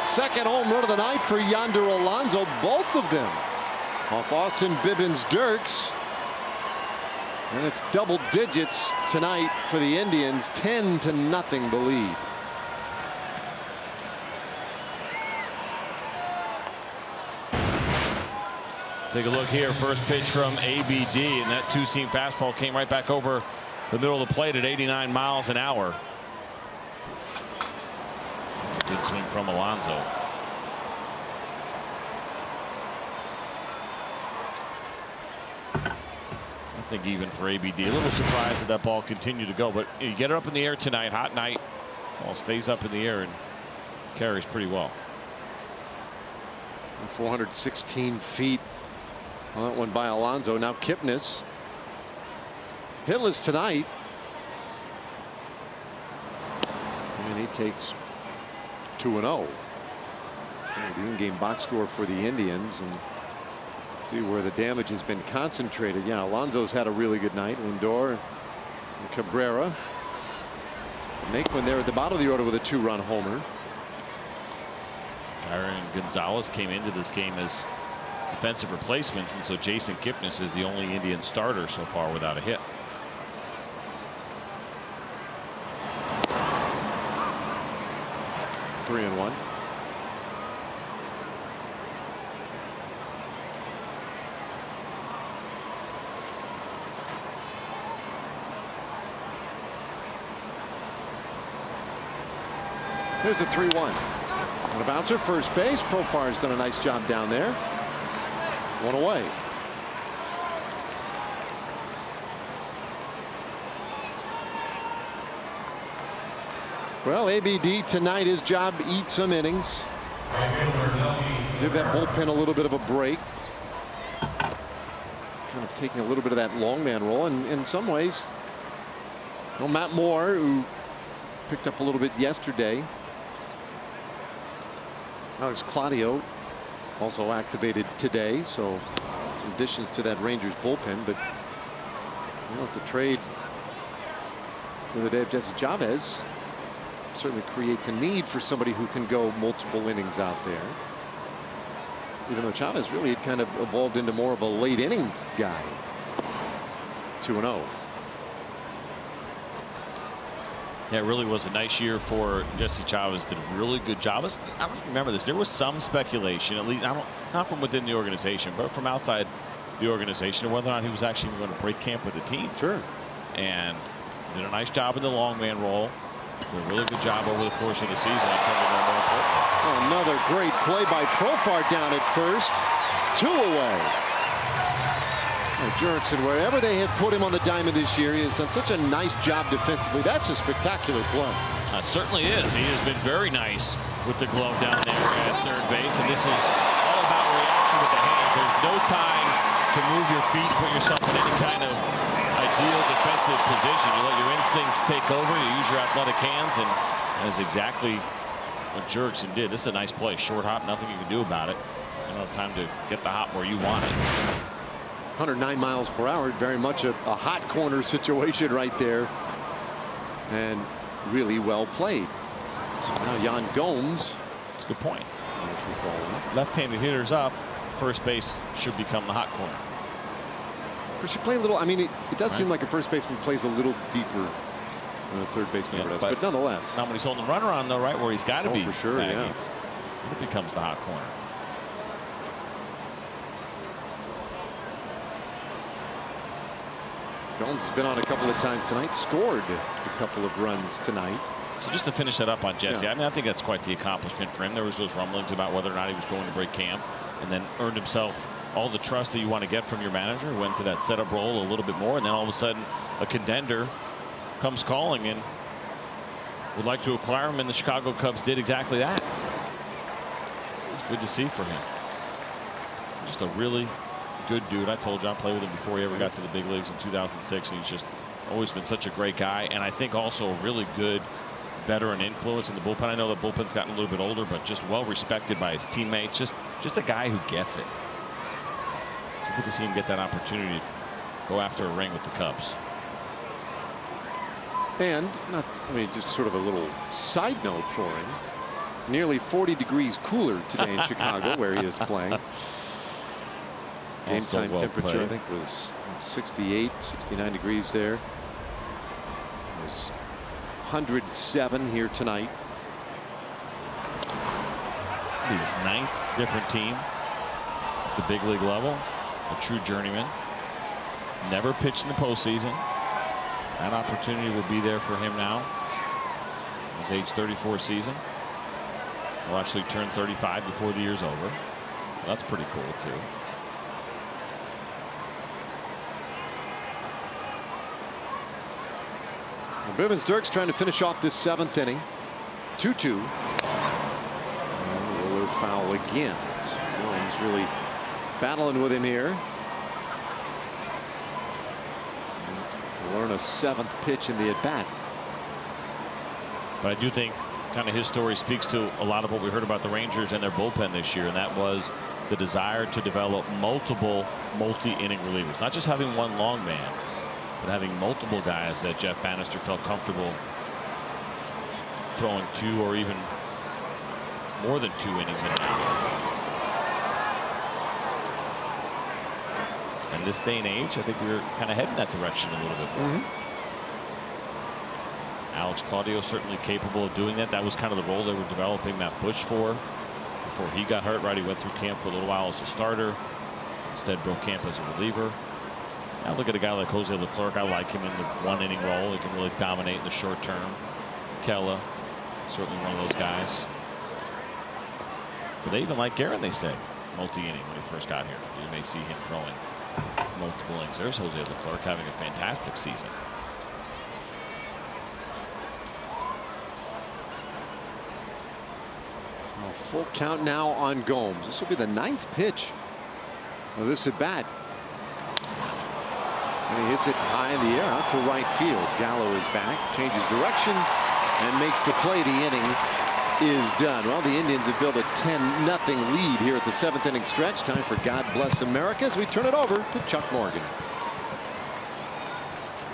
Second home run of the night for Yonder Alonso. Both of them off Austin Bibbins-Dirks. And it's double digits tonight for the Indians. 10-0 the lead. Take a look here. First pitch from ABD, and that two-seam fastball came right back over the middle of the plate at 89 miles an hour. That's a good swing from Alonso. I think even for ABD, a little surprised that that ball continued to go, but you get it up in the air tonight, hot night. Ball stays up in the air and carries pretty well. 416 feet on that one by Alonso. Now Kipnis hitless tonight, and he takes 2-0. The in-game box score for the Indians, and see where the damage has been concentrated. Yeah, Alonso's had a really good night. Lindor and Cabrera. Naquin there at the bottom of the order with a 2-run homer. Aaron Gonzalez came into this game as defensive replacements, and so Jason Kipnis is the only Indian starter so far without a hit. Three and one. There's a 3-1. And a bouncer, first base. Profar's done a nice job down there. One away. Well, ABD tonight, his job, eat some innings. Give that bullpen a little bit of a break. Kind of taking a little bit of that long man role, and in some ways, well, Matt Moore, who picked up a little bit yesterday. Alex Claudio also activated today, so some additions to that Rangers bullpen. But you know, the trade the other day of Jesse Chavez certainly creates a need for somebody who can go multiple innings out there. Even though Chavez really had kind of evolved into more of a late innings guy. 2-0. Yeah, it really was a nice year for Jesse Chavez. Did a really good job. I don't remember this. There was some speculation, at least not from within the organization, but from outside the organization, of whether or not he was actually going to break camp with the team. Sure. And did a nice job in the long man role. Did a really good job over the course of the season. I turned it more important. Another great play by Profar down at first. 2 away. Jurickson, wherever they have put him on the diamond this year, he has done such a nice job defensively. That's a spectacular play. It certainly is. He has been very nice with the glove down there at third base, and this is all about reaction with the hands. There's no time to move your feet, put yourself in any kind of ideal defensive position. You let your instincts take over. You use your athletic hands, and that's exactly what Jurickson did. This is a nice play. Short hop, nothing you can do about it. You don't have time to get the hop where you want it. 109 miles per hour, very much a hot corner situation right there, and really well played. So now Yan Gomes. That's a good point. Left-handed hitters up, first base should become the hot corner. But you play a little, I mean, it does seem like a first baseman plays a little deeper than a third baseman does, but nonetheless. Not when he's holding the runner on, though, right, where he's got to be. For sure, yeah. It becomes the hot corner. Gomes has been on a couple of times tonight, scored a couple of runs tonight. So just to finish that up on Jesse, I mean, I think that's quite the accomplishment for him. There was those rumblings about whether or not he was going to break camp, and then earned himself all the trust that you want to get from your manager. Went to that setup role a little bit more, and then all of a sudden a contender comes calling and would like to acquire him, and the Chicago Cubs did exactly that. It's good to see for him. Just a really good dude. I told you I played with him before he ever got to the big leagues in 2006, and he's just always been such a great guy, and I think also a really good veteran influence in the bullpen. I know the bullpen's gotten a little bit older, but just well respected by his teammates. Just a guy who gets it. So good to see him get that opportunity to go after a ring with the Cubs. And just sort of a little side note for him. Nearly 40 degrees cooler today in Chicago, where he is playing. Game time temperature, I think, was 68, 69 degrees there. It was 107 here tonight. His 9th different team at the big league level. A true journeyman. He's never pitched in the postseason. That opportunity will be there for him now. His age 34 season. He'll actually turn 35 before the year's over. So that's pretty cool too. Bivens Dirks trying to finish off this 7th inning. 2-2. Roller foul again. So Jones really battling with him here. Learn a 7th pitch in the at-bat. But I do think kind of his story speaks to a lot of what we heard about the Rangers and their bullpen this year, and that was the desire to develop multiple multi-inning relievers. Not just having one long man, but having multiple guys that Jeff Bannister felt comfortable throwing 2 or even more than 2 innings in an hour. And this day and age, I think we're kind of heading that direction a little bit more. Alex Claudio certainly capable of doing that. That was kind of the role they were developing Matt Bush for before he got hurt. Right, he went through camp for a little while as a starter, instead broke camp as a reliever. Now look at a guy like Jose Leclerc. I like him in the 1-inning role. He can really dominate in the short term. Kella, certainly one of those guys. But they even like Guerin, they said, multi-inning when he first got here. You may see him throwing multiple innings. There's Jose Leclerc having a fantastic season. Well, full count now on Gomes. This will be the 9th pitch of this at bat. And he hits it high in the air out to right field. Gallo is back, changes direction, and makes the play. The inning is done. Well, the Indians have built a 10-0 lead here at the 7th inning stretch. Time for God Bless America as we turn it over to Chuck Morgan.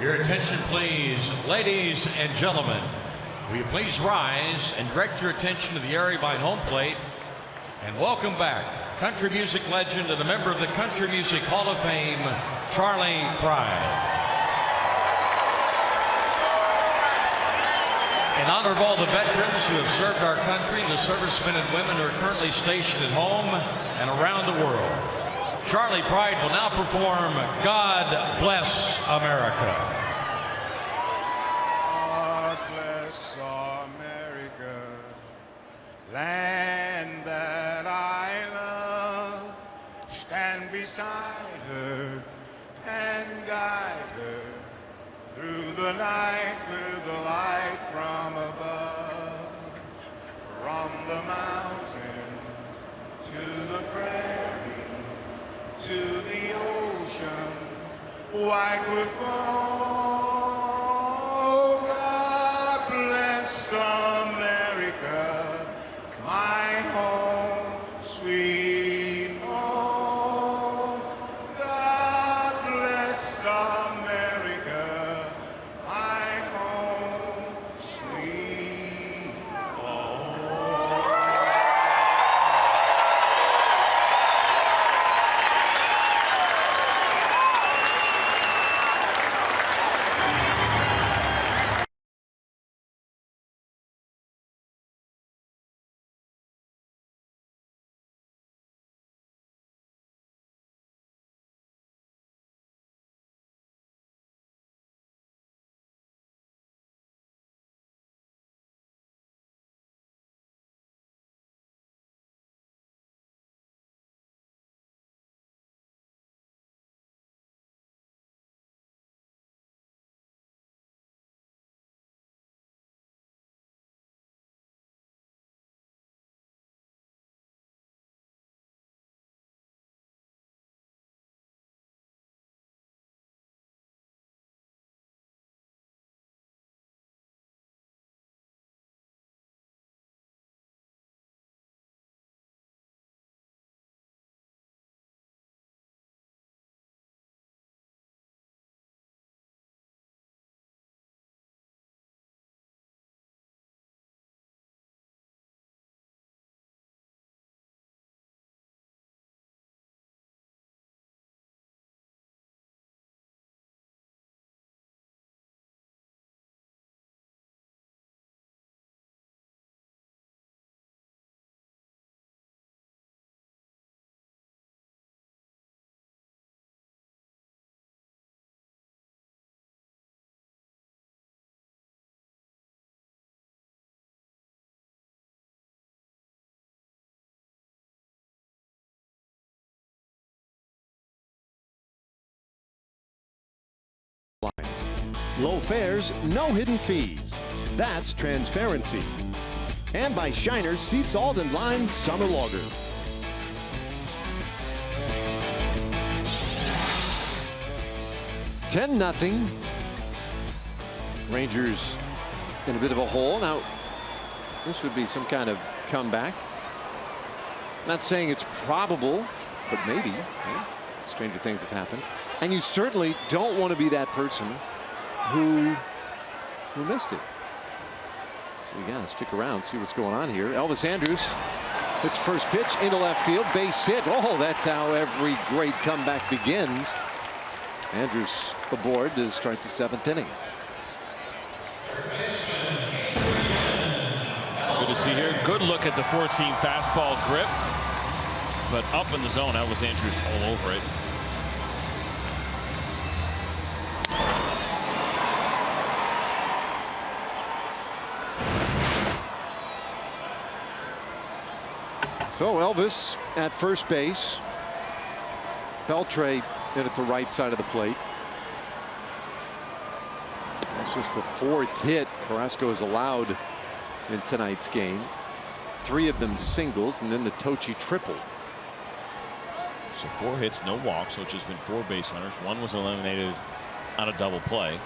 Your attention, please, ladies and gentlemen. Will you please rise and direct your attention to the area behind home plate, and welcome back country music legend and a member of the Country Music Hall of Fame, Charlie Pride. In honor of all the veterans who have served our country and the servicemen and women who are currently stationed at home and around the world, Charlie Pride will now perform God Bless America. God bless America, land that I love. Stand beside her and guide her through the night with the light from above. From the mountains to the prairie, to the ocean, white would fall. God bless America, my home, sweet home. God bless America, my home, sweet home. Low fares, no hidden fees. That's transparency. And by Shiner's Sea Salt and Lime Summer Lager. (10-0). Rangers in a bit of a hole. Now, this would be some kind of comeback. Not saying it's probable, but maybe. Right? Stranger things have happened. And you certainly don't want to be that person who missed it. So you gotta stick around, see what's going on here. Elvis Andrus hits first pitch into left field, base hit. Oh, that's how every great comeback begins. Andrus aboard to start the 7th inning. Good to see here. Good look at the 4-seam fastball grip, but up in the zone. Elvis Andrus all over it. So Elvis at first base. Beltre in at the right side of the plate. That's just the 4th hit Carrasco has allowed in tonight's game. 3 of them singles, and then the Tochi triple. So 4 hits, no walks, which has been 4 base runners. 1 was eliminated on a double play.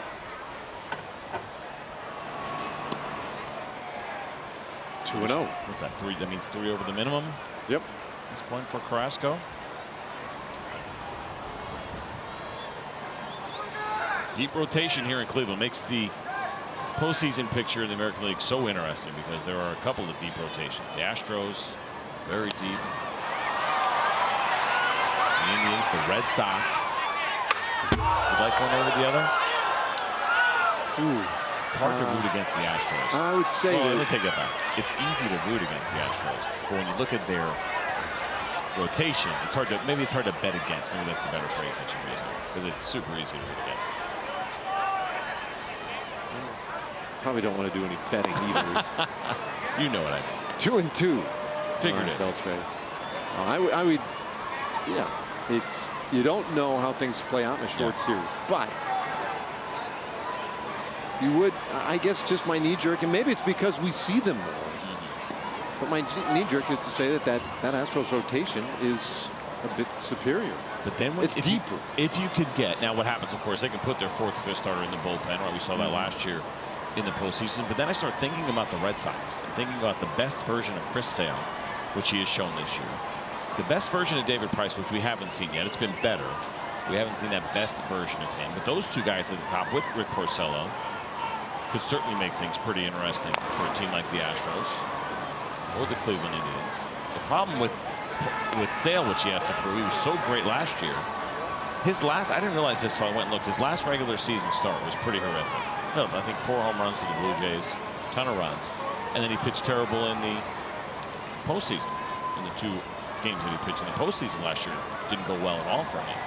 Two and 0. What's that? 3? That means 3 over the minimum. Yep. This point for Carrasco. Deep rotation here in Cleveland makes the postseason picture in the American League so interesting because there are a couple of deep rotations. The Astros, very deep. The Indians, the Red Sox. Would like one over the other? Ooh. It's hard to root against the Astros. I would say. Well, let me take that back. It's easy to root against the Astros, but when you look at their rotation, it's hard to. Maybe it's hard to bet against. Maybe that's the better phrase I should use, because it's super easy to root against them. Probably don't want to do any betting either. You know what I mean. 2-2. Figured it. Beltre. I would. Yeah. It's, you don't know how things play out in a short series, but you would, I guess, just my knee jerk, and maybe it's because we see them more. But my knee jerk is to say that Astros rotation is a bit superior. But then it's deeper. If you could get, now what happens, of course, they can put their 4th or 5th starter in the bullpen, right? We saw that last year in the postseason. But then I start thinking about the Red Sox and thinking about the best version of Chris Sale, which he has shown this year. The best version of David Price, which we haven't seen yet. It's been better. We haven't seen that best version of him. But those two guys at the top with Rick Porcello could certainly make things pretty interesting for a team like the Astros or the Cleveland Indians. The problem with Sale, which he has to prove, he was so great last year. His last, I didn't realize this until I went and looked, his last regular season start was pretty horrific. No, I think 4 home runs to the Blue Jays, ton of runs. And then he pitched terrible in the postseason. In the 2 games that he pitched in the postseason last year, didn't go well at all for him.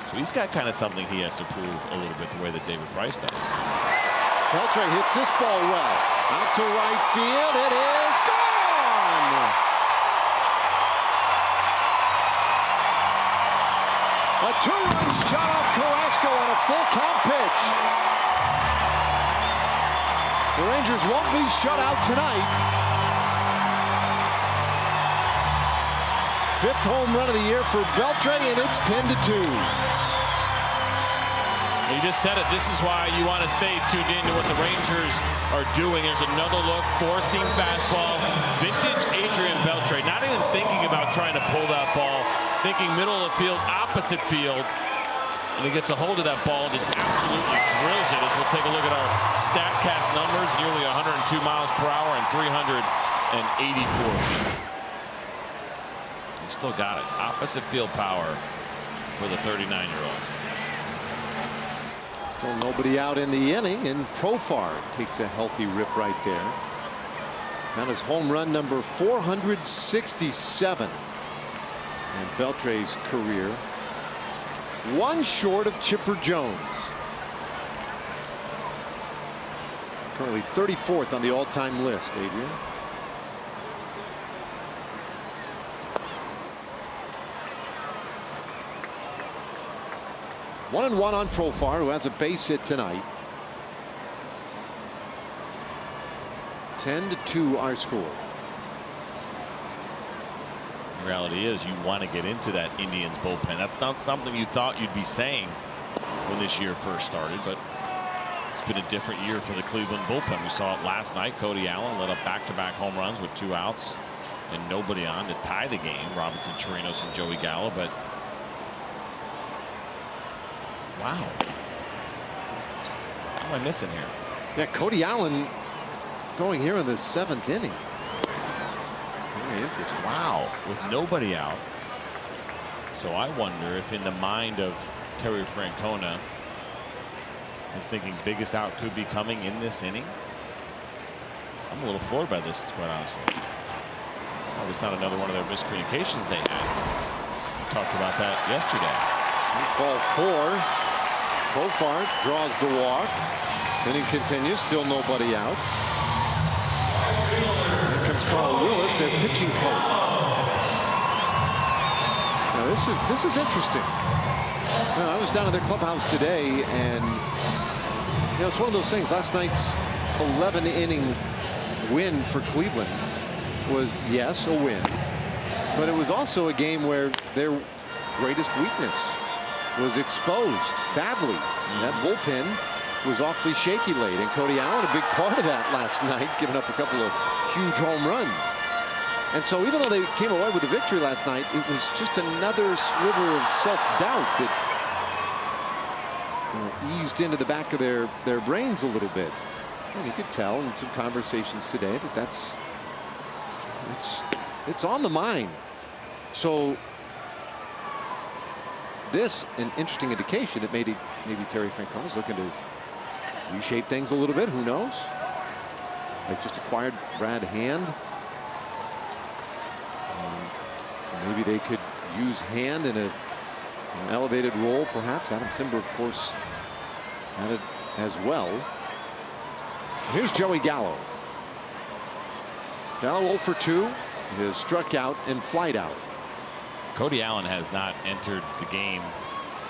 So he's got kind of something he has to prove a little bit the way that David Price does. Beltre hits this ball well. Out to right field. It is gone. A 2-run shot off Carrasco on a full count pitch. The Rangers won't be shut out tonight. 5th home run of the year for Beltre, and it's 10-2. You just said it. This is why you want to stay tuned in to what the Rangers are doing. There's another look, 4-seam fastball, vintage Adrian Beltre. Not even thinking about trying to pull that ball, thinking middle of the field, opposite field. And he gets a hold of that ball and just absolutely drills it. As we'll take a look at our StatCast numbers, nearly 102 miles per hour and 384 feet. He still got it. Opposite field power for the 39-year-old. Still nobody out in the inning, and Profar takes a healthy rip right there. That is home run number 467 in Beltre's career. 1 short of Chipper Jones. Currently 34th on the all-time list, Adrian. One and one on Profar, who has a base hit tonight. 10-2 our score. The reality is you want to get into that Indians bullpen. That's not something you thought you'd be saying when this year first started, but it's been a different year for the Cleveland bullpen. We saw it last night. Cody Allen led up back-to-back home runs with 2 outs and nobody on to tie the game. Robinson Chirinos and Joey Gallo, but wow, what am I missing here? Yeah, Cody Allen throwing here in the 7th inning. Very interesting. Wow, with nobody out. So I wonder if in the mind of Terry Francona is thinking biggest out could be coming in this inning. I'm a little floored by this, quite honestly. Oh, it's not another one of their miscommunications they had. We talked about that yesterday. Ball 4. Profar draws the walk. Inning continues. Still nobody out. Here comes Carl Willis, their pitching coach. Now this is interesting. I was down at their clubhouse today, and it's one of those things. Last night's 11-inning win for Cleveland was, yes, a win, but it was also a game where their greatest weakness was exposed badly. That bullpen was awfully shaky late, and Cody Allen a big part of that last night, giving up a couple of huge home runs. And so even though they came away with a victory last night, it was just another sliver of self-doubt that eased into the back of their brains a little bit. And you could tell in some conversations today that it's on the mind. So this an interesting indication that maybe Terry Francona is looking to reshape things a little bit. Who knows? They just acquired Brad Hand. Maybe they could use Hand in an elevated role, perhaps. Adam Simber, of course, had it as well. Here's Joey Gallo. Gallo 0 for 2. He has struck out and flied out. Cody Allen has not entered the game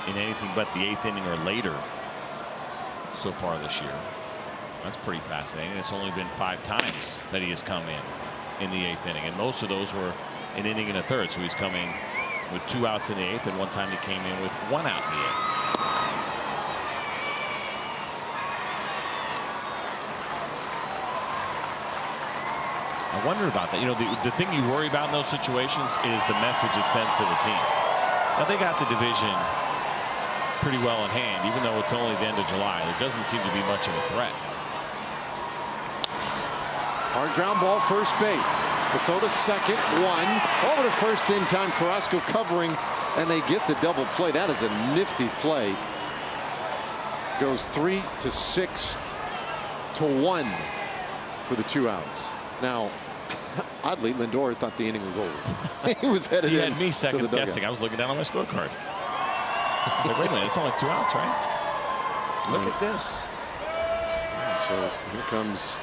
in anything but the 8th inning or later so far this year. That's pretty fascinating. It's only been 5 times that he has come in the 8th inning, and most of those were an inning and a third. So he's coming with 2 outs in the 8th, and one time he came in with 1 out in the 8th. I wonder about that. The thing you worry about in those situations is the message it sends to the team. Now, they got the division pretty well in hand, even though it's only the end of July. There doesn't seem to be much of a threat. Hard ground ball, first base. The throw to second, 1. Over to first in time. Carrasco covering, and they get the double play. That is a nifty play. Goes 3 to 6 to 1 for the 2 outs. Now, oddly, Lindor thought the inning was over. He was headed in. He had me second guessing. I was looking down on my scorecard. I was like, wait a minute, it's only 2 outs, right? Look at this. So here comes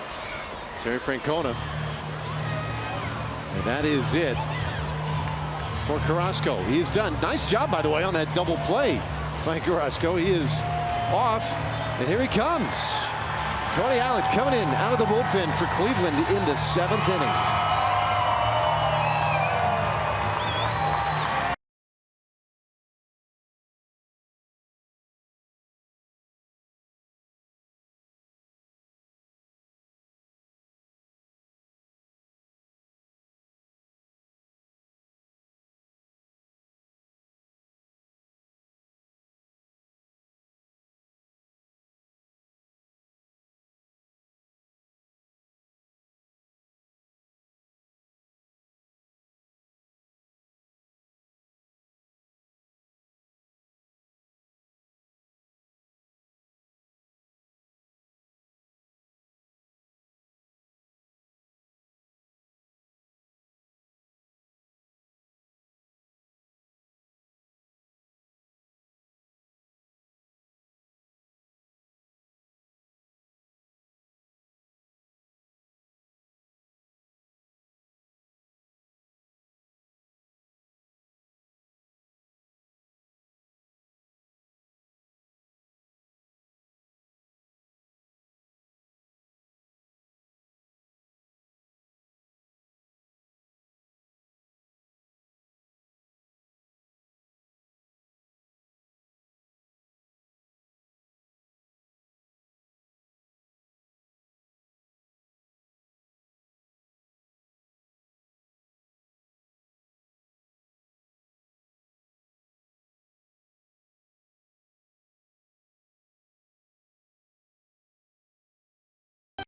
Terry Francona. And that is it for Carrasco. He is done. Nice job, by the way, on that double play by Carrasco. He is off, and here he comes. Cody Allen coming in out of the bullpen for Cleveland in the 7th inning.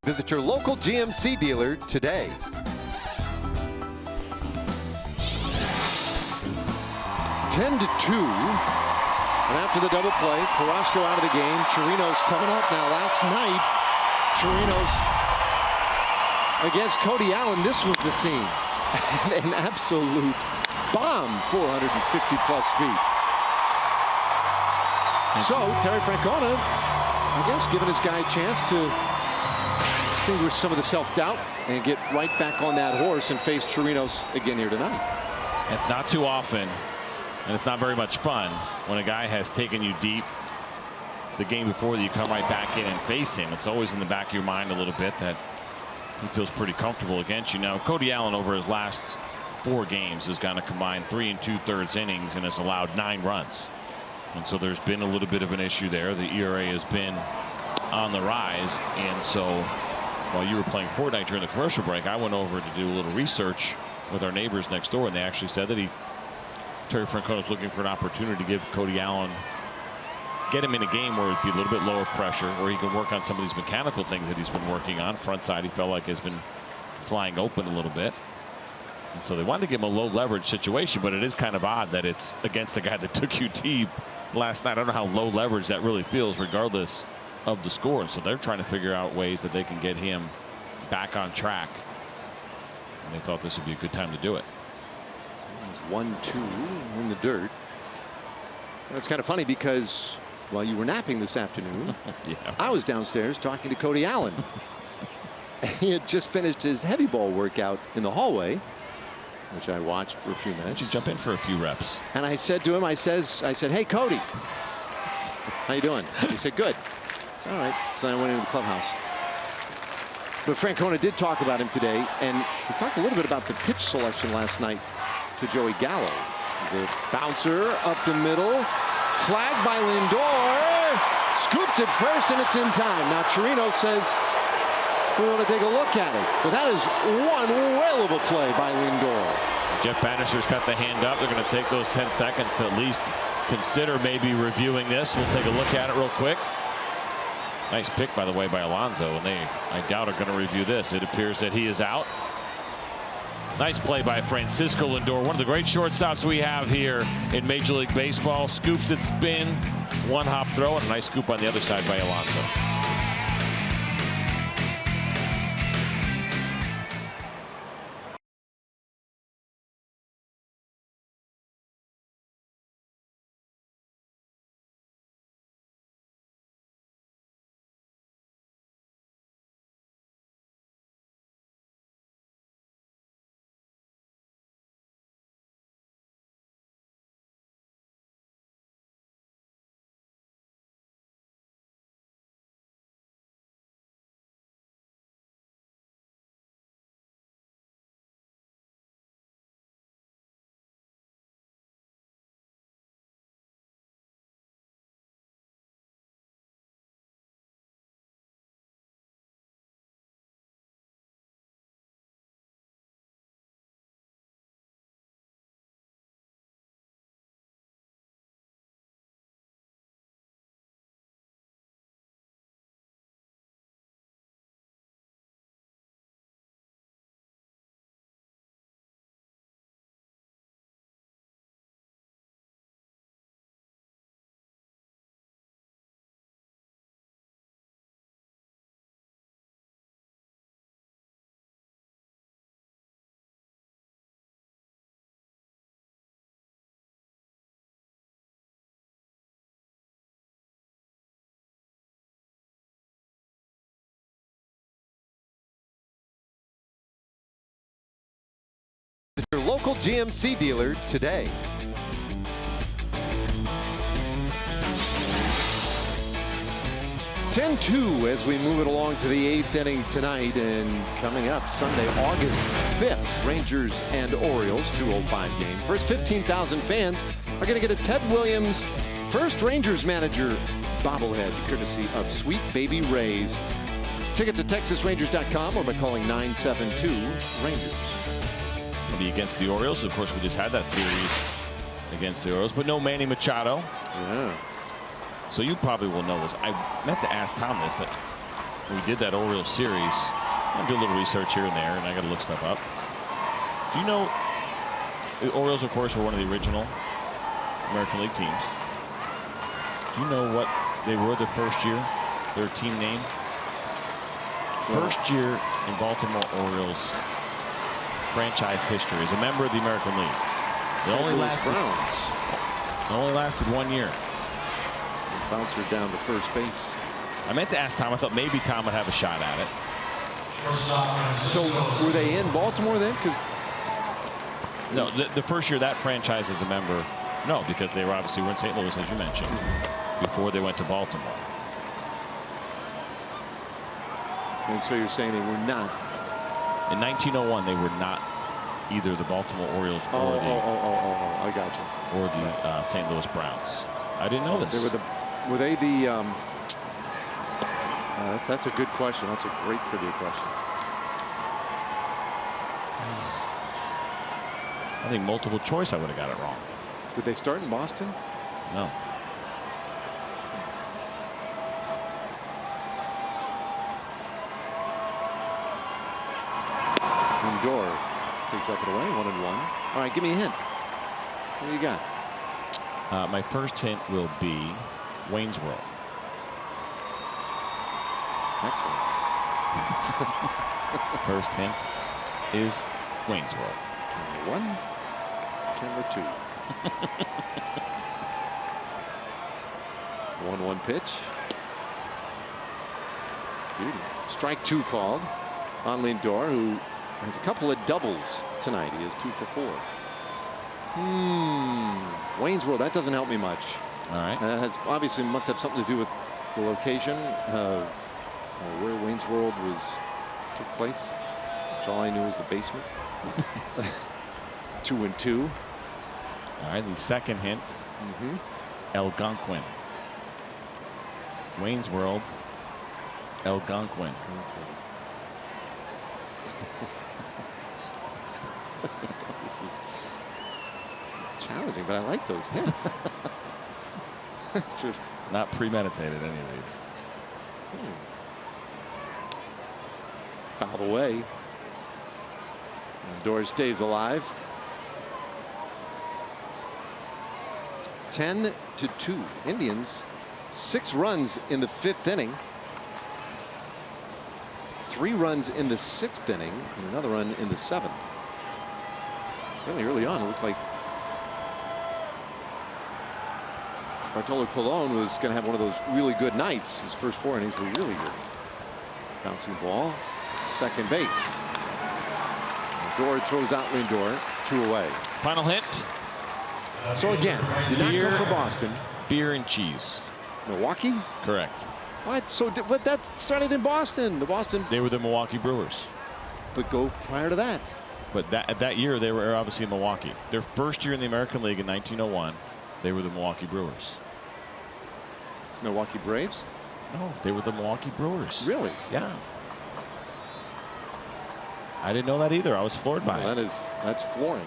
Visit your local GMC dealer today. Ten to 2. And after the double play, Carrasco out of the game. Chirinos coming up now. Last night, Chirinos against Cody Allen. This was the scene. An absolute bomb, 450-plus feet. So Terry Francona, I guess, giving his guy a chance to extinguish some of the self-doubt and get right back on that horse and face Chirinos again here tonight. It's not too often, and it's not very much fun when a guy has taken you deep the game before that you come right back in and face him. It's always in the back of your mind a little bit that he feels pretty comfortable against you. Now, Cody Allen over his last 4 games has gone a combined 3 2/3 innings and has allowed 9 runs. And so there's been a little bit of an issue there. The ERA has been on the rise. And so while you were playing Fortnite during the commercial break, I went over to do a little research with our neighbors next door, and they actually said that Terry Francona is looking for an opportunity to give Cody Allen, get him in a game where it'd be a little bit lower pressure, where he can work on some of these mechanical things that he's been working on. Front side, he felt like has been flying open a little bit. And so they wanted to give him a low leverage situation, but it is kind of odd that it's against the guy that took you deep last night. I don't know how low leverage that really feels regardless of the score. And so they're trying to figure out ways that they can get him back on track. And they thought this would be a good time to do it. It's 1-2 in the dirt. It's kind of funny because while you were napping this afternoon, yeah, I was downstairs talking to Cody Allen. He had just finished his heavy ball workout in the hallway, which I watched for a few minutes. You jump in for a few reps. And I said to him, I said, hey, Cody, how you doing? He said, good. It's all right. So then I went into the clubhouse. But Francona did talk about him today, and he talked a little bit about the pitch selection last night to Joey Gallo. He's a bouncer up the middle, flagged by Lindor, scooped it first, and it's in time. Now Chirinos says, we want to take a look at it. But that is one whale of a play by Lindor. Jeff Bannister's got the hand up. They're going to take those 10 seconds to at least consider maybe reviewing this. We'll take a look at it real quick. Nice pick, by the way, by Alonso, and they, I doubt, are going to review this. It appears that he is out. Nice play by Francisco Lindor, one of the great shortstops we have here in Major League Baseball. Scoops its spin, one hop throw, and a nice scoop on the other side by Alonso. Your local GMC dealer today. (10-2) as we move it along to the 8th inning tonight, and coming up Sunday, August 5th, Rangers and Orioles, 2:05 game. First 15,000 fans are going to get a Ted Williams first Rangers manager bobblehead, courtesy of Sweet Baby Ray's. Tickets at TexasRangers.com or by calling 972-RANGERS. It'll be against the Orioles. Of course, we just had that series against the Orioles, but no Manny Machado. Yeah. So you probably will know this. I meant to ask Tom this. We did that Orioles series. I do a little research here and there, and I got to look stuff up. Do you know the Orioles, of course, were one of the original American League teams? Do you know what they were the first year? Their team name? First year in Baltimore Orioles franchise history as a member of the American League. They only lasted 1 year. Bouncer down to first base. I meant to ask Tom. I thought maybe Tom would have a shot at it. So were they in Baltimore then? Because no, the first year that franchise as a member, no, because they were obviously in St. Louis, as you mentioned, before they went to Baltimore. And so you're saying they were not? In 1901, they were not either the Baltimore Orioles or I got you. Or the St. Louis Browns. I didn't know this. Were they the? That's a good question. That's a great trivia question. I think multiple choice, I would have got it wrong. Did they start in Boston? No. Lindor takes up and away, 1-1. All right, give me a hint. What do you got? My first hint will be Wayne's World. Excellent. First hint is Wayne's World. Camera 1, camera 2. 1-1 pitch. Beauty. Strike 2 called on Lindor, who has a couple of doubles tonight. He is 2 for 4. Wayne's World, that doesn't help me much. All right. That has obviously must have something to do with the location of where Wayne's World took place. Which all I knew was the basement. 2-2. All right, the second hint. Algonquin. Wayne's World. Algonquin. This is challenging, but I like those hints. Not premeditated, any of these. Fouled away. Lindor stays alive. 10-2. Indians 6 runs in the 5th inning. 3 runs in the 6th inning and another run in the 7th. Really early on, it looked like Bartolo Colon was going to have one of those really good nights. His first 4 innings were really good. Bouncing ball, second base. Lindor throws out Lindor, 2 away. Final hint. So again, did not come from Boston. Beer and cheese. Milwaukee? Correct. What? So, but that started in Boston. They were the Milwaukee Brewers. But go prior to that. But that year, they were obviously in Milwaukee. Their first year in the American League in 1901, they were the Milwaukee Brewers. Milwaukee Braves? No, they were the Milwaukee Brewers. Really? Yeah. I didn't know that either. I was floored by it. That's flooring.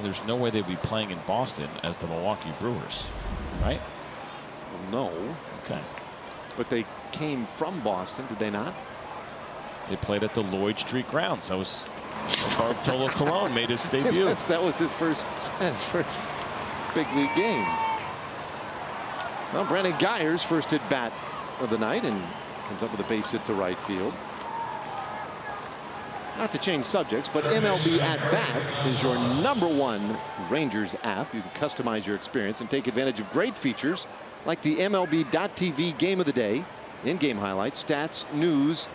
There's no way they'd be playing in Boston as the Milwaukee Brewers, right? Well, no. Okay. But they came from Boston, did they not? They played at the Lloyd Street grounds. That was Bartolo Colon made his debut. That was his first big league game. Well, Brandon Geyer's first at bat of the night and comes up with a base hit to right field. Not to change subjects, but MLB At Bat is your #1 Rangers app. You can customize your experience and take advantage of great features like the MLB.TV Game of the Day, in-game highlights, stats, news,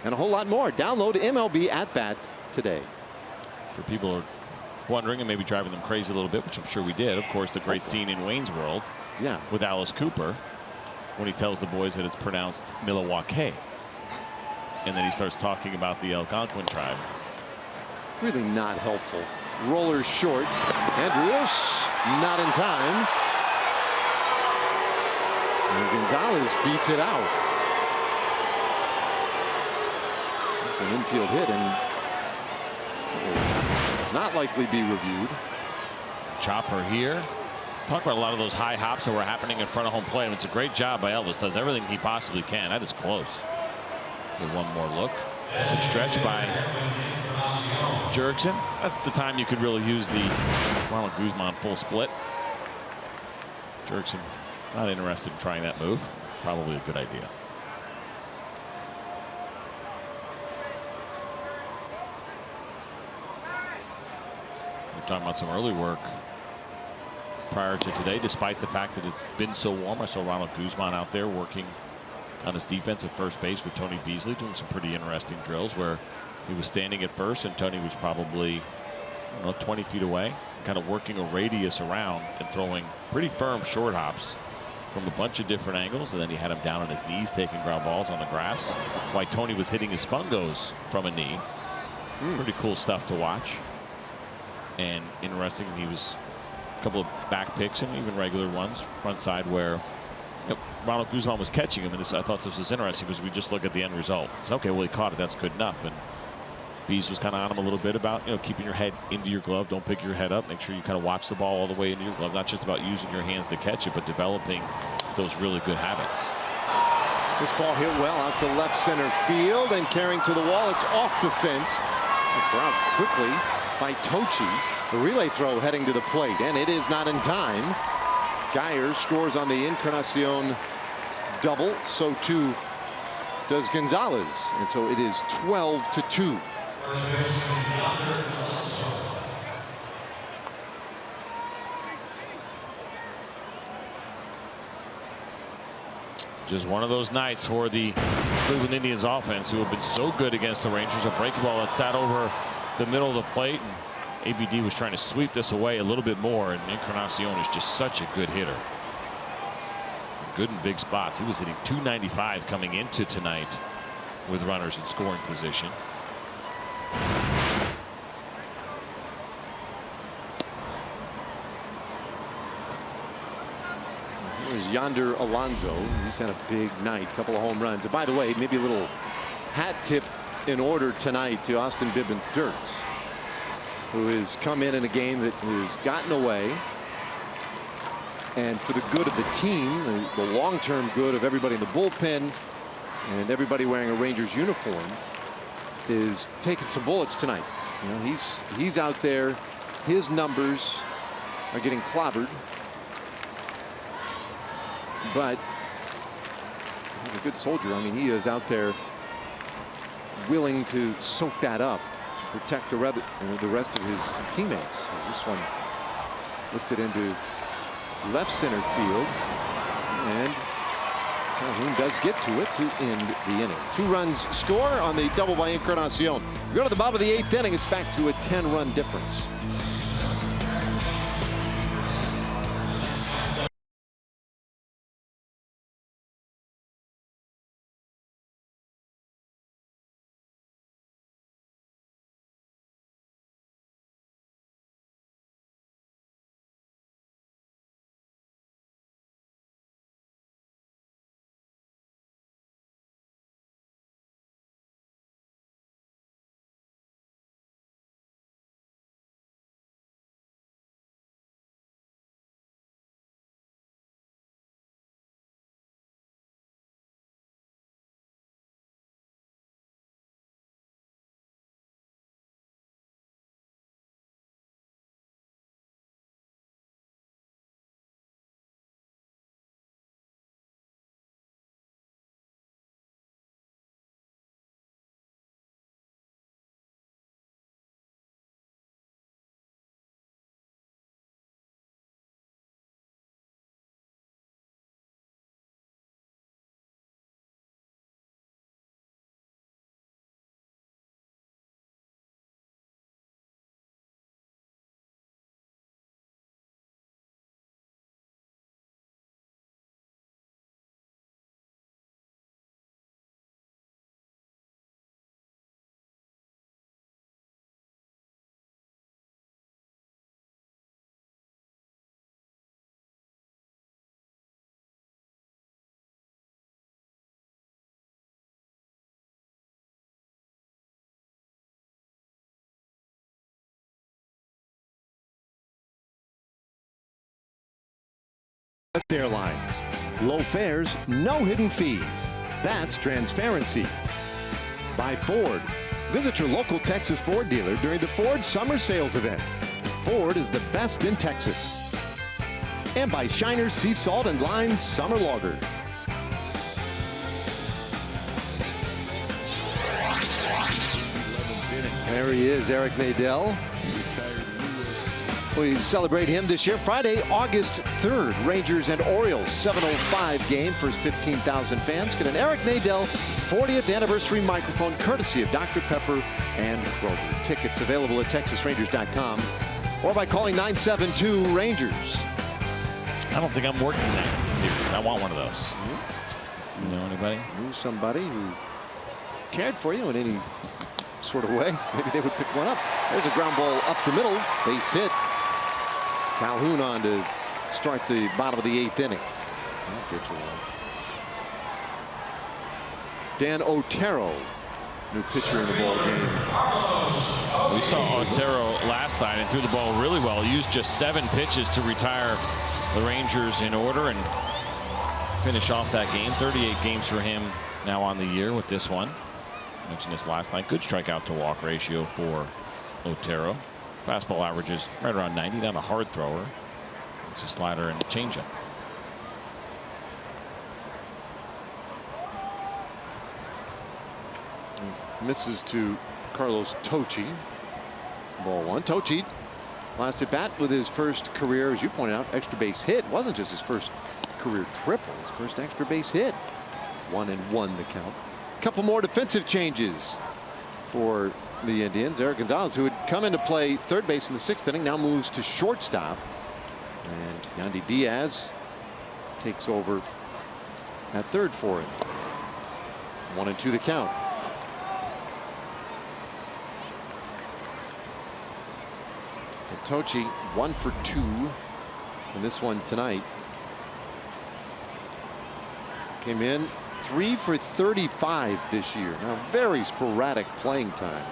and a whole lot more. Download MLB At Bat today. For people who are wondering and maybe driving them crazy a little bit, which I'm sure we did, of course, the great scene in Wayne's World with Alice Cooper when he tells the boys that it's pronounced Milwaukee. And then he starts talking about the Algonquin tribe. Really not helpful. Roller short. Andrios not in time. And Gonzalez beats it out. It's an infield hit and will not likely be reviewed. Chopper here. Talk about a lot of those high hops that were happening in front of home plate. And it's a great job by Elvis. Does everything he possibly can. That is close. Get one more look. Good stretch by Jurickson. That's the time you could really use the Ronald Guzman full split. Jurickson not interested in trying that move. Probably a good idea. We're talking about some early work prior to today, despite the fact that it's been so warm. I saw Ronald Guzman out there working on his defense at first base with Tony Beasley, doing some pretty interesting drills where he was standing at first and Tony was probably, I don't know, 20 feet away, kind of working a radius around and throwing pretty firm short hops from a bunch of different angles. And then he had him down on his knees taking ground balls on the grass, while Tony was hitting his fungos from a knee. Pretty cool stuff to watch. And interesting, he was a couple of back picks and even regular ones front side where Ronald Guzman was catching him, and I thought this was interesting because we just look at the end result. It's okay, well, he caught it, that's good enough. And Bees was kind of on him a little bit about, keeping your head into your glove, don't pick your head up, make sure you kind of watch the ball all the way into your glove, not just about using your hands to catch it, but developing those really good habits. This ball hit well out to left center field and carrying to the wall. It's off the fence. Ground quickly by Tochi. The relay throw heading to the plate, and it is not in time. Geyer scores on the Encarnacion double, so too does Gonzalez, and so it is 12-2. Just one of those nights for the Cleveland Indians offense, who have been so good against the Rangers. A breaking ball that sat over the middle of the plate, and ABD was trying to sweep this away a little bit more, and Encarnacion is just such a good hitter. Good in big spots. He was hitting .295 coming into tonight with runners in scoring position. Here's Yonder Alonso. He's had a big night, couple of home runs. And by the way, maybe a little hat tip in order tonight to Austin Bibbins-Dirks, who has come in a game that has gotten away. And for the good of the team, the long-term good of everybody in the bullpen and everybody wearing a Rangers uniform, is taking some bullets tonight. He's out there. His numbers are getting clobbered. But he's a good soldier. I mean, he is out there willing to soak that up to protect the rest of his teammates. As this one lifted into left center field, and Calhoun does get to it to end the inning. 2 runs score on the double by Encarnacion. We go to the bottom of the 8th inning. It's back to a 10-run difference. Airlines. Low fares, no hidden fees. That's transparency. By Ford. Visit your local Texas Ford dealer during the Ford Summer Sales Event. Ford is the best in Texas. And by Shiner's Sea Salt and Lime Summer Lager. There he is, Eric Nadel. We celebrate him this year. Friday, August 3rd, Rangers and Orioles, 7:05 game. First 15,000 fans get an Eric Nadel 40th anniversary microphone, courtesy of Dr. Pepper and Kroger. Tickets available at TexasRangers.com or by calling 972-RANGERS. I don't think I'm working that series. I want one of those. You know anybody? Knew somebody who cared for you in any sort of way. Maybe they would pick one up. There's a ground ball up the middle. Base hit. Calhoun on to start the bottom of the 8th inning. I'll get you one. Dan Otero, new pitcher in the ball game. We saw Otero last night and threw the ball really well. Used just 7 pitches to retire the Rangers in order and finish off that game. 38 games for him now on the year with this one. I mentioned this last night. Good strikeout to walk ratio for Otero. Fastball averages right around 90. Not a hard thrower. It's a slider and a changeup. Misses to Carlos Tocci. Ball 1. Tocci last at bat with his first career, as you pointed out, extra base hit. Wasn't just his first career triple, his first extra base hit. 1-1 the count. Couple more defensive changes for the Indians. Eric Gonzalez, who had come into play third base in the 6th inning, now moves to shortstop. And Yandy Diaz takes over at third for him. 1-2 the count. So Tocci 1 for 2 in this one tonight. Came in 3 for 35 this year. Now very sporadic playing time.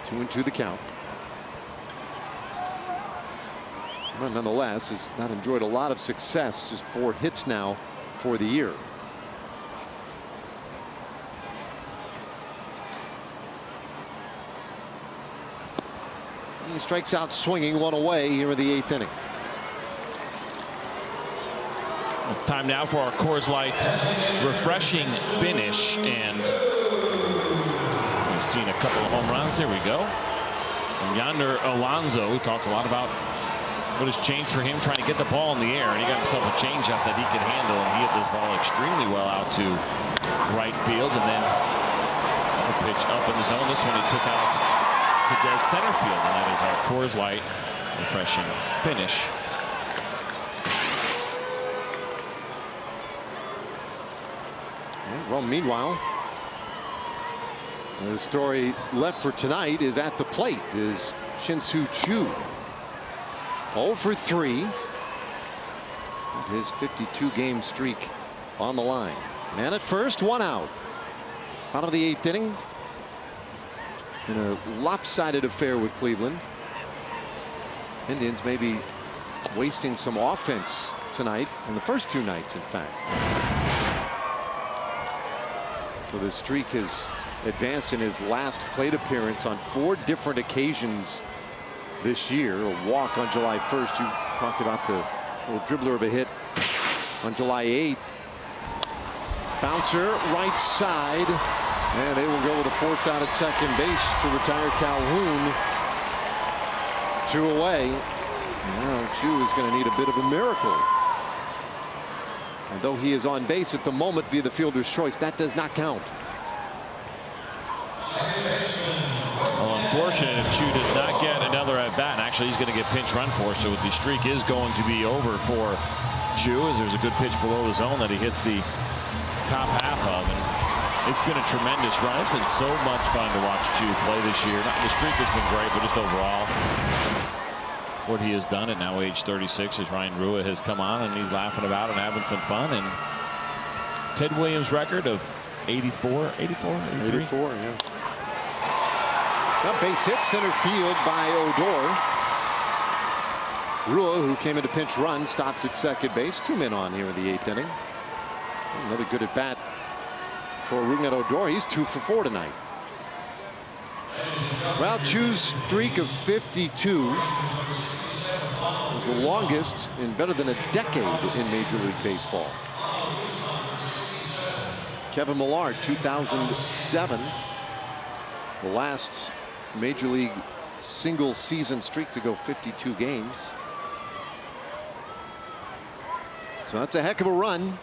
2-2 the count. But nonetheless has not enjoyed a lot of success. Just 4 hits now for the year. He strikes out swinging, 1 away here in the 8th inning. It's time now for our Coors Light refreshing finish, and we've seen a couple of home runs. Here we go. And Yonder Alonso, we talked a lot about what has changed for him trying to get the ball in the air, and he got himself a changeup that he could handle, and he hit this ball extremely well out to right field, and then a pitch up in the zone. This one he took out to dead center field, and that is our Coors Light refreshing finish. Well, meanwhile, the story left for tonight is at the plate is Shin-Soo Choo. 0 for 3. His 52-game streak on the line. Man at first, 1 out. Bottom of the 8th inning. In a lopsided affair with Cleveland. Indians may be wasting some offense tonight, and the first 2 nights, in fact. So the streak has advanced in his last plate appearance on 4 different occasions this year. A walk on July 1st. You talked about the little dribbler of a hit on July 8th. Bouncer right side. And they will go with a force out at second base to retire Calhoun. 2 away. Now Choo is going to need a bit of a miracle. And though he is on base at the moment via the fielder's choice, that does not count. Well, unfortunate if Choo does not get another at bat. Actually, he's going to get pinch run for, so the streak is going to be over for Choo, as there's a good pitch below the zone that he hits the top half of. And it's been a tremendous run. It's been so much fun to watch Choo play this year. The streak has been great, but just overall, what he has done at now age 36 as Ryan Rua has come on, and he's laughing about and having some fun. And Ted Williams' record of 84, 83? 84, yeah. Now base hit center field by Odor. Rua, who came into pinch run, stops at second base. 2 men on here in the 8th inning. Another good at bat for Rougned Odor. He's 2 for 4 tonight. Well, Choo's streak of 52 was the longest in better than a decade in Major League Baseball. Kevin Millard, 2007, the last Major League single season streak to go 52 games. So that's a heck of a run,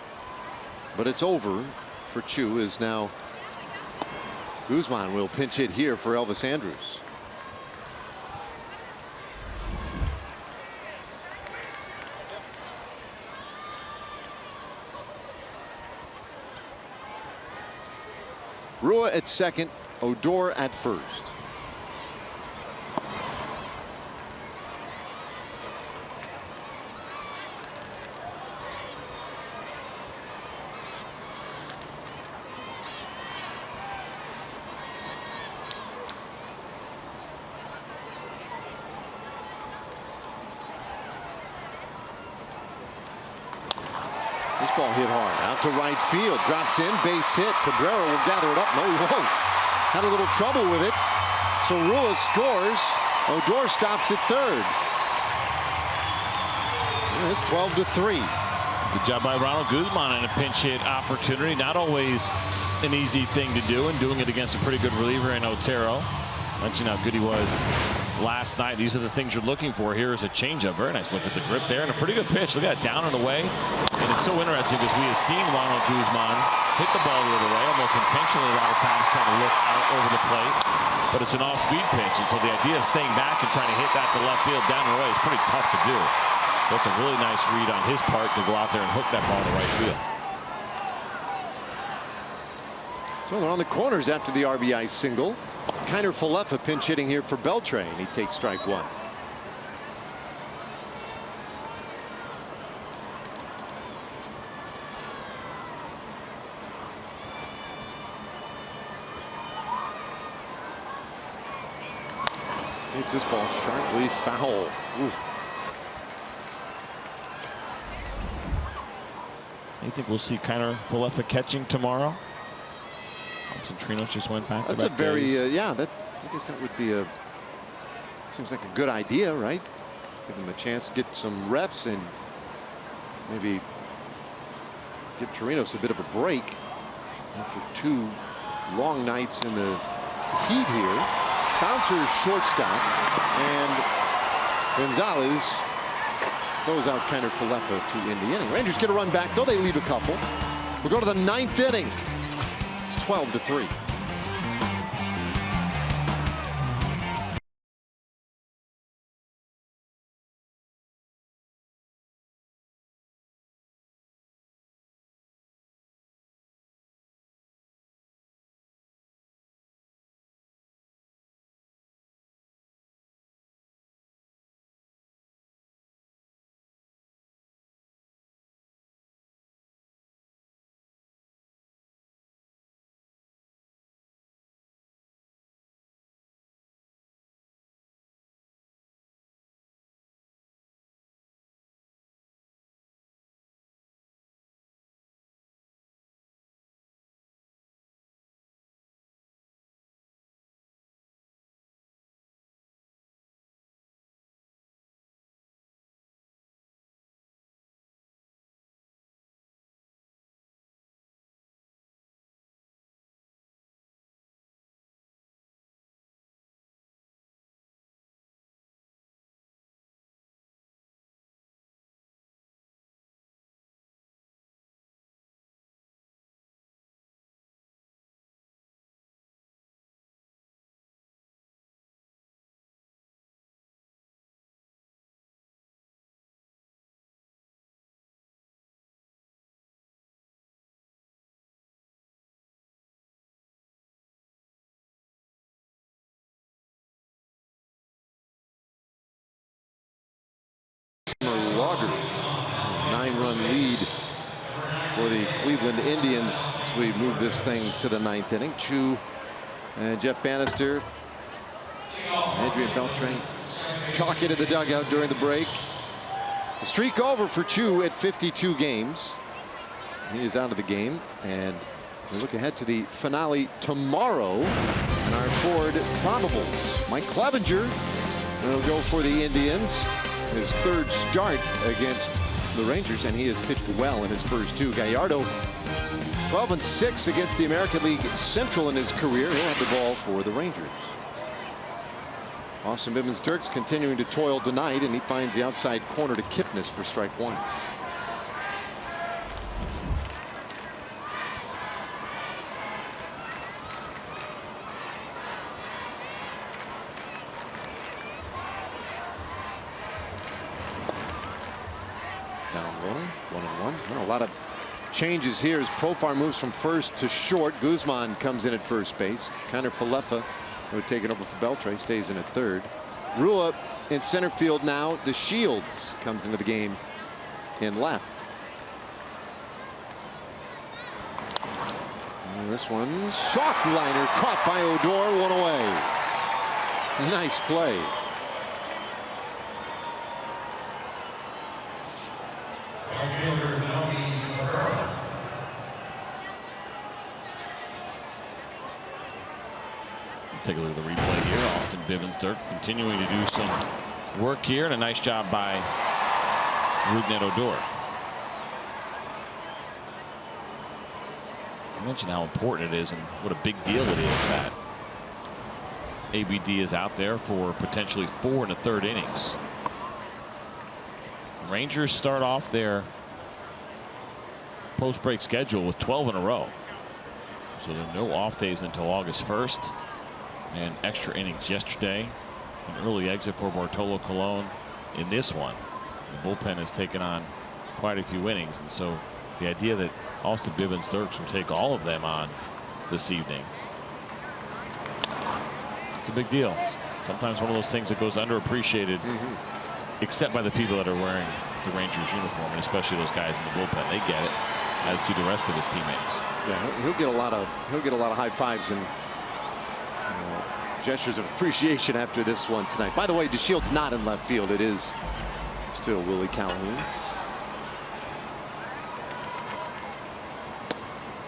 but it's over for Choo, as now Guzman will pinch hit here for Elvis Andrus. Rua at second, Odor at first. This ball hit hard out to right field, drops in, base hit. Cabrera will gather it up. No, he won't. Had a little trouble with it. So Rua scores. Odor stops at third. And it's 12-3. Good job by Ronald Guzman in a pinch hit opportunity. Not always an easy thing to do, and doing it against a pretty good reliever in Otero. Mentioned how good he was last night. These are the things you're looking for. Here is a changeup. Very nice look at the grip there, and a pretty good pitch. Look at that, down and away. And it's so interesting because we have seen Ronald Guzman hit the ball the other way, almost intentionally a lot of times, trying to look out over the plate. But it's an off-speed pitch, and so the idea of staying back and trying to hit that to left field down and away is pretty tough to do. So it's a really nice read on his part to go out there and hook that ball to right field. So they're on the corners after the RBI single. Kiner Falefa pinch hitting here for Beltre, and he takes strike one. Hits this ball sharply foul. Ooh. You think we'll see Kiner Falefa catching tomorrow? Trinos just went back. That's a very yeah. I guess that would be a. Seems like a good idea, right? Give him a chance to get some reps and maybe give Chirinos a bit of a break after 2 long nights in the heat here. Bouncer shortstop, and Gonzalez throws out Kiner Falefa to end the inning. Rangers get a run back, though they leave a couple. We'll go to the 9th inning. It's 12-3. Loggers, 9-run lead for the Cleveland Indians as we move this thing to the 9th inning. Choo and Jeff Bannister, Adrian Beltre talking to the dugout during the break. The streak over for Choo at 52 games. He is out of the game, and we look ahead to the finale tomorrow in our Ford probables. Mike Clevenger will go for the Indians. His third start against the Rangers, and he has pitched well in his first two. Gallardo 12-6 against the American League Central in his career. He'll have the ball for the Rangers. Austin Bibbins-Dirks continuing to toil tonight, and he finds the outside corner to Kipnis for strike one. Down 1-1. Well, a lot of changes here as Profar moves from first to short. Guzman comes in at first base. Connor Falefa, who had taken over for Beltre, stays in at third. Rua in center field now. DeShields comes into the game in left. And this one, soft liner caught by Odor, one away. Nice play. Take a look at the replay here. Austin Bibbins-Dirk continuing to do some work here, and a nice job by Rougned Odor. I mentioned how important it is and what a big deal it is that ABD is out there for potentially 4 1/3 innings. The Rangers start off their post-break schedule with 12 in a row. So there are no off days until August 1st. And extra innings yesterday. An early exit for Bartolo Colon in this one. The bullpen has taken on quite a few innings, and so the idea that Austin Bibbins-Dirks will take all of them on this evening, it's a big deal. Sometimes one of those things that goes underappreciated, except by the people that are wearing the Rangers uniform, and especially those guys in the bullpen. They get it, as do the rest of his teammates. Yeah, he'll get a lot of high fives and gestures of appreciation after this one tonight. By the way, DeShields not in left field. It is still Willie Calhoun.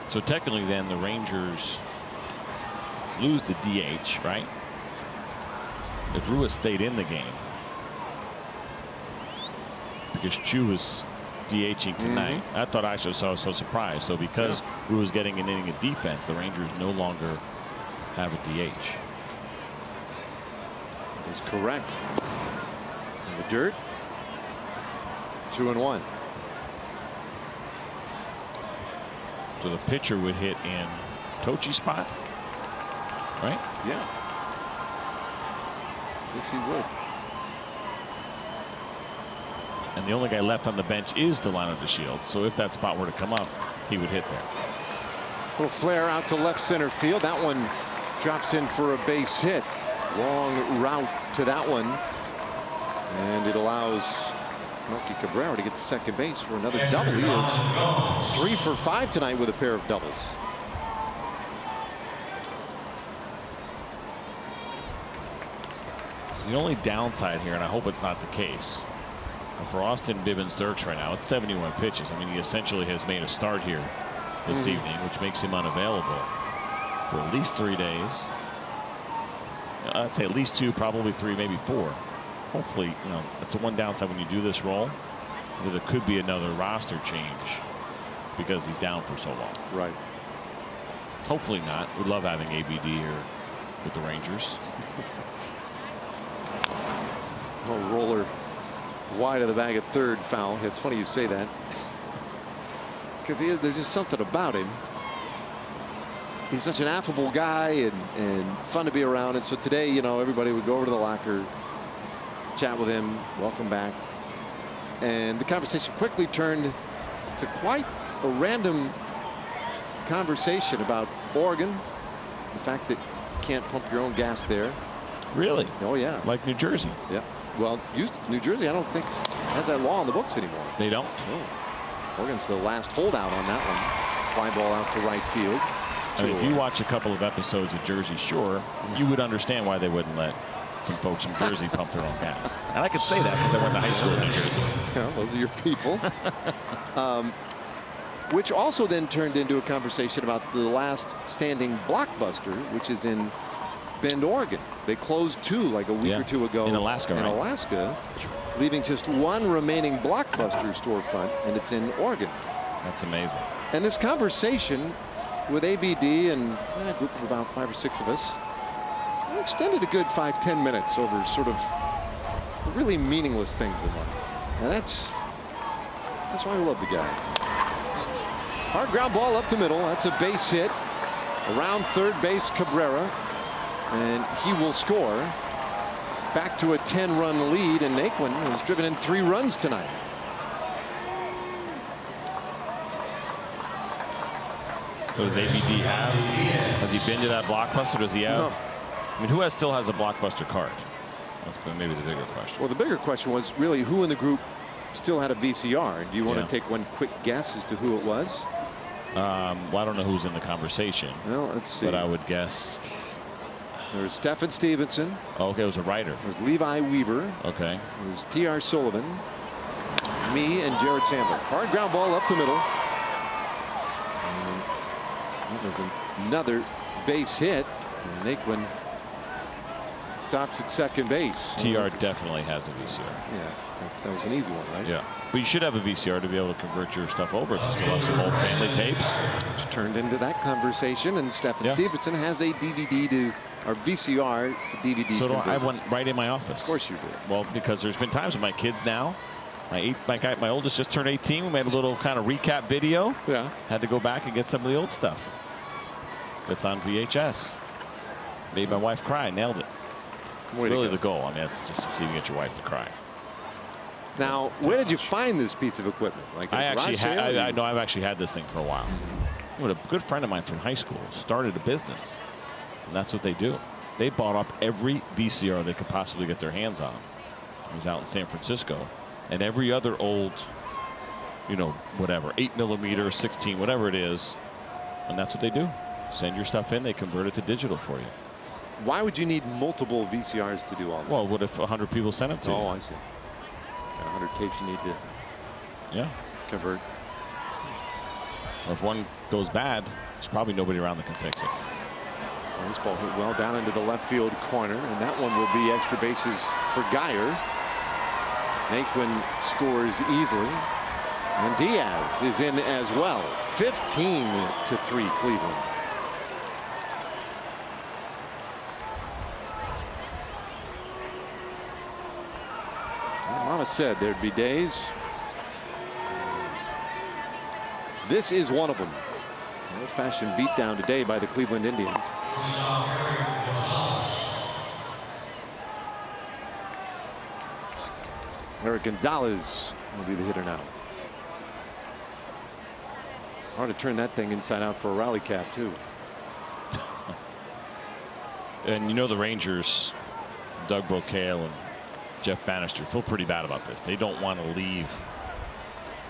So technically then the Rangers lose the DH, right? If Rua stayed in the game, because Choo was DHing tonight. I thought I was so surprised. So because Rua's getting an inning of defense, the Rangers no longer have a DH. Is correct. In the dirt. 2-1. So the pitcher would hit in Tochi's spot, right? Yeah. Yes, he would. And the only guy left on the bench is Delano DeShields. So if that spot were to come up, he would hit there. Little flare out to left center field. That one drops in for a base hit. Long route to that one, and it allows Melky Cabrera to get to second base for another double. He is 3 for 5 tonight with a pair of doubles. The only downside here, and I hope it's not the case, for Austin Bibbins-Dirks right now, it's 71 pitches. I mean, he essentially has made a start here this evening, which makes him unavailable for at least 3 days. I'd say at least 2, probably 3, maybe 4. Hopefully, that's the one downside when you do this role. There could be another roster change because he's down for so long. Right. Hopefully not. We'd love having ABD here with the Rangers. Roller wide of the bag at third, foul. It's funny you say that because there's just something about him. He's such an affable guy and fun to be around. And so today, everybody would go over to the locker, chat with him, welcome back. And the conversation quickly turned to quite a random conversation about Oregon, the fact that you can't pump your own gas there. Really? Oh, yeah. Like New Jersey. Yeah. Well, New Jersey, I don't think has that law on the books anymore. They don't. No. Oregon's the last holdout on that one. Fly ball out to right field. I mean, if you watch a couple of episodes of Jersey Shore, you would understand why they wouldn't let some folks from Jersey pump their own gas. And I could say that because I went to high school in New Jersey. Yeah, those are your people. Which also then turned into a conversation about the last standing Blockbuster, which is in Bend, Oregon. They closed 2 like a week or 2 ago in Alaska. In Alaska, leaving just 1 remaining Blockbuster storefront, and it's in Oregon. That's amazing. And this conversation with ABD and a group of about 5 or 6 of us extended a good 5-10 minutes over sort of really meaningless things in life. And that's why we love the guy. Hard ground ball up the middle. That's a base hit around third base Cabrera, and he will score. Back to a 10-run lead, and Naquin has driven in 3 runs tonight. So does ABD have? Has he been to that Blockbuster? Does he have? No. I mean, who still has a Blockbuster card? That's maybe the bigger question. Well, the bigger question was really who in the group still had a VCR. Do you want to take one quick guess as to who it was? Well, I don't know who's in the conversation. Well, let's see. But I would guess. There was Stephen Stevenson. Oh, okay, it was a writer. It was Levi Weaver. Okay. It was T.R. Sullivan, me, and Jared Sandler. Hard ground ball up the middle. And that was another base hit. And Naquin stops at second base. TR definitely has a VCR. Yeah, that was an easy one, right? Yeah, but you should have a VCR to be able to convert your stuff over if you still have some old family tapes. Which turned into that conversation, and Stephen Stevenson has a DVD to, or VCR to DVD. So do I have one right in my office. Of course you do. Well, because there's been times with my kids now. My oldest just turned 18. We made a little kind of recap video. Yeah. Had to go back and get some of the old stuff. That's on VHS. Made my wife cry. Nailed it. It's really the goal. I mean, that's just to see you get your wife to cry. Now, where did you find this piece of equipment? Like I actually had. I know I've actually had this thing for a while. What a good friend of mine from high school started a business, and that's what they do. They bought up every VCR they could possibly get their hands on. He was out in San Francisco, and every other old, whatever, 8mm, 16, whatever it is, and that's what they do. Send your stuff in, they convert it to digital for you. Why would you need multiple VCRs to do all that? Well, what if 100 people sent them to you? Oh, I see. Got 100 tapes you need to convert. Or if one goes bad, there's probably nobody around that can fix it. Well, this ball hit well down into the left field corner, and that one will be extra bases for Geyer. Naquin scores easily, and Diaz is in as well. 15-3 Cleveland. Mama said there'd be days. This is one of them. Old-fashioned beatdown today by the Cleveland Indians. Eric Gonzalez will be the hitter now. Hard to turn that thing inside out for a rally cap, too. And the Rangers, Doug Brocail and Jeff Bannister feel pretty bad about this. They don't want to leave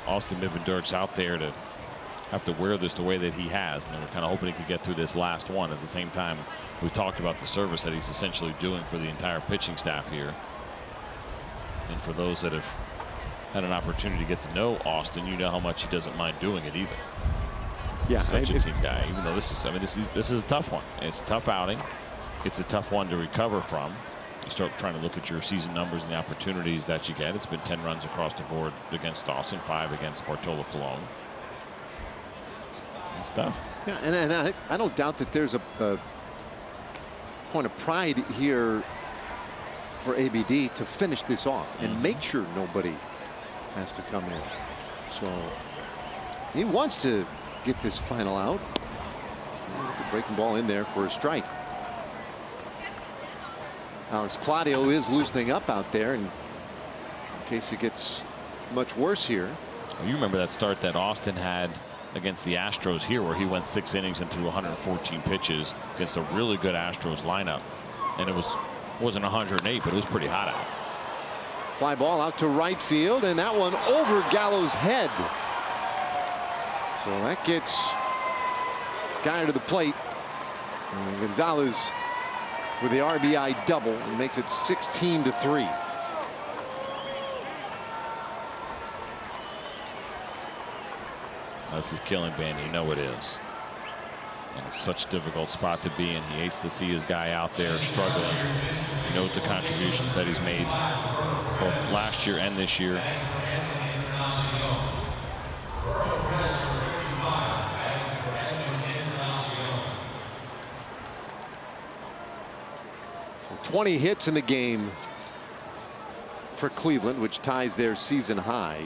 Austin Mibben-Dirks out there to have to wear this the way that he has. And they were kind of hoping he could get through this last one. At the same time, we talked about the service that he's essentially doing for the entire pitching staff here. And for those that have had an opportunity to get to know Austin, you know how much he doesn't mind doing it either. Yeah, such a team guy. Even though this is a tough one. It's a tough outing. It's a tough one to recover from. You start trying to look at your season numbers and the opportunities that you get. It's been 10 runs across the board against Dawson, 5 against Bartolo Colon. It's tough. Yeah, and I don't doubt that there's a point of pride here for ABD to finish this off and make sure nobody has to come in. So he wants to get this final out. The breaking ball in there for a strike. Now, as Claudio is loosening up out there, and in case it gets much worse here. Well, you remember that start that Austin had against the Astros here, where he went 6 innings and threw 114 pitches against a really good Astros lineup, and it wasn't 108, but it was pretty hot out. Fly ball out to right field, and that one over Gallo's head. So that gets Geyer to the plate. And Gonzalez with the RBI double and makes it 16-3. This is killing Bandy. You know it is. And it's such a difficult spot to be in. He hates to see his guy out there struggling. He knows the contributions that he's made both last year and this year. So 20 hits in the game for Cleveland, which ties their season high.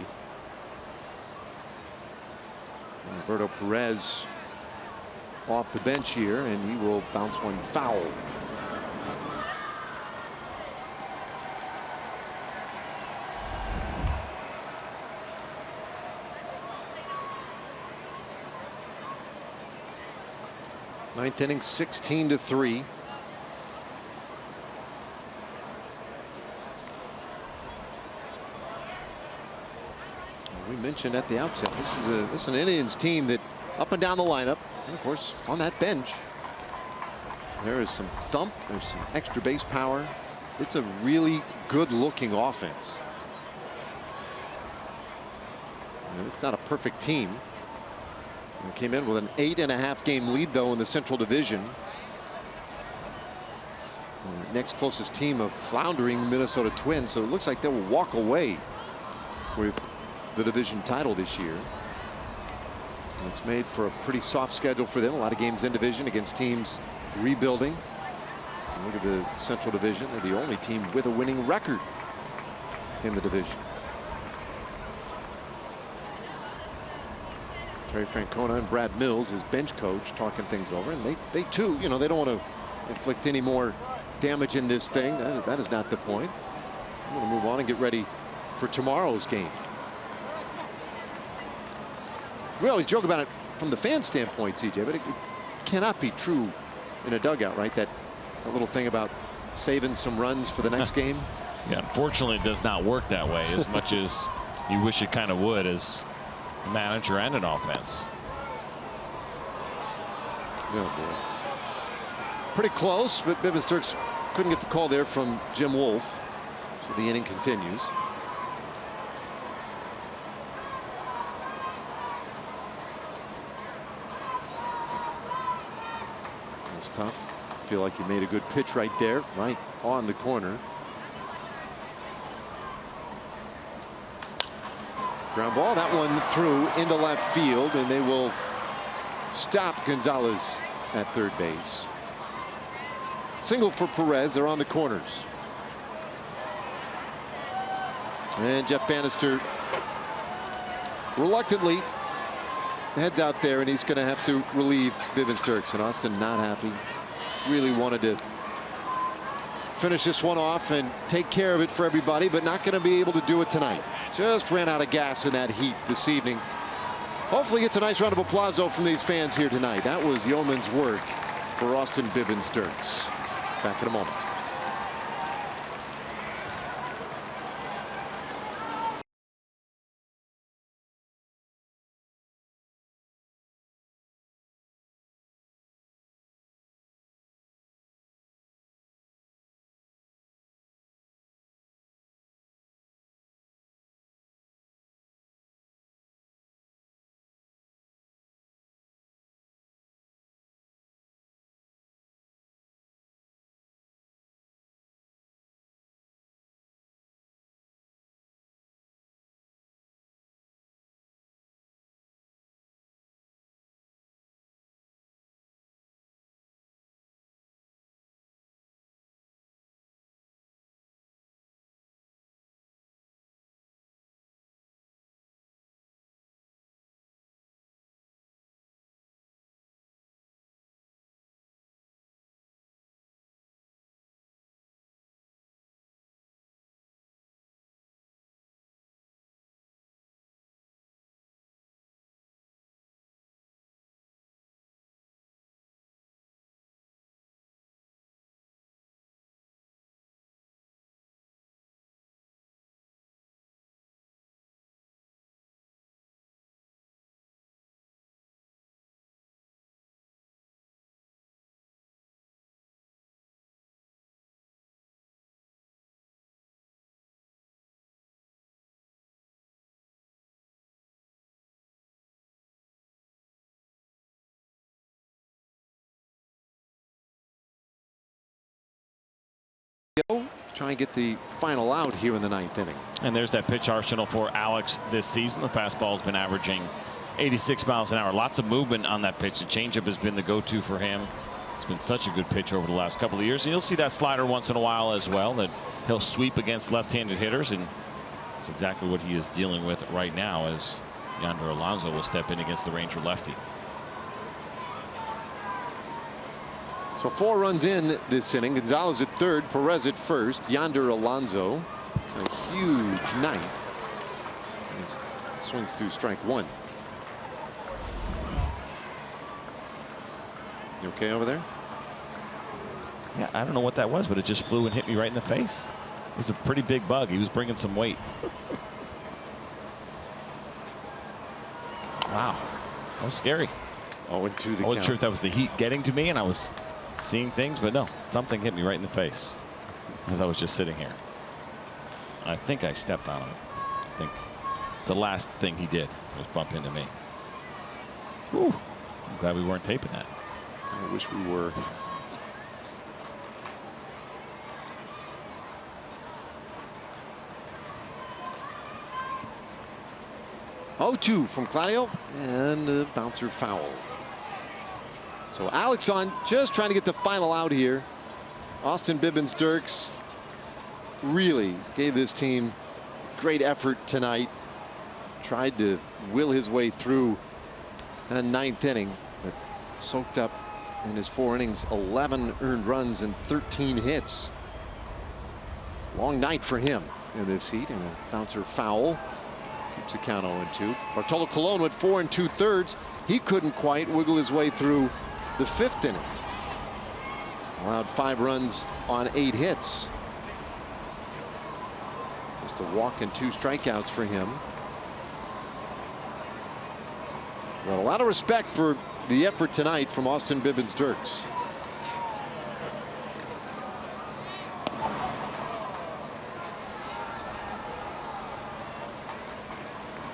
Alberto Perez off the bench here, and he will bounce one foul. Ninth inning, 16-3. We mentioned at the outset, this is an Indians team that up and down the lineup, and of course on that bench there is some thump, there's some extra base power. It's a really good looking offense. And it's not a perfect team. They came in with an 8.5 game lead though in the Central Division. Next closest team of floundering Minnesota Twins, so it looks like they will walk away with the division title this year. And it's made for a pretty soft schedule for them. A lot of games in division against teams rebuilding. And look at the Central Division. They're the only team with a winning record in the division. Terry Francona and Brad Mills, his bench coach, talking things over, and they too, you know, they don't want to inflict any more damage in this thing. That is not the point. I'm going to move on and get ready for tomorrow's game. We always joke about it from the fan standpoint, CJ, but it cannot be true in a dugout, right? That little thing about saving some runs for the next game. Yeah, unfortunately, it does not work that way as much as you wish it kind of would as a manager and an offense. Oh boy. Pretty close, but Bibbins-Turks couldn't get the call there from Jim Wolf. So the inning continues. It's tough. Feel like you made a good pitch right there, right on the corner. Ground ball, that one through into left field, and they will stop Gonzalez at third base. Single for Perez. They're on the corners. And Jeff Bannister reluctantly heads out there, and he's going to have to relieve Bibbins-Turks. And Austin not happy. Really wanted to finish this one off and take care of it for everybody, but not going to be able to do it tonight. Just ran out of gas in that heat this evening. Hopefully gets a nice round of applause though from these fans here tonight. That was yeoman's work for Austin Bibbins-Turks. Back in a moment. Try and get the final out here in the 9th inning. And there's that pitch arsenal for Alex this season. The fastball's been averaging 86 miles an hour. Lots of movement on that pitch. The changeup has been the go-to for him. It's been such a good pitch over the last couple of years. And you'll see that slider once in a while as well, that he'll sweep against left-handed hitters, and that's exactly what he is dealing with right now, as Yonder Alonso will step in against the Ranger lefty. So 4 runs in this inning. Gonzalez at third, Perez at first, Yonder Alonso. It's a huge night. And swings through strike 1. You okay over there? Yeah, I don't know what that was, but it just flew and hit me right in the face. It was a pretty big bug. He was bringing some weight. Wow, that was scary. 0-2 the count. I wasn't sure if that was the heat getting to me and I was seeing things, but no, something hit me right in the face as I was just sitting here. I think I stepped on him. I think it's the last thing he did was bump into me. Whew. I'm glad we weren't taping that. I wish we were. (0-2) from Claudio, and a bouncer foul. So Alex on, just trying to get the final out here. Austin Bibbins-Dirks really gave this team great effort tonight. Tried to will his way through a 9th inning, but soaked up in his 4 innings 11 earned runs and 13 hits. Long night for him in this heat, and a bouncer foul keeps the count 0-2. Bartolo Colon went 4 2/3. He couldn't quite wiggle his way through the 5th inning. Allowed 5 runs on 8 hits. Just a walk and 2 strikeouts for him. Well, a lot of respect for the effort tonight from Austin Bibbins-Dirks.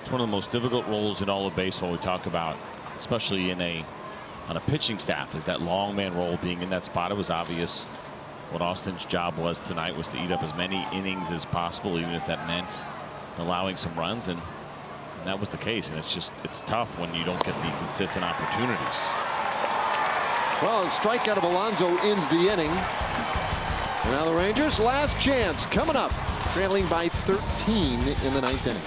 It's one of the most difficult roles in all of baseball we talk about, especially on a pitching staff, is that long man role. Being in that spot, it was obvious what Austin's job was tonight, was to eat up as many innings as possible, even if that meant allowing some runs, and that was the case. And it's tough when you don't get the consistent opportunities. Well, a strikeout of Alonso ends the inning. And now the Rangers' last chance coming up, trailing by 13 in the 9th inning.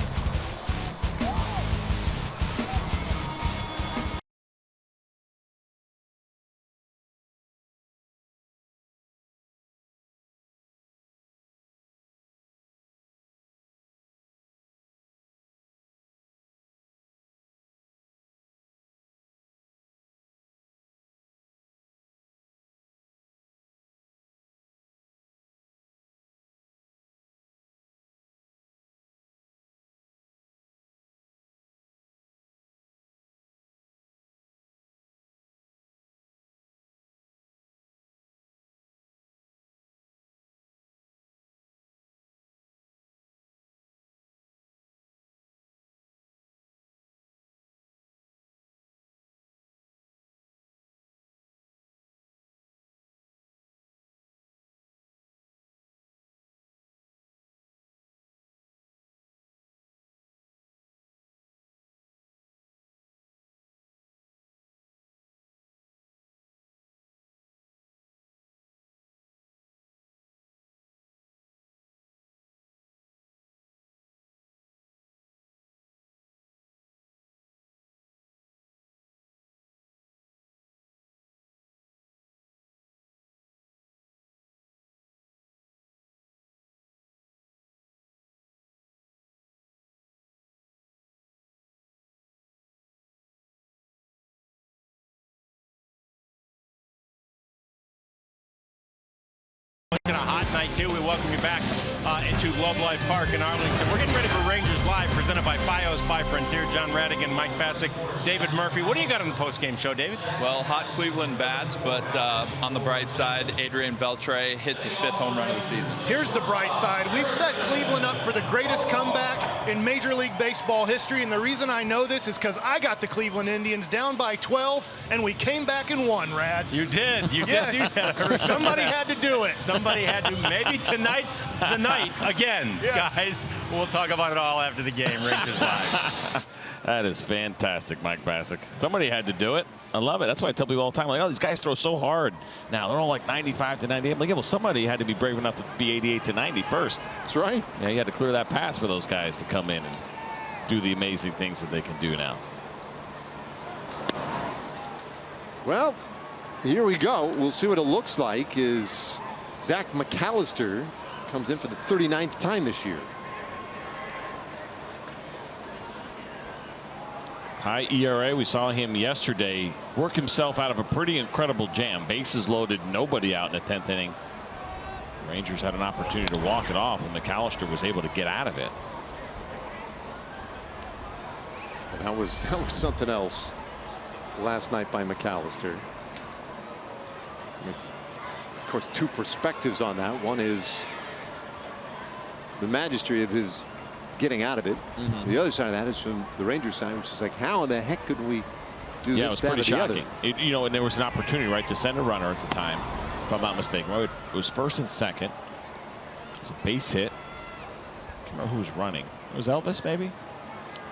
A hot night too. We welcome you back into Globe Life Park in Arlington. We're getting ready for Rangers Live, presented by FiOS by Frontier. John Radigan, Mike Bassick, David Murphy. What do you got on the post-game show, David? Well, hot Cleveland bats, but on the bright side, Adrian Beltre hits his 5th home run of the season. Here's the bright side. We've set Cleveland up for the greatest comeback in Major League Baseball history, and the reason I know this is because I got the Cleveland Indians down by 12, and we came back and won, Rads. You did. You yes. did do that. Somebody had to do it. Somebody had to. Maybe tonight's the night again, yes. Guys. We'll talk about it all after the game. Rangers Live. That is fantastic, Mike Bassick. Somebody had to do it. I love it. That's why I tell people all the time, like, oh, these guys throw so hard. Now they're all like 95 to 98. I'm like, yeah, well, somebody had to be brave enough to be 88 to 90 first. That's right. Yeah, you had to clear that path for those guys to come in and do the amazing things that they can do now. Well, here we go. We'll see what it looks like as Zach McAllister comes in for the 39th time this year. High ERA. We saw him yesterday work himself out of a pretty incredible jam. Bases loaded, nobody out in the 10th inning. Rangers had an opportunity to walk it off, and McAllister was able to get out of it. And that was something else last night by McAllister. Of course, two perspectives on that. One is the majesty of his getting out of it. The other side of that is from the Rangers side, which is like, how in the heck could we do yeah, this, it was pretty that, or the shocking. other? You know, and there was an opportunity, right, to send a runner at the time, if I'm not mistaken. Right? It was first and second. It was a base hit. I can't remember who was running. It was Elvis, maybe?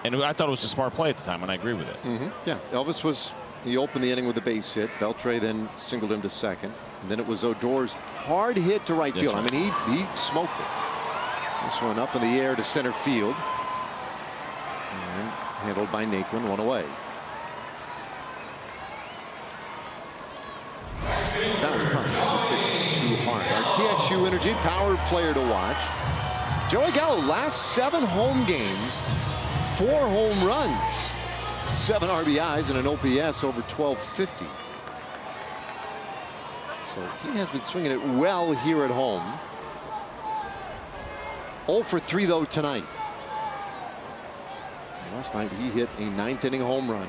And I thought it was a smart play at the time, and I agree with it. Yeah, Elvis he opened the inning with a base hit. Beltre then singled him to second. And then it was Odor's hard hit to right field. Right. I mean, he smoked it. This one up in the air to center field. And handled by Naquin, one away. That was probably just hit too hard. Our TXU Energy power player to watch. Joey Gallo, last 7 home games, 4 home runs, 7 RBIs, and an OPS over 1250. So he has been swinging it well here at home. 0 for 3 though tonight. Last night he hit a 9th inning home run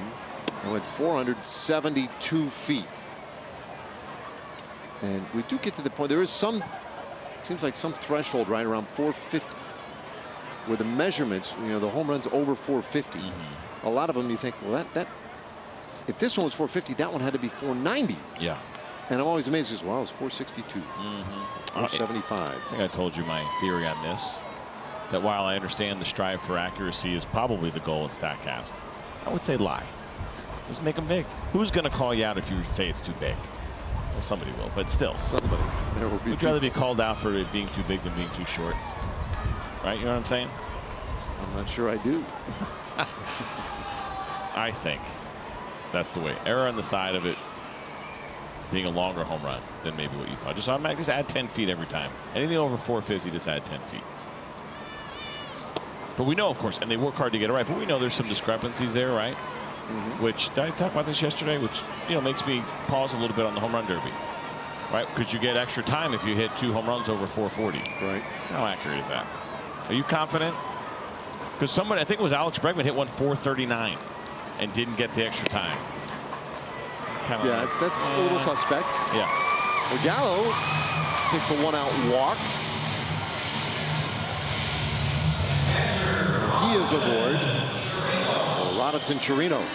and went 472 feet. And we do get to the point, there is some, it seems like some threshold right around 450 where the measurements, you know, the home runs over 450. A lot of them you think, well, that if this one was 450, that one had to be 490. Yeah. And I'm always amazed as well. It's 462. 475. I think I told you my theory on this, that while I understand the strive for accuracy is probably the goal at StatCast, I would say lie. Just make them big. Who's going to call you out if you say it's too big? Well, somebody will, but still. Somebody. There will be. Would rather be called out for it being too big than being too short. Right? You know what I'm saying? I'm not sure I do. I think that's the way. Error on the side of it being a longer home run than maybe what you thought. Just automatically just add 10 feet every time. Anything over 450, just add 10 feet. But we know, of course, and they work hard to get it right, but we know there's some discrepancies there, right? Which, did I talk about this yesterday? Which, you know, makes me pause a little bit on the home run derby. Right? Because you get extra time if you hit 2 home runs over 440. Right. How accurate is that? Are you confident? Because somebody, I think it was Alex Bregman, hit one 439 and didn't get the extra time. Yeah, that's a little suspect. Yeah. Well, Gallo takes a 1-out walk. He is aboard Robinson Chirinos.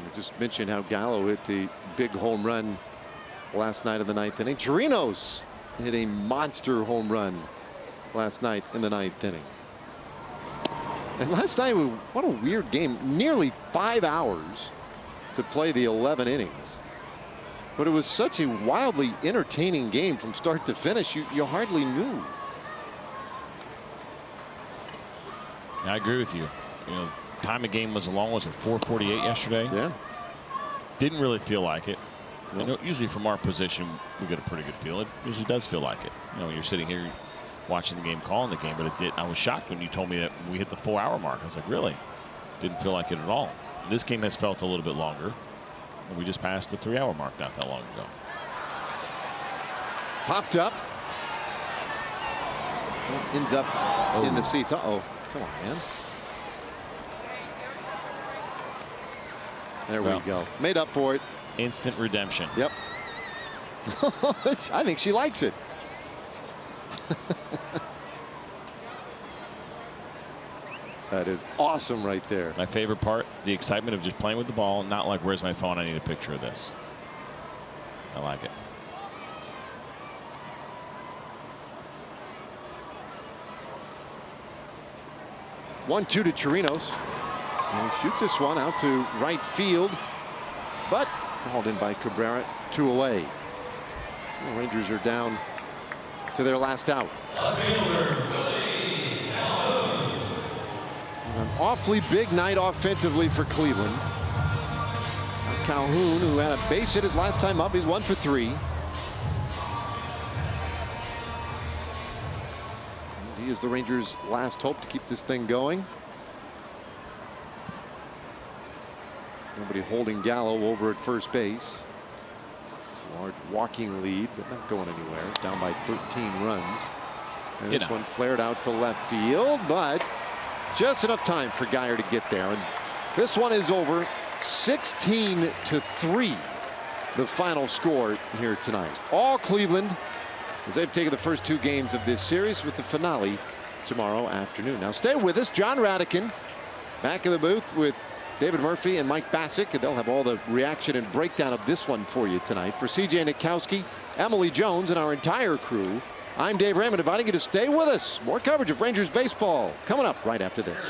We just mentioned how Gallo hit the big home run last night in the 9th inning. Chirinos hit a monster home run last night in the 9th inning. And last night, what a weird game. Nearly 5 hours to play the 11 innings. But it was such a wildly entertaining game from start to finish. You hardly knew. I agree with you. You know, time of game was as long as 4:48 yesterday. Yeah. Didn't really feel like it. You know, usually from our position, we get a pretty good feel. It usually does feel like it. You know, when you're sitting here watching the game, calling the game, but it did. I was shocked when you told me that we hit the 4-hour mark. I was like, really? Didn't feel like it at all. This game has felt a little bit longer. And we just passed the 3-hour mark not that long ago. Popped up. Ends up in the seats. Uh-oh. Come on, man. There we go. Made up for it. Instant redemption. Yep. I think she likes it. That is awesome right there. My favorite part, the excitement of just playing with the ball, not like, where's my phone? I need a picture of this. I like it. One-two to Chirinos. And he shoots this one out to right field, but hauled in by Cabrera. 2 away. The Rangers are down to their last out. An awfully big night offensively for Cleveland. Calhoun, who had a base hit his last time up, he's 1 for 3. He is the Rangers' last hope to keep this thing going. Nobody holding Gallo over at first base. It's a large walking lead, but not going anywhere. Down by 13 runs. And this one flared out to left field, but just enough time for Geyer to get there. And this one is over. 16-3, the final score here tonight. All Cleveland, as they've taken the first 2 games of this series, with the finale tomorrow afternoon. Now stay with us. John Radican back in the booth with David Murphy and Mike Bassick, and they'll have all the reaction and breakdown of this one for you tonight. For CJ Nitkowski, Emily Jones, and our entire crew, I'm Dave Raymond, inviting you to stay with us. More coverage of Rangers baseball coming up right after this.